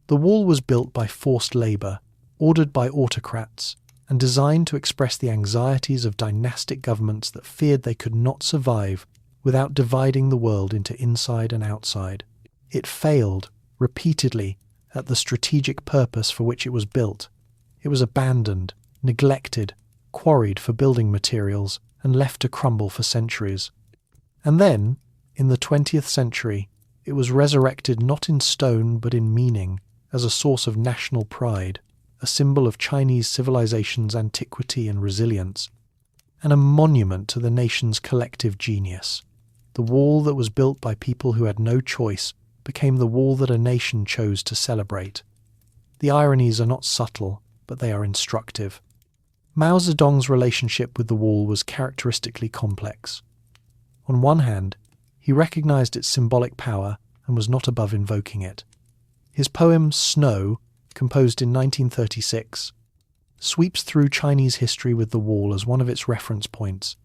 The wall was built by forced labour, ordered by autocrats, and designed to express the anxieties of dynastic governments that feared they could not survive without dividing the world into inside and outside. It failed, repeatedly, at the strategic purpose for which it was built. It was abandoned, neglected, quarried for building materials, and left to crumble for centuries. And then, in the 20th century, it was resurrected not in stone but in meaning, as a source of national pride, a symbol of Chinese civilization's antiquity and resilience, and a monument to the nation's collective genius. The wall that was built by people who had no choice became the wall that a nation chose to celebrate. The ironies are not subtle, but they are instructive. Mao Zedong's relationship with the wall was characteristically complex. On one hand, he recognized its symbolic power and was not above invoking it. His poem Snow, composed in 1936, sweeps through Chinese history with the wall as one of its reference points,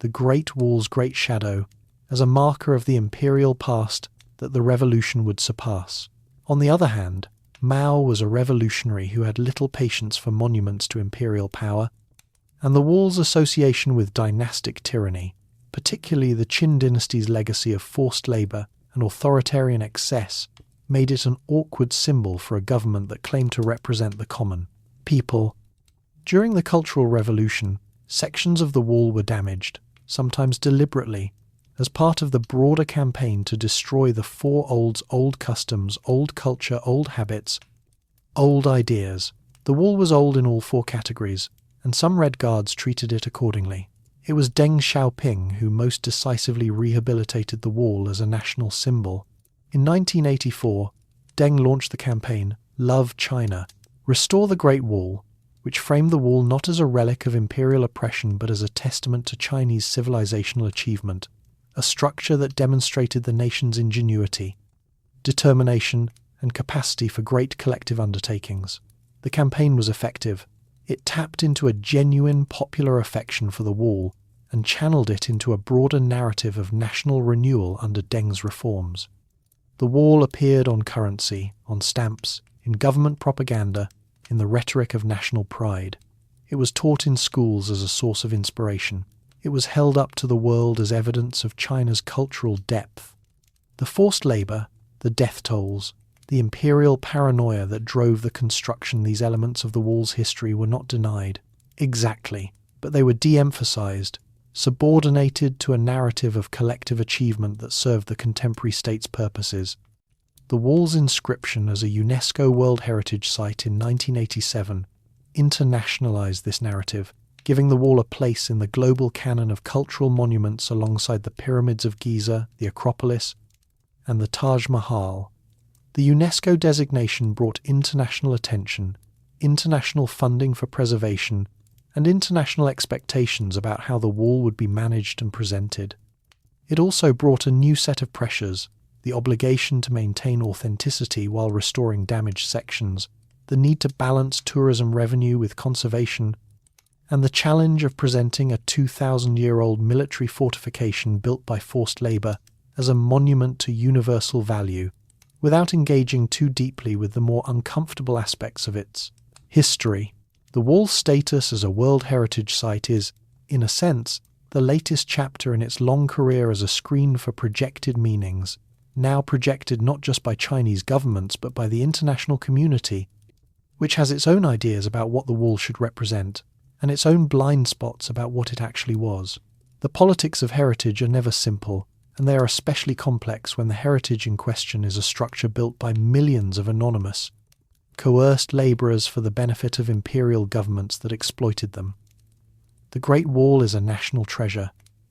the Great Wall's great shadow, as a marker of the imperial past that the revolution would surpass. On the other hand, Mao was a revolutionary who had little patience for monuments to imperial power, and the wall's association with dynastic tyranny, particularly the Qin Dynasty's legacy of forced labour and authoritarian excess, made it an awkward symbol for a government that claimed to represent the common people. During the Cultural Revolution, sections of the wall were damaged, sometimes deliberately, as part of the broader campaign to destroy the four olds, old customs, old culture, old habits, old ideas. The wall was old in all four categories, and some Red Guards treated it accordingly. It was Deng Xiaoping who most decisively rehabilitated the wall as a national symbol. In 1984, Deng launched the campaign Love China, Restore the Great Wall, which framed the wall not as a relic of imperial oppression but as a testament to Chinese civilizational achievement, a structure that demonstrated the nation's ingenuity, determination, and capacity for great collective undertakings. The campaign was effective. It tapped into a genuine popular affection for the wall and channeled it into a broader narrative of national renewal under Deng's reforms. The wall appeared on currency, on stamps, in government propaganda, in the rhetoric of national pride. It was taught in schools as a source of inspiration. It was held up to the world as evidence of China's cultural depth. The forced labour, the death tolls, the imperial paranoia that drove the construction, these elements of the wall's history were not denied. Exactly, but they were de-emphasized, subordinated to a narrative of collective achievement that served the contemporary state's purposes. The wall's inscription as a UNESCO World Heritage Site in 1987 internationalized this narrative, giving the wall a place in the global canon of cultural monuments alongside the pyramids of Giza, the Acropolis, and the Taj Mahal. The UNESCO designation brought international attention, international funding for preservation, and international expectations about how the wall would be managed and presented. It also brought a new set of pressures: the obligation to maintain authenticity while restoring damaged sections, the need to balance tourism revenue with conservation, and the challenge of presenting a 2,000-year-old military fortification built by forced labour as a monument to universal value, without engaging too deeply with the more uncomfortable aspects of its history. The wall's status as a World Heritage Site is, in a sense, the latest chapter in its long career as a screen for projected meanings, now projected not just by Chinese governments but by the international community, which has its own ideas about what the wall should represent, and its own blind spots about what it actually was. The politics of heritage are never simple, and they are especially complex when the heritage in question is a structure built by millions of anonymous, coerced labourers for the benefit of imperial governments that exploited them. The Great Wall is a national treasure.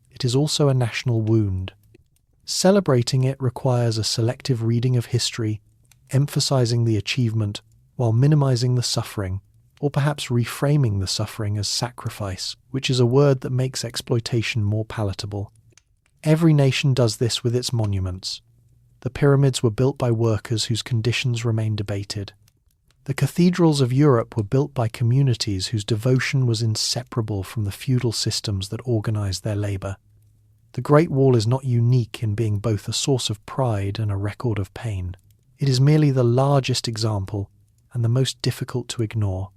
It is also a national wound. Celebrating it requires a selective reading of history, emphasizing the achievement while minimizing the suffering, or perhaps reframing the suffering as sacrifice, which is a word that makes exploitation more palatable. Every nation does this with its monuments. The pyramids were built by workers whose conditions remain debated. The cathedrals of Europe were built by communities whose devotion was inseparable from the feudal systems that organized their labor. The Great Wall is not unique in being both a source of pride and a record of pain. It is merely the largest example and the most difficult to ignore.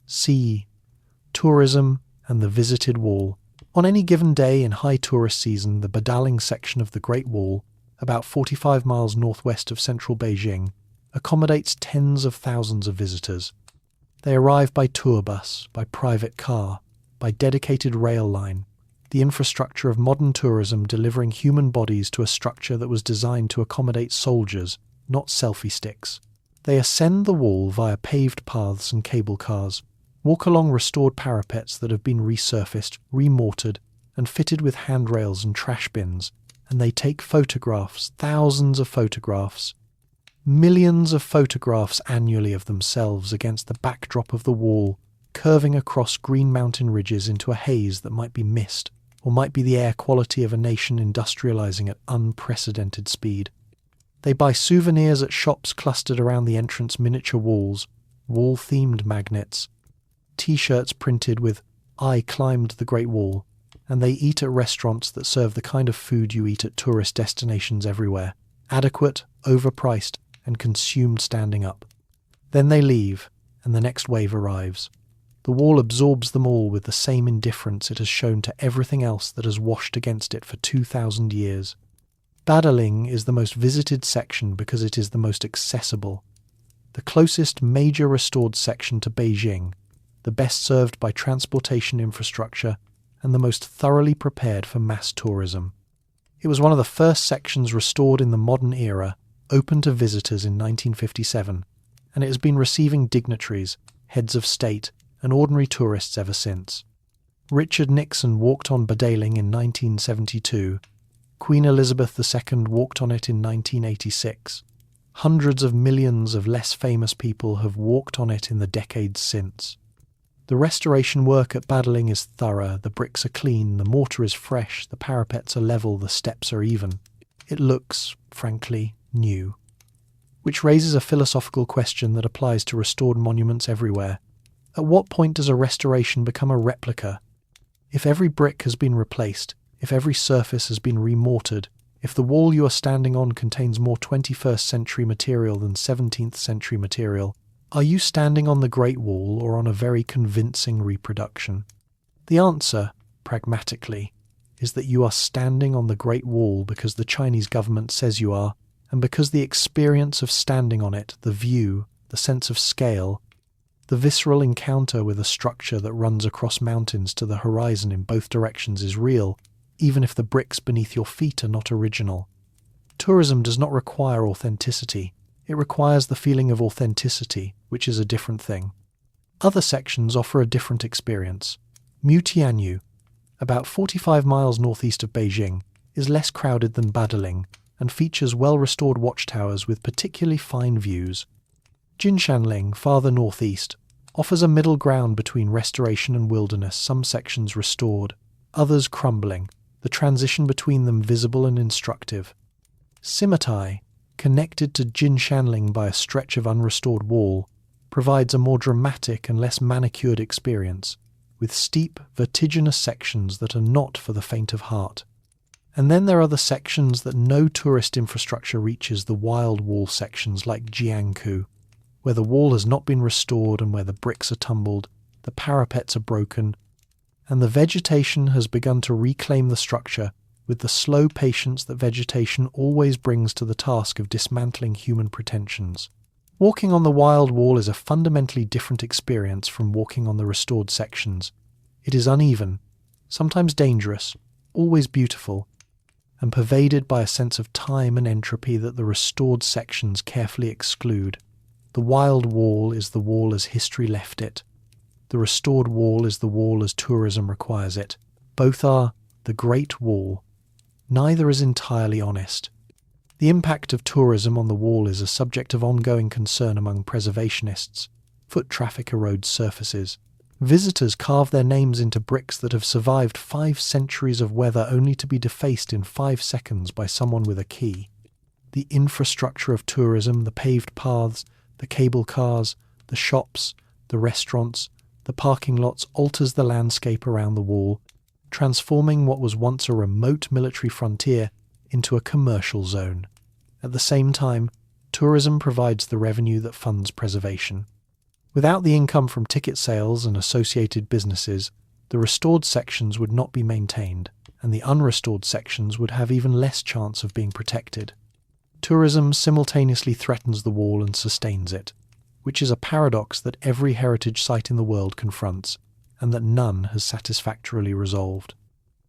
C. Tourism and the visited wall. On any given day in high tourist season, the Badaling section of the Great Wall, about 45 miles northwest of central Beijing, accommodates tens of thousands of visitors. They arrive by tour bus, by private car, by dedicated rail line, the infrastructure of modern tourism delivering human bodies to a structure that was designed to accommodate soldiers, not selfie sticks. They ascend the wall via paved paths and cable cars, walk along restored parapets that have been resurfaced, remortared, and fitted with handrails and trash bins, and they take photographs, thousands of photographs, millions of photographs annually of themselves against the backdrop of the wall, curving across green mountain ridges into a haze that might be mist, or might be the air quality of a nation industrializing at unprecedented speed. They buy souvenirs at shops clustered around the entrance miniature walls, wall-themed magnets, T-shirts printed with "I climbed the Great Wall," and they eat at restaurants that serve the kind of food you eat at tourist destinations everywhere, adequate, overpriced, and consumed standing up. Then they leave, and the next wave arrives. The wall absorbs them all with the same indifference it has shown to everything else that has washed against it for 2,000 years. Badaling is the most visited section because it is the most accessible. The closest major restored section to Beijing, the best served by transportation infrastructure, and the most thoroughly prepared for mass tourism. It was one of the first sections restored in the modern era, open to visitors in 1957, and it has been receiving dignitaries, heads of state, and ordinary tourists ever since. Richard Nixon walked on Badaling in 1972. Queen Elizabeth II walked on it in 1986. Hundreds of millions of less famous people have walked on it in the decades since. The restoration work at Badaling is thorough, the bricks are clean, the mortar is fresh, the parapets are level, the steps are even. It looks, frankly, new. Which raises a philosophical question that applies to restored monuments everywhere. At what point does a restoration become a replica? If every brick has been replaced, if every surface has been remortared, if the wall you are standing on contains more 21st century material than 17th century material, are you standing on the Great Wall or on a very convincing reproduction? The answer, pragmatically, is that you are standing on the Great Wall because the Chinese government says you are, and because the experience of standing on it, the view, the sense of scale, the visceral encounter with a structure that runs across mountains to the horizon in both directions is real, even if the bricks beneath your feet are not original. Tourism does not require authenticity. It requires the feeling of authenticity, which is a different thing. Other sections offer a different experience. Mutianyu, about 45 miles northeast of Beijing, is less crowded than Badaling and features well-restored watchtowers with particularly fine views. Jinshanling, farther northeast, offers a middle ground between restoration and wilderness, some sections restored, others crumbling, the transition between them visible and instructive. Simitai, connected to Jinshanling by a stretch of unrestored wall, provides a more dramatic and less manicured experience, with steep, vertiginous sections that are not for the faint of heart. And then there are the sections that no tourist infrastructure reaches, the wild wall sections like Jiangku, where the wall has not been restored and where the bricks are tumbled, the parapets are broken, and the vegetation has begun to reclaim the structure with the slow patience that vegetation always brings to the task of dismantling human pretensions. Walking on the wild wall is a fundamentally different experience from walking on the restored sections. It is uneven, sometimes dangerous, always beautiful, and pervaded by a sense of time and entropy that the restored sections carefully exclude. The wild wall is the wall as history left it. The restored wall is the wall as tourism requires it. Both are the Great Wall, neither is entirely honest. The impact of tourism on the wall is a subject of ongoing concern among preservationists. Foot traffic erodes surfaces. Visitors carve their names into bricks that have survived 5 centuries of weather only to be defaced in 5 seconds by someone with a key. The infrastructure of tourism, the paved paths, the cable cars, the shops, the restaurants, the parking lots alters the landscape around the wall, transforming what was once a remote military frontier into a commercial zone. At the same time, tourism provides the revenue that funds preservation. Without the income from ticket sales and associated businesses, the restored sections would not be maintained, and the unrestored sections would have even less chance of being protected. Tourism simultaneously threatens the wall and sustains it, which is a paradox that every heritage site in the world confronts, and that none has satisfactorily resolved.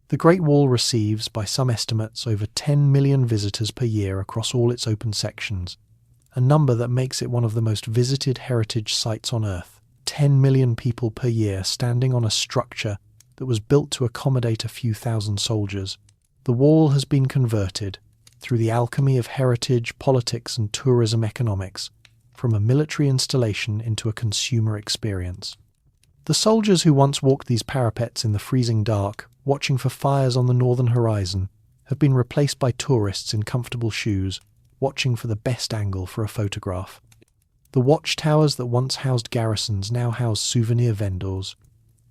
The Great Wall receives, by some estimates, over 10 million visitors per year across all its open sections, a number that makes it one of the most visited heritage sites on Earth. 10 million people per year standing on a structure that was built to accommodate a few thousand soldiers. The wall has been converted, through the alchemy of heritage, politics and tourism economics, from a military installation into a consumer experience. The soldiers who once walked these parapets in the freezing dark, watching for fires on the northern horizon, have been replaced by tourists in comfortable shoes, watching for the best angle for a photograph. The watchtowers that once housed garrisons now house souvenir vendors.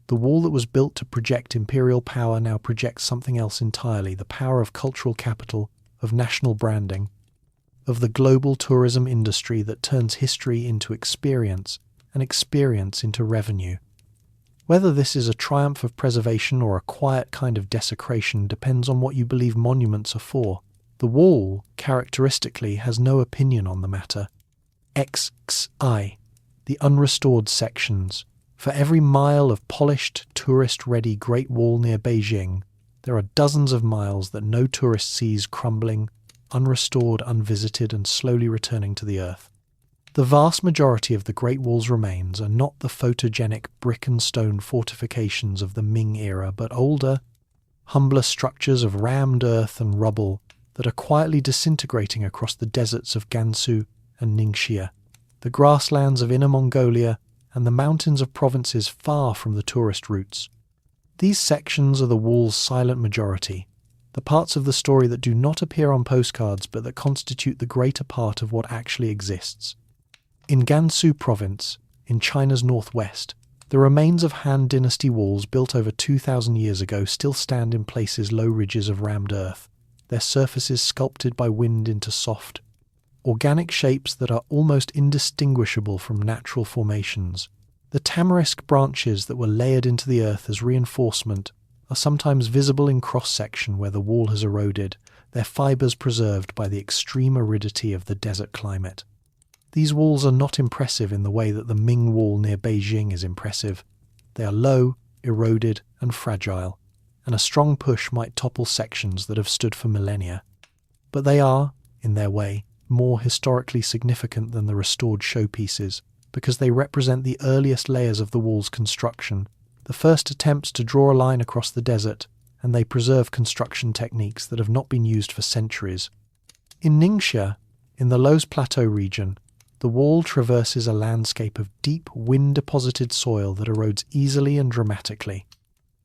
The wall that was built to project imperial power now projects something else entirely, the power of cultural capital, of national branding, of the global tourism industry that turns history into experience and experience into revenue. Whether this is a triumph of preservation or a quiet kind of desecration depends on what you believe monuments are for. The wall, characteristically, has no opinion on the matter. XXI, the unrestored sections. For every mile of polished, tourist-ready Great Wall near Beijing, there are dozens of miles that no tourist sees crumbling, unrestored, unvisited, and slowly returning to the earth. The vast majority of the Great Wall's remains are not the photogenic brick and stone fortifications of the Ming era, but older, humbler structures of rammed earth and rubble that are quietly disintegrating across the deserts of Gansu and Ningxia, the grasslands of Inner Mongolia, and the mountains of provinces far from the tourist routes. These sections are the wall's silent majority, the parts of the story that do not appear on postcards but that constitute the greater part of what actually exists. In Gansu province, in China's northwest, the remains of Han Dynasty walls built over 2,000 years ago still stand in places low ridges of rammed earth, their surfaces sculpted by wind into soft, organic shapes that are almost indistinguishable from natural formations. The tamarisk branches that were layered into the earth as reinforcement are sometimes visible in cross-section where the wall has eroded, their fibres preserved by the extreme aridity of the desert climate. These walls are not impressive in the way that the Ming Wall near Beijing is impressive. They are low, eroded, and fragile, and a strong push might topple sections that have stood for millennia. But they are, in their way, more historically significant than the restored showpieces, because they represent the earliest layers of the wall's construction, the first attempts to draw a line across the desert, and they preserve construction techniques that have not been used for centuries. In Ningxia, in the Loess Plateau region, the wall traverses a landscape of deep, wind-deposited soil that erodes easily and dramatically.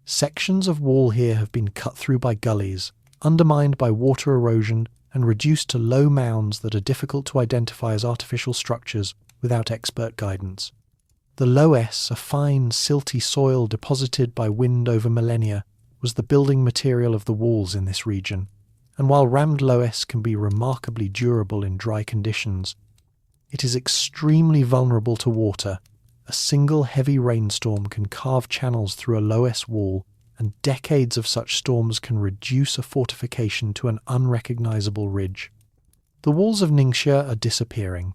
Sections of wall here have been cut through by gullies, undermined by water erosion, and reduced to low mounds that are difficult to identify as artificial structures without expert guidance. The loess, a fine, silty soil deposited by wind over millennia, was the building material of the walls in this region, and while rammed loess can be remarkably durable in dry conditions, it is extremely vulnerable to water. A single heavy rainstorm can carve channels through a loess wall, and decades of such storms can reduce a fortification to an unrecognizable ridge. The walls of Ningxia are disappearing,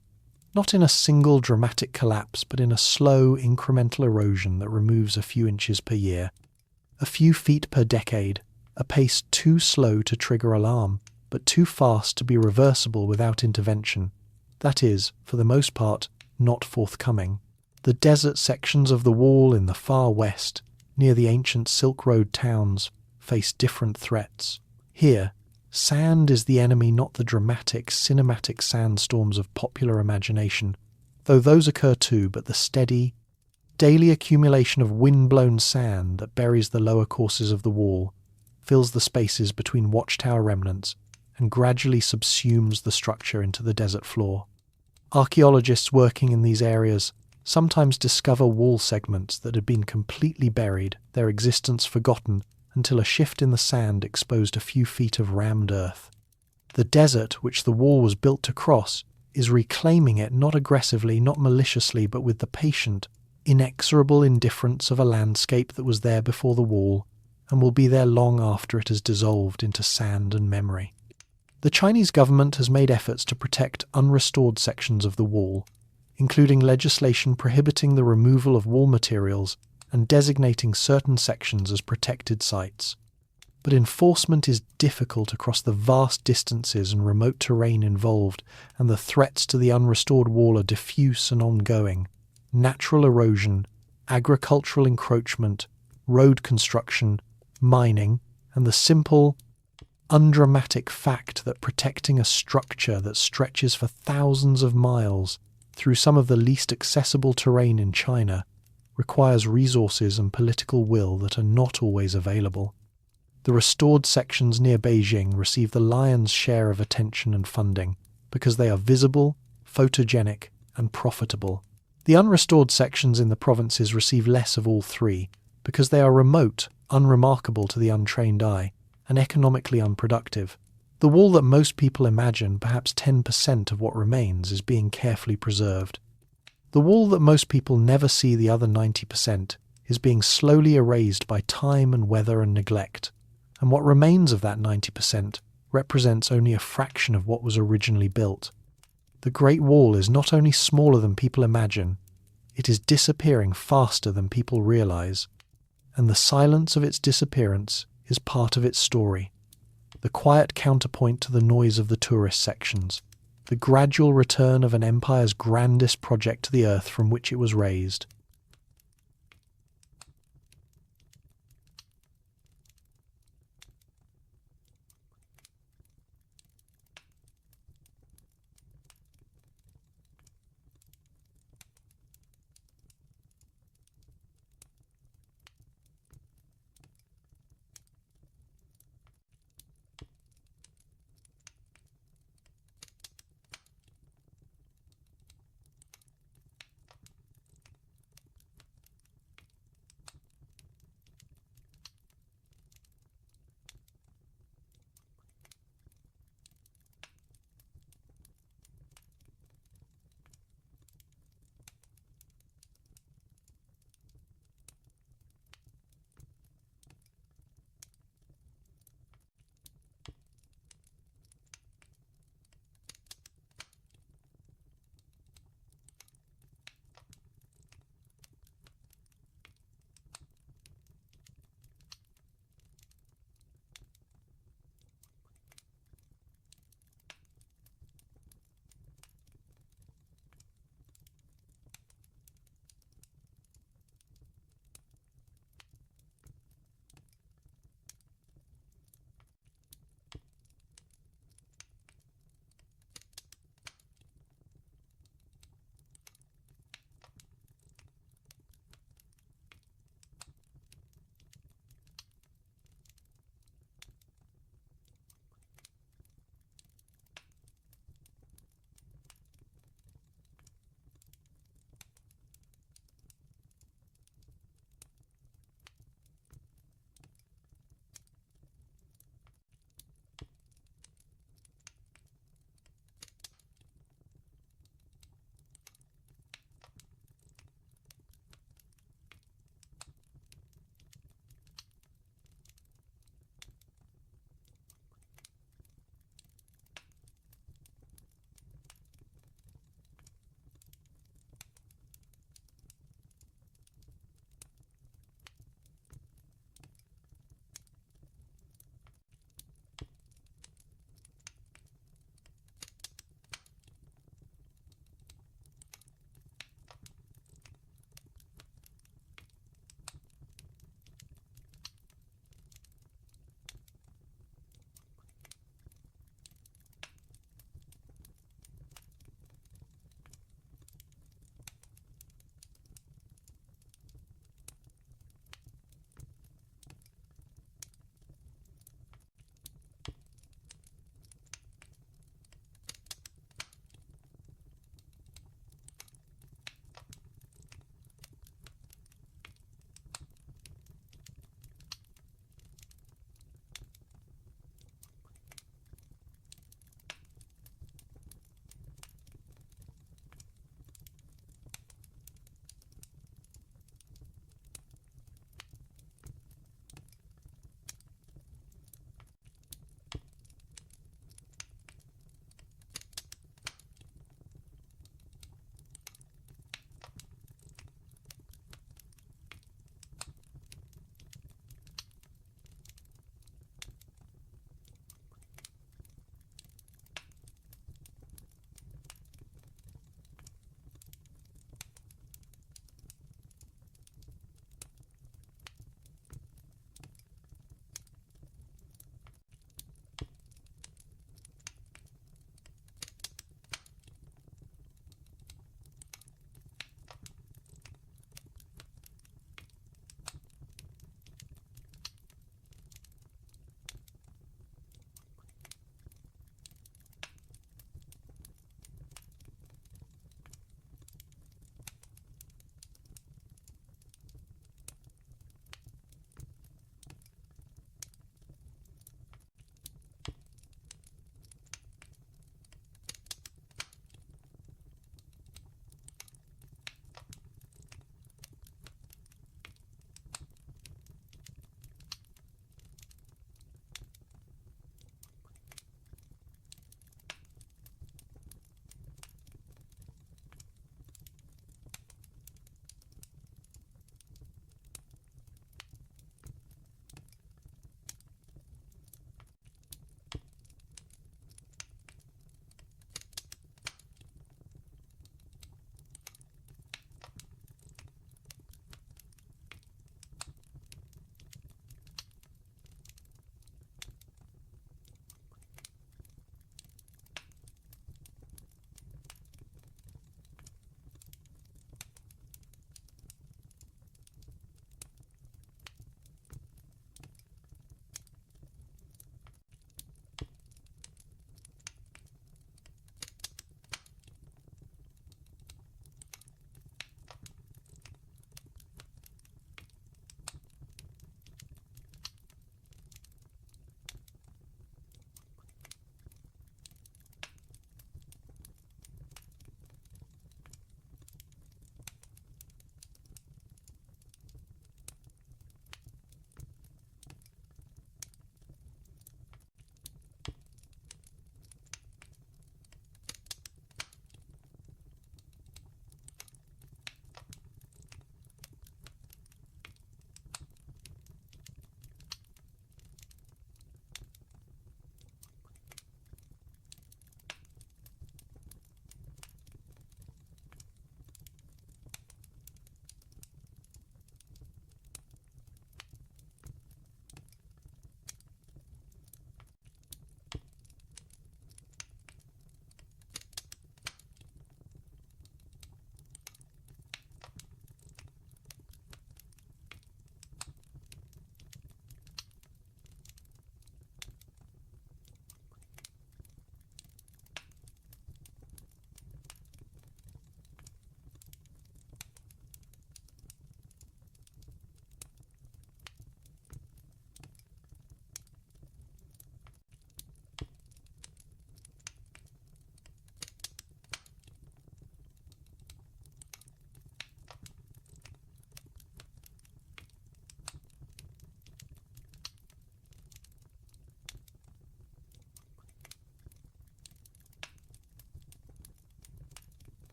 not in a single dramatic collapse, but in a slow, incremental erosion that removes a few inches per year, a few feet per decade, a pace too slow to trigger alarm, but too fast to be reversible without intervention. That is, for the most part, not forthcoming. The desert sections of the wall in the far west, near the ancient Silk Road towns, face different threats. Here, Sand is the enemy, not the dramatic, cinematic sandstorms of popular imagination, though those occur too, but the steady, daily accumulation of wind-blown sand that buries the lower courses of the wall, fills the spaces between watchtower remnants, and gradually subsumes the structure into the desert floor. Archaeologists working in these areas sometimes discover wall segments that had been completely buried, their existence forgotten, until a shift in the sand exposed a few feet of rammed earth. The desert, which the wall was built to cross, is reclaiming it not aggressively, not maliciously, but with the patient, inexorable indifference of a landscape that was there before the wall, and will be there long after it has dissolved into sand and memory. The Chinese government has made efforts to protect unrestored sections of the wall, including legislation prohibiting the removal of wall materials and designating certain sections as protected sites. But enforcement is difficult across the vast distances and remote terrain involved, and the threats to the unrestored wall are diffuse and ongoing. Natural erosion, agricultural encroachment, road construction, mining, and the simple, undramatic fact that protecting a structure that stretches for thousands of miles through some of the least accessible terrain in China requires resources and political will that are not always available. The restored sections near Beijing receive the lion's share of attention and funding because they are visible, photogenic, and profitable. The unrestored sections in the provinces receive less of all three because they are remote, unremarkable to the untrained eye, and economically unproductive. The wall that most people imagine, perhaps 10% of what remains, is being carefully preserved. The wall that most people never see, the other 90%, is being slowly erased by time and weather and neglect, and what remains of that 90% represents only a fraction of what was originally built. The Great Wall is not only smaller than people imagine, it is disappearing faster than people realize, and the silence of its disappearance is part of its story, the quiet counterpoint to the noise of the tourist sections, the gradual return of an empire's grandest project to the earth from which it was raised.